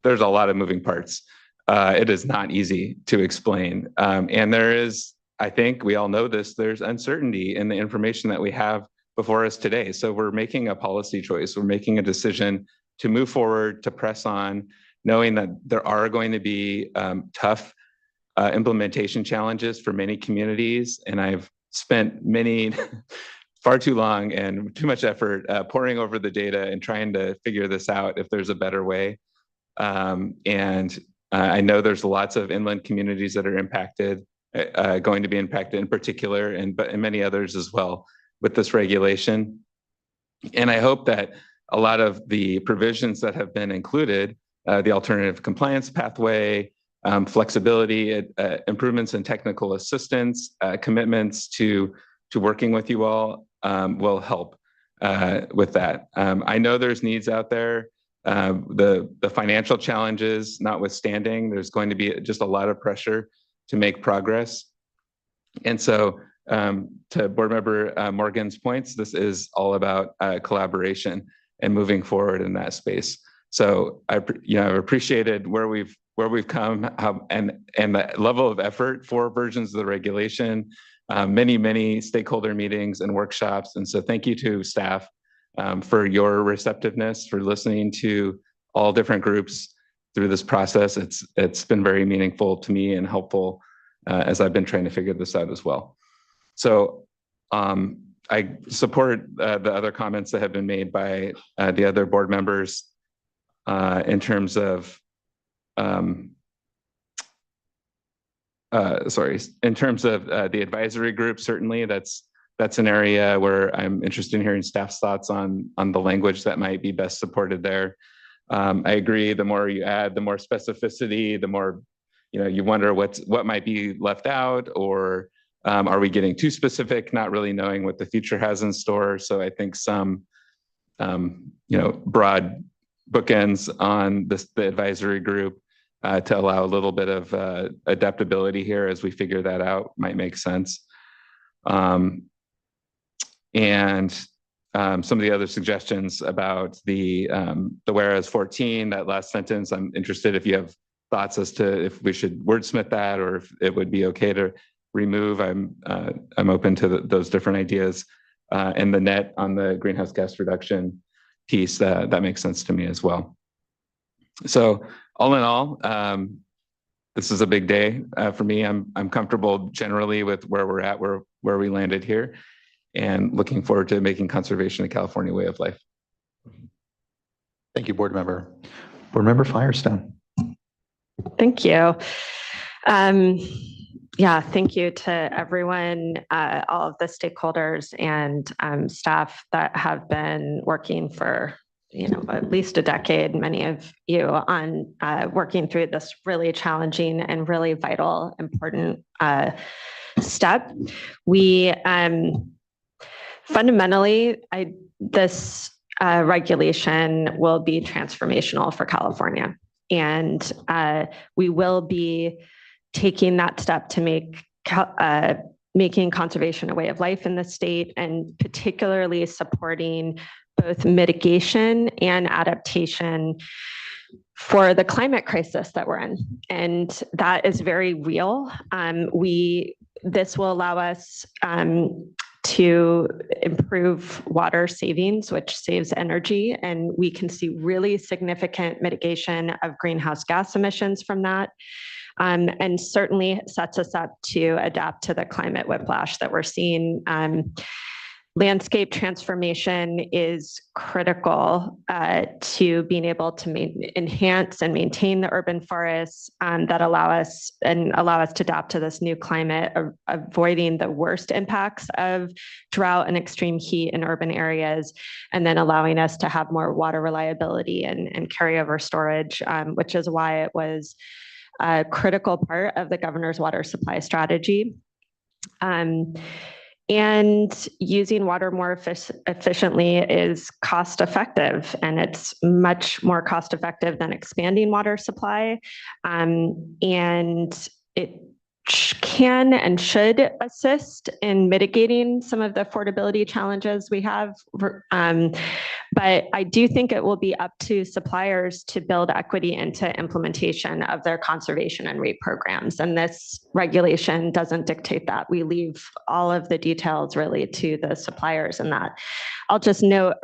there's a lot of moving parts. It is not easy to explain. And there is, I think we all know this, there's uncertainty in the information that we have before us today. So we're making a policy choice. We're making a decision to move forward, to press on, knowing that there are going to be tough implementation challenges for many communities. And I've spent far too long and too much effort poring over the data and trying to figure this out if there's a better way. I know there's lots of inland communities that are impacted, going to be impacted in particular, and many others as well with this regulation. And I hope that a lot of the provisions that have been included, the alternative compliance pathway, flexibility, improvements in technical assistance, commitments to working with you all will help with that. I know there's needs out there. The financial challenges notwithstanding, there's going to be just a lot of pressure to make progress. And so to Board Member Morgan's points, this is all about collaboration and moving forward in that space. So I've appreciated where we've come and the level of effort for versions of the regulation, many stakeholder meetings and workshops. And so thank you to staff for your receptiveness, for listening to all different groups through this process. It's been very meaningful to me and helpful as I've been trying to figure this out as well. So I support the other comments that have been made by the other board members in terms of the advisory group. Certainly that's an area where I'm interested in hearing staff's thoughts on the language that might be best supported there. I agree, the more you add, the more specificity, the more you wonder what might be left out, or are we getting too specific, not really knowing what the future has in store. So I think some broad bookends on the advisory group to allow a little bit of adaptability here as we figure that out might make sense. And some of the other suggestions about the whereas 14, that last sentence, I'm interested if you have thoughts as to if we should wordsmith that or if it would be okay to remove. I'm open to those different ideas. And the net on the greenhouse gas reduction piece, that makes sense to me as well. So all in all, this is a big day for me. I'm comfortable generally with where we're at, where we landed here, and looking forward to making conservation a California way of life. Thank you, Board Member. Board Member Firestone. Thank you. Yeah, thank you to everyone, all of the stakeholders and staff that have been working for at least a decade, many of you, on working through this really challenging and really vital, important step. We fundamentally, this regulation will be transformational for California. And we will be taking that step to making conservation a way of life in the state, and particularly supporting both mitigation and adaptation for the climate crisis that we're in. And that is very real. This will allow us to improve water savings, which saves energy, and we can see really significant mitigation of greenhouse gas emissions from that. And certainly sets us up to adapt to the climate whiplash that we're seeing landscape transformation is critical to being able to enhance and maintain the urban forests that allow us to adapt to this new climate, avoiding the worst impacts of drought and extreme heat in urban areas, and then allowing us to have more water reliability and carryover storage, which is why it was a critical part of the governor's water supply strategy. And using water more efficiently is cost effective, and it's much more cost effective than expanding water supply. And it can and should assist in mitigating some of the affordability challenges we have. But I do think it will be up to suppliers to build equity into implementation of their conservation and rate programs. And this regulation doesn't dictate that. We leave all of the details really to the suppliers in that. I'll just note,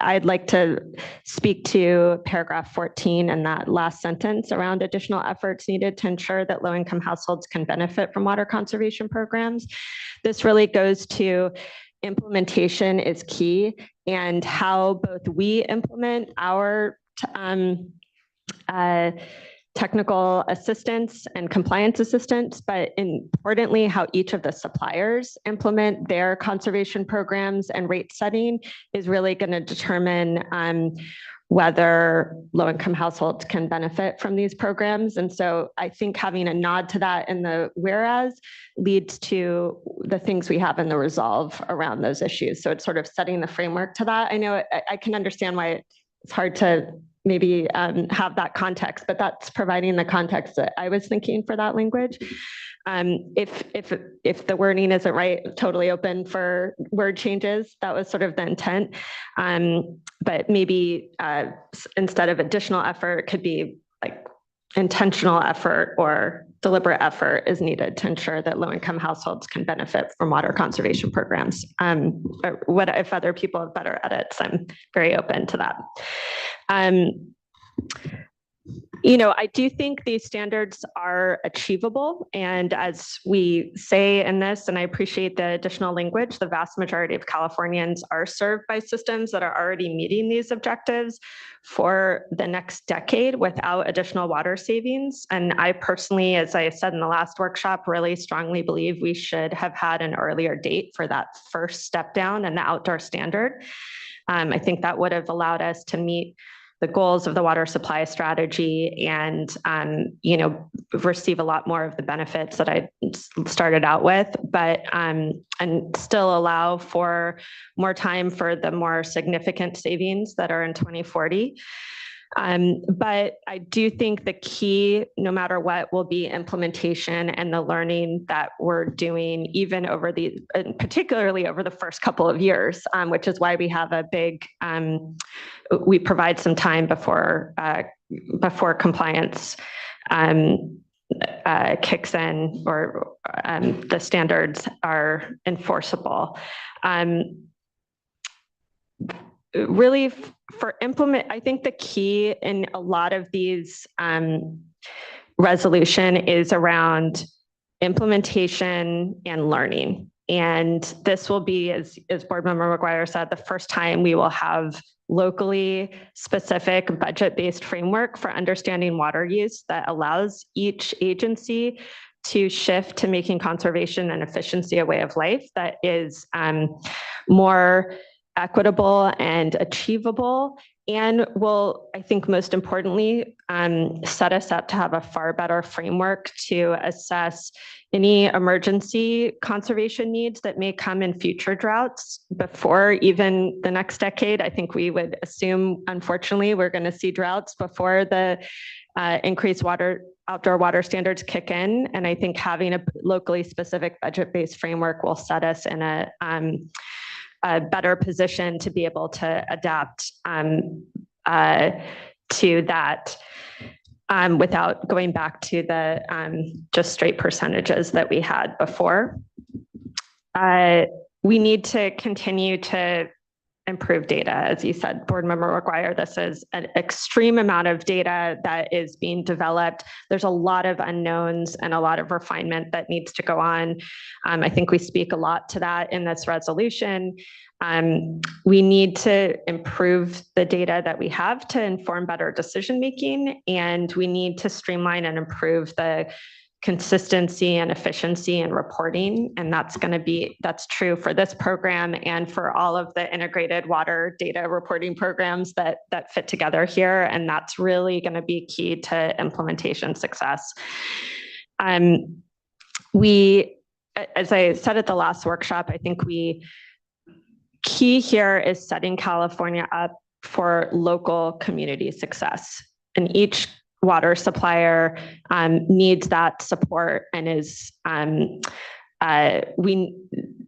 I'd like to speak to paragraph 14 and that last sentence around additional efforts needed to ensure that low-income households can benefit from water conservation programs. This really goes to implementation is key, and how both we implement our technical assistance and compliance assistance, but importantly, how each of the suppliers implement their conservation programs and rate setting is really going to determine whether low-income households can benefit from these programs. And so I think having a nod to that in the whereas leads to the things we have in the resolve around those issues. So it's sort of setting the framework to that. I know I can understand why it's hard to maybe have that context, but that's providing the context that I was thinking for that language. If the wording isn't right, totally open for word changes. That was sort of the intent. But maybe instead of additional effort, it could be like intentional effort or deliberate effort is needed to ensure that low-income households can benefit from water conservation programs. What if other people have better edits? I'm very open to that. I do think these standards are achievable. And as we say in this, and I appreciate the additional language, the vast majority of Californians are served by systems that are already meeting these objectives for the next decade without additional water savings. And I personally, as I said in the last workshop, really strongly believe we should have had an earlier date for that first step down in the outdoor standard. I think that would have allowed us to meet the goals of the water supply strategy and, receive a lot more of the benefits that I started out with, but, and still allow for more time for the more significant savings that are in 2040. But I do think the key, no matter what, will be implementation and the learning that we're doing, even over particularly over the first couple of years, which is why we have a big, we provide some time before compliance kicks in or the standards are enforceable. Really I think the key in a lot of these resolution is around implementation and learning. And this will be, as Board Member McGuire said, the first time we will have locally specific budget-based framework for understanding water use that allows each agency to shift to making conservation and efficiency a way of life that is more equitable and achievable, and will, I think most importantly, set us up to have a far better framework to assess any emergency conservation needs that may come in future droughts before even the next decade. I think we would assume, unfortunately, we're going to see droughts before the increased outdoor water standards kick in. And I think having a locally specific budget-based framework will set us in a better position to be able to adapt to that without going back to the just straight percentages that we had before. We need to continue to improve data. As you said, Board Member McGuire, this is an extreme amount of data that is being developed. There's a lot of unknowns and a lot of refinement that needs to go on. I think we speak a lot to that in this resolution. We need to improve the data that we have to inform better decision-making, and we need to streamline and improve the consistency and efficiency in reporting. And that's true for this program and for all of the integrated water data reporting programs that fit together here. And that's really going to be key to implementation success. We, as I said at the last workshop, I think key here is setting California up for local community success. And each water supplier needs that support and is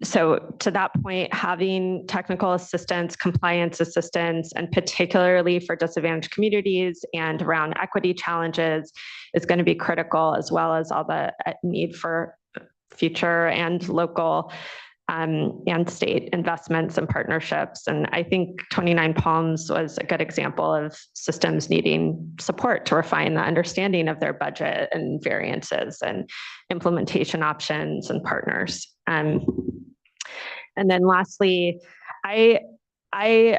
so to that point, having technical assistance, compliance assistance, and particularly for disadvantaged communities and around equity challenges is going to be critical, as well as all the need for future and local and state investments and partnerships. And I think 29 Palms was a good example of systems needing support to refine the understanding of their budget and variances and implementation options and partners. And then lastly, I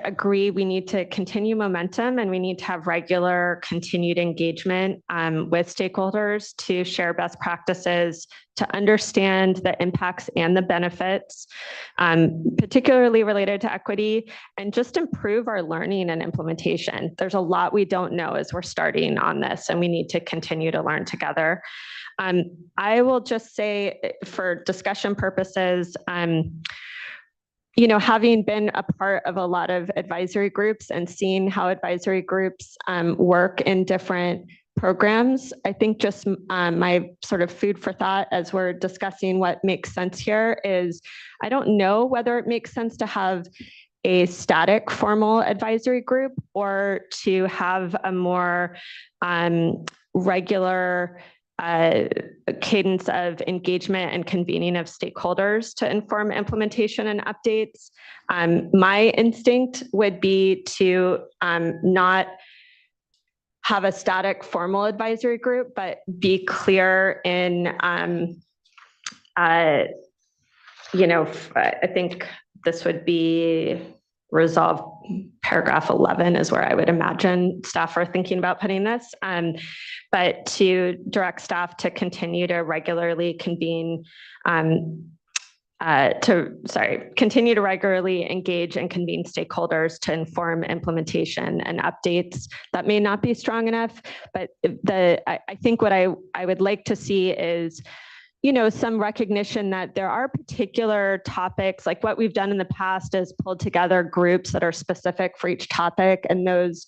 agree we need to continue momentum and we need to have regular continued engagement with stakeholders to share best practices, to understand the impacts and the benefits, particularly related to equity, and just improve our learning and implementation. There's a lot we don't know as we're starting on this, and we need to continue to learn together. I will just say, for discussion purposes, having been a part of a lot of advisory groups and seeing how advisory groups work in different programs, I think just my sort of food for thought as we're discussing what makes sense here is, I don't know whether it makes sense to have a static formal advisory group or to have a more regular cadence of engagement and convening of stakeholders to inform implementation and updates. My instinct would be to not have a static formal advisory group, but be clear in, I think this would be resolve paragraph 11 is where I would imagine staff are thinking about putting this, but to direct staff to continue to regularly convene, continue to regularly engage and convene stakeholders to inform implementation and updates. That may not be strong enough, but I think what I would like to see is some recognition that there are particular topics, like what we've done in the past is pulled together groups that are specific for each topic, and those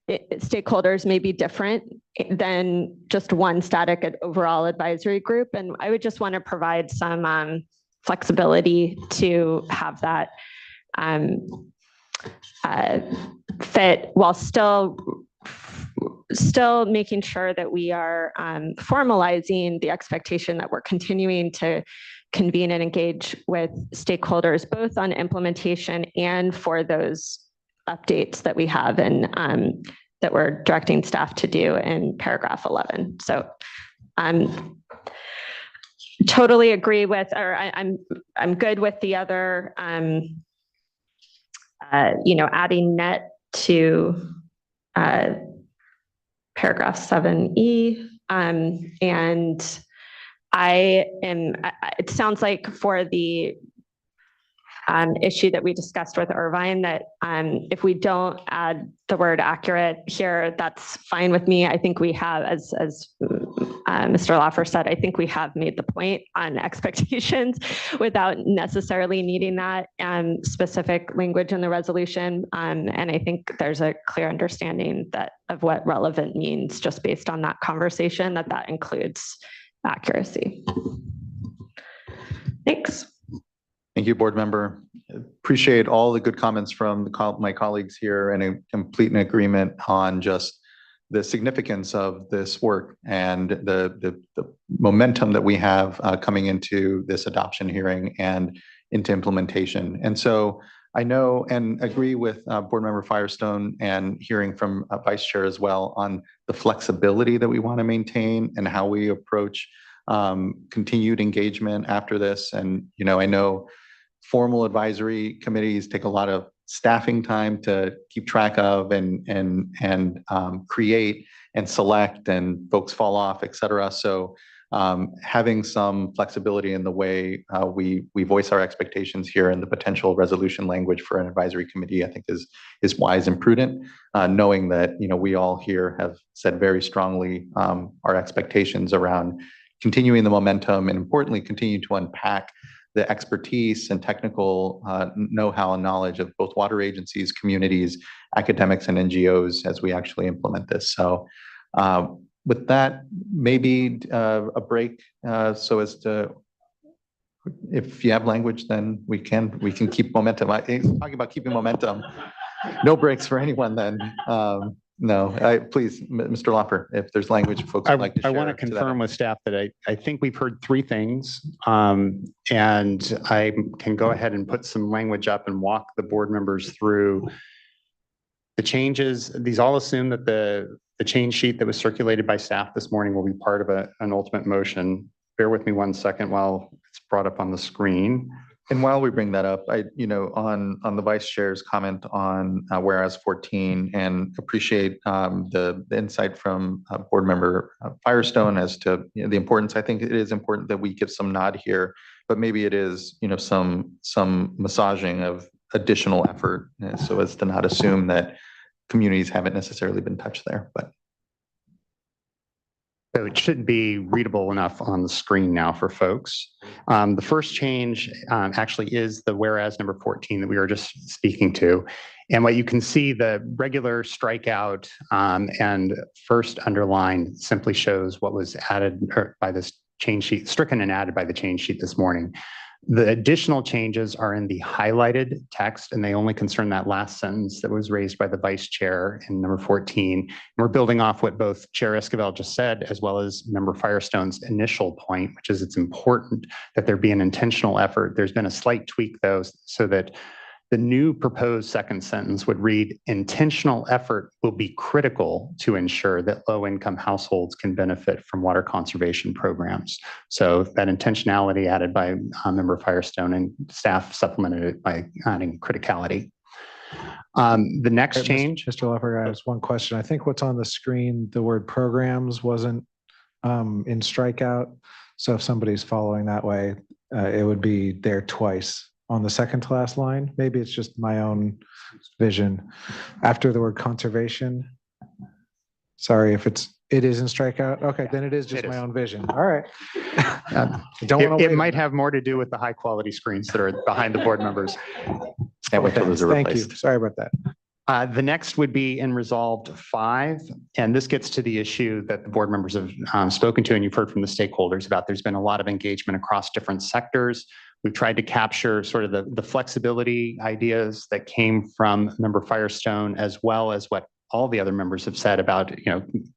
stakeholders may be different than just one static overall advisory group. And I would just want to provide some flexibility to have that fit while still making sure that we are formalizing the expectation that we're continuing to convene and engage with stakeholders, both on implementation and for those updates that we have and that we're directing staff to do in paragraph 11. So totally agree with, or I'm good with the other, adding net to paragraph 7E. And it sounds like for the issue that we discussed with Irvine, that if we don't add the word accurate here, that's fine with me. I think we have, as Mr. Laffer said, I think we have made the point on expectations without necessarily needing that specific language in the resolution. And I think there's a clear understanding of what relevant means just based on that conversation, that includes accuracy. Thanks. Thank you, board member. Appreciate all the good comments from my colleagues here, and in complete agreement on just the significance of this work and the momentum that we have coming into this adoption hearing and into implementation. And so I know and agree with Board Member Firestone and hearing from Vice Chair as well on the flexibility that we want to maintain and how we approach continued engagement after this. And, I know formal advisory committees take a lot of staffing time to keep track of and create and select, and folks fall off, et cetera. So having some flexibility in the way we voice our expectations here and the potential resolution language for an advisory committee, I think is wise and prudent, knowing that we all here have said very strongly our expectations around continuing the momentum and, importantly, continue to unpack the expertise and technical know-how and knowledge of both water agencies, communities, academics, and NGOs as we actually implement this. So with that, maybe a break so as to, if you have language, then we can keep momentum. Talking about keeping momentum, no breaks for anyone then. No, please, Mr. Loffer, if there's language folks would like to share. I want to confirm with staff that I think we've heard three things, and I can go ahead and put some language up and walk the board members through the changes. These all assume that the change sheet that was circulated by staff this morning will be part of an ultimate motion. Bear with me 1 second while it's brought up on the screen. And while we bring that up, on the Vice Chair's comment on whereas 14, and appreciate the insight from Board Member Firestone as to the importance. I think it is important that we give some nod here, but maybe it is some massaging of additional effort, so as to not assume that communities haven't necessarily been touched there. But so it should be readable enough on the screen now for folks. The first change actually is the whereas number 14 that we were just speaking to. And what you can see, the regular strikeout and first underline simply shows what was added by this change sheet, stricken and added by the change sheet this morning. The additional changes are in the highlighted text, and they only concern that last sentence that was raised by the Vice Chair in number 14. And we're building off what both Chair Esquivel just said, as well as Member Firestone's initial point, which is it's important that there be an intentional effort. There's been a slight tweak, though, so that the new proposed second sentence would read, intentional effort will be critical to ensure that low-income households can benefit from water conservation programs. So that intentionality added by Member Firestone, and staff supplemented it by adding criticality. The next change. Mr. Leffer, I have one question. I think what's on the screen, the word programs wasn't in strikeout. So if somebody's following that way, it would be there twice on the second to last line. Maybe it's just my own vision. After the word conservation. Sorry if it is in strikeout. Okay, then it is just my own vision. All right. It might have more to do with the high quality screens that are behind the board members. Thank you. Sorry about that. The next would be in resolved 5, and this gets to the issue that the board members have spoken to, and you've heard from the stakeholders about. There's been a lot of engagement across different sectors. We've tried to capture sort of the flexibility ideas that came from Member Firestone, as well as what all the other members have said about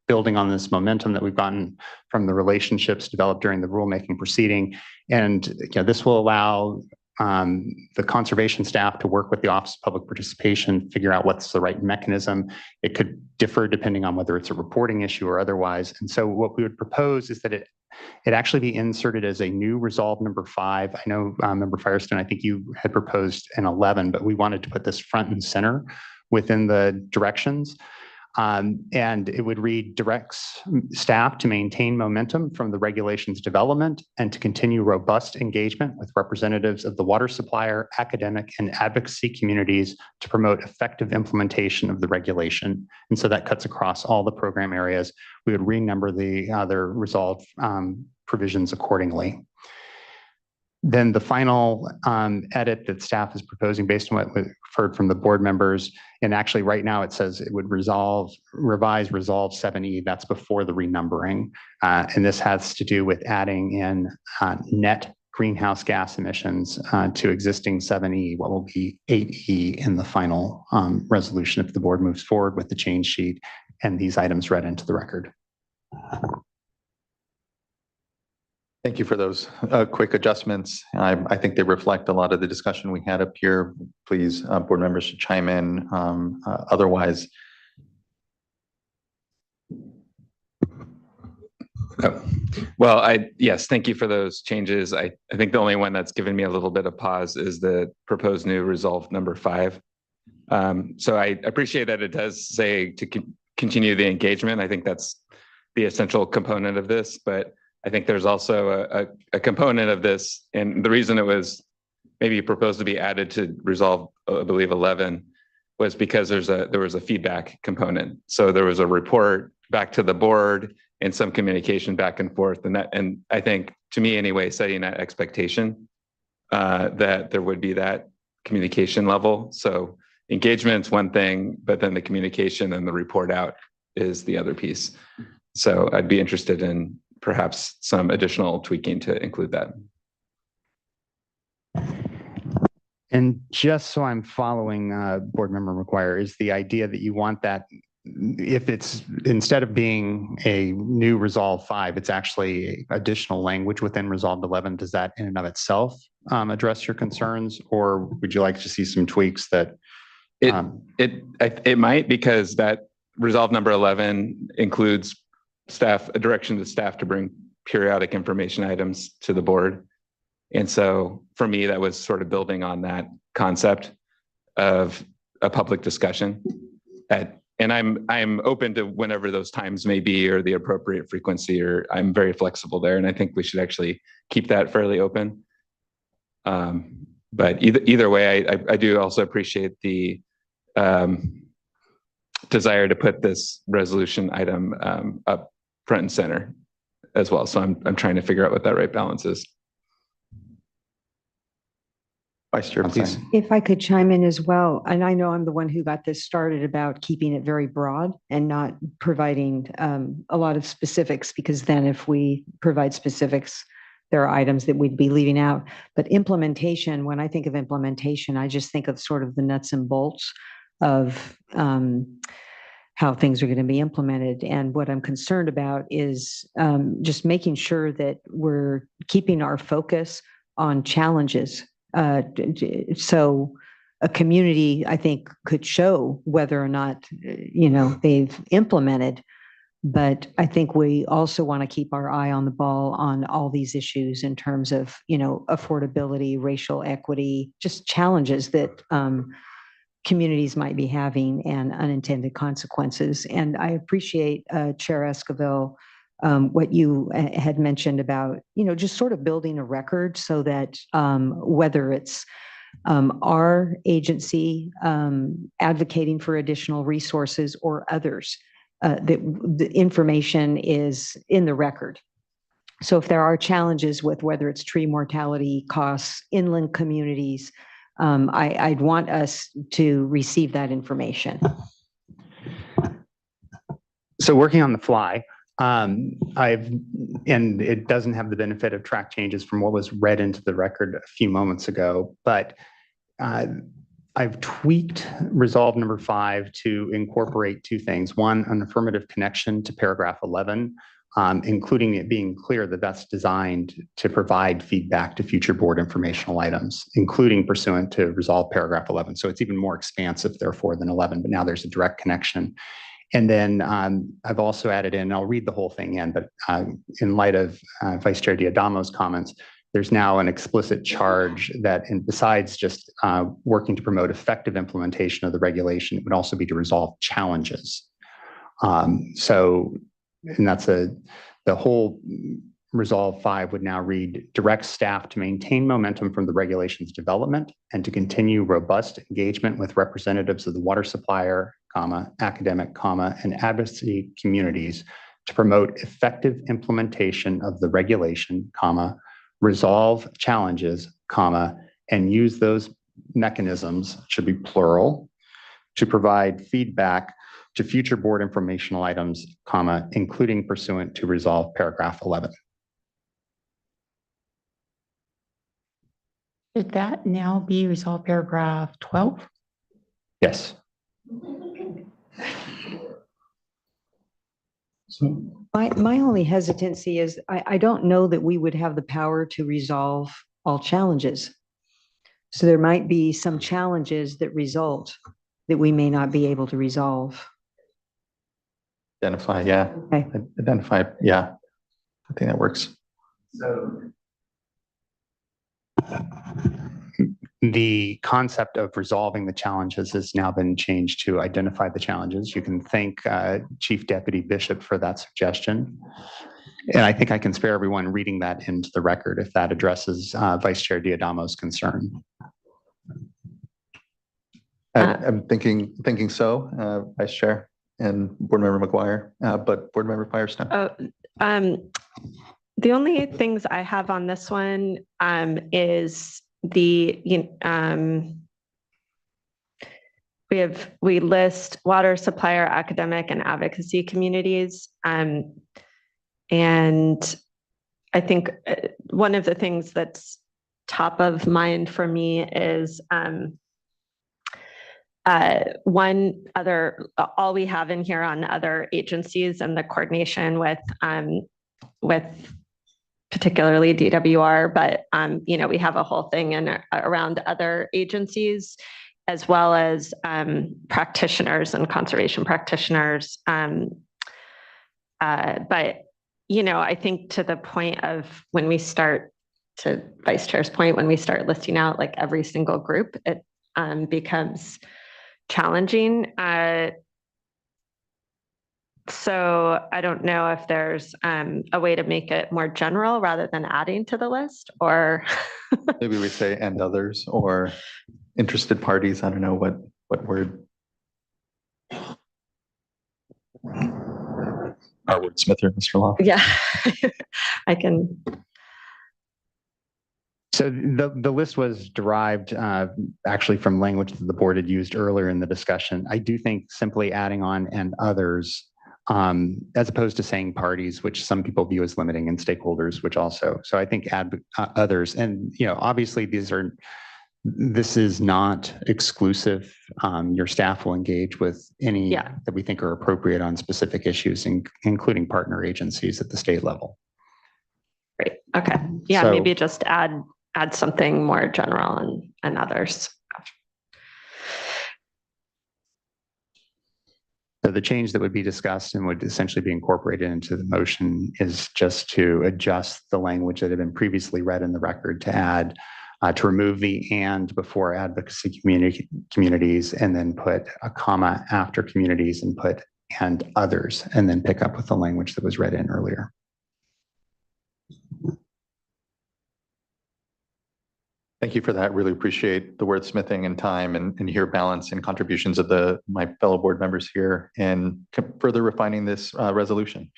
building on this momentum that we've gotten from the relationships developed during the rulemaking proceeding. And this will allow the conservation staff to work with the Office of Public Participation, figure out what's the right mechanism. It could differ depending on whether it's a reporting issue or otherwise. And so what we would propose is that it actually be inserted as a new resolve number 5. I know Member Firestone, I think you had proposed an 11, but we wanted to put this front and center within the directions. And it would read, directs staff to maintain momentum from the regulations development and to continue robust engagement with representatives of the water supplier, academic, and advocacy communities to promote effective implementation of the regulation. And so that cuts across all the program areas. We would renumber the other resolved provisions accordingly. Then the final edit that staff is proposing based on what we've heard from the board members, and actually right now it says it would revise resolve 7E, that's before the renumbering. And this has to do with adding in net greenhouse gas emissions to existing 7E, what will be 8E in the final resolution if the board moves forward with the change sheet and these items read into the record. Thank you for those quick adjustments. I think they reflect a lot of the discussion we had up here. Please, board members should chime in. Otherwise, oh. Well, yes, thank you for those changes. I think the only one that's given me a little bit of pause is the proposed new resolve number 5. So I appreciate that it does say to continue the engagement. I think that's the essential component of this, but I think there's also a component of this, and the reason it was maybe proposed to be added to resolve, I believe 11, was because there was a feedback component. So there was a report back to the board and some communication back and forth, and I think, to me anyway, setting that expectation that there would be that communication level. So engagement's one thing, but then the communication and the report out is the other piece. So I'd be interested in perhaps some additional tweaking to include that. And just so I'm following board member McGuire, is the idea that you want that, if it's instead of being a new resolve 5, it's actually additional language within resolved 11. Does that in and of itself address your concerns, or would you like to see some tweaks that? It might, because that resolve number 11 includes a direction to staff to bring periodic information items to the board. And so for me, that was sort of building on that concept of a public discussion. And I'm open to whenever those times may be, or the appropriate frequency, or I'm very flexible there. And I think we should actually keep that fairly open. But either way, I do also appreciate the desire to put this resolution item up front and center as well. So I'm trying to figure out what that right balance is. Vice Chair, please. If I could chime in as well, and I know I'm the one who got this started about keeping it very broad and not providing a lot of specifics, because then if we provide specifics, there are items that we'd be leaving out. But implementation, when I think of implementation, I just think of sort of the nuts and bolts of how things are going to be implemented. And what I'm concerned about is just making sure that we're keeping our focus on challenges. So a community, I think, could show whether or not, they've implemented. But I think we also want to keep our eye on the ball on all these issues in terms of, affordability, racial equity, just challenges that communities might be having and unintended consequences. And I appreciate Chair Esquivel, what you had mentioned about, just sort of building a record so that whether it's our agency advocating for additional resources or others, that the information is in the record. So if there are challenges with whether it's tree mortality costs, inland communities, I'd want us to receive that information. So working on the fly, and it doesn't have the benefit of track changes from what was read into the record a few moments ago, but I've tweaked resolve number 5 to incorporate 2 things. One, an affirmative connection to paragraph 11, including it being clear that that's designed to provide feedback to future board informational items, including pursuant to resolve paragraph 11. So it's even more expansive, therefore, than 11, but now there's a direct connection. And then I've also added in, I'll read the whole thing in, but in light of Vice Chair Diadamo's comments, there's now an explicit charge that, and besides just working to promote effective implementation of the regulation, it would also be to resolve challenges. And that's the whole resolve 5 would now read: direct staff to maintain momentum from the regulations development and to continue robust engagement with representatives of the water supplier, academic, and advocacy communities to promote effective implementation of the regulation, resolve challenges, and use those mechanisms, should be plural, to provide feedback to future board informational items, including pursuant to resolve paragraph 11. Should that now be resolved paragraph 12? Yes. So My only hesitancy is I don't know that we would have the power to resolve all challenges. So there might be some challenges that result that we may not be able to resolve. Identify, yeah. Okay. Identify, yeah. I think that works. So the concept of resolving the challenges has now been changed to identify the challenges. You can thank Chief Deputy Bishop for that suggestion. And I think I can spare everyone reading that into the record if that addresses Vice Chair Diadamo's concern. I'm thinking so, Vice Chair and Board Member McGuire, but Board Member Firestone. The only things I have on this one is we list water supplier, academic, and advocacy communities, and I think one of the things that's top of mind for me is all we have in here on other agencies and the coordination with particularly DWR, but we have a whole thing around other agencies, as well as practitioners and conservation practitioners. But I think to the point of when we start, to Vice Chair's point, when we start listing out like every single group, it becomes challenging. So I don't know if there's a way to make it more general rather than adding to the list, or maybe we say and others or interested parties. I don't know what word. Our wordsmither, Mr. Law. Yeah, I can. So the list was derived actually from language that the board had used earlier in the discussion. I do think simply adding on and others, as opposed to saying parties, which some people view as limiting, and stakeholders, which also. So I think add others, and obviously this is not exclusive. Your staff will engage with any that we think are appropriate on specific issues, including partner agencies at the state level. Great. Okay. Yeah. So, maybe just add something more general and others. So the change that would be discussed and would essentially be incorporated into the motion is just to adjust the language that had been previously read in the record to add, to remove the and before advocacy communities, and then put a comma after communities and put and others, and then pick up with the language that was read in earlier. Thank you for that. Really appreciate the wordsmithing and time and hear balance and contributions of my fellow board members here and further refining this resolution.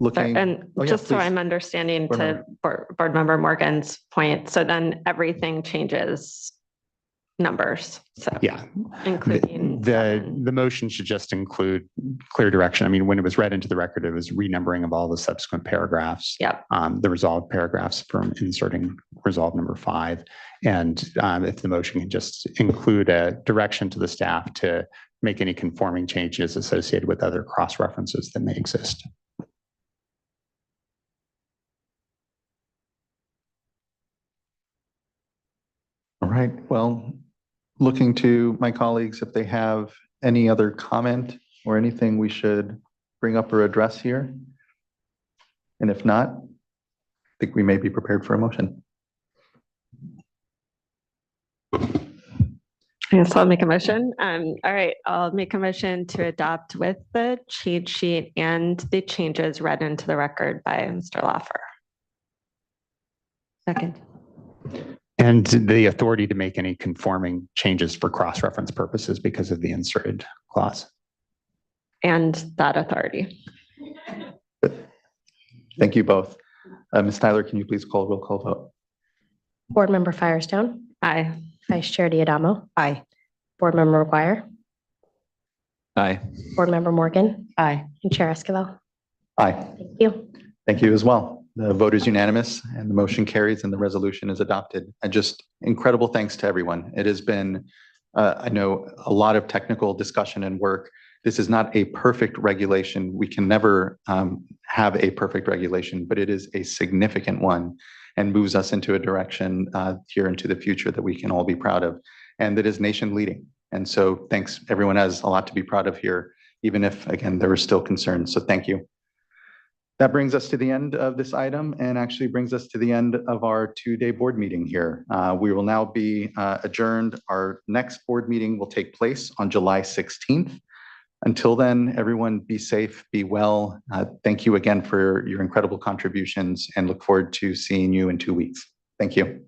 So I'm understanding Board Member Morgan's point. So then everything changes numbers. So yeah, including the motion should just include clear direction. I mean, when it was read into the record, it was renumbering of all the subsequent paragraphs. Yep. The resolved paragraphs from inserting resolve number 5. And if the motion can just include a direction to the staff to make any conforming changes associated with other cross references that may exist. All right. Well, looking to my colleagues if they have any other comment or anything we should bring up or address here. And if not, I think we may be prepared for a motion. Yes, I'll make a motion. All right, I'll make a motion to adopt with the cheat sheet and the changes read into the record by Mr. Laffer. Second. And the authority to make any conforming changes for cross-reference purposes because of the inserted clause. And that authority. Thank you both. Ms. Tyler, can you please call roll call vote? Board Member Firestone. Aye. Vice Chair Diadamo. Aye. Board Member McGuire. Aye. Board Member Morgan. Aye. And Chair Esquivel. Aye. Thank you. Thank you as well. The vote is unanimous and the motion carries and the resolution is adopted. And just incredible thanks to everyone. It has been, I know, a lot of technical discussion and work This is not a perfect regulation. We can never have a perfect regulation, but it is a significant one and moves us into a direction here into the future that we can all be proud of, and that is nation leading. And so thanks, everyone has a lot to be proud of here, even if, again, there are still concerns. So thank you. That brings us to the end of this item and actually brings us to the end of our two-day board meeting here. We will now be adjourned. Our next board meeting will take place on July 16th. Until then, everyone be safe, be well. Thank you again for your incredible contributions and look forward to seeing you in 2 weeks. Thank you.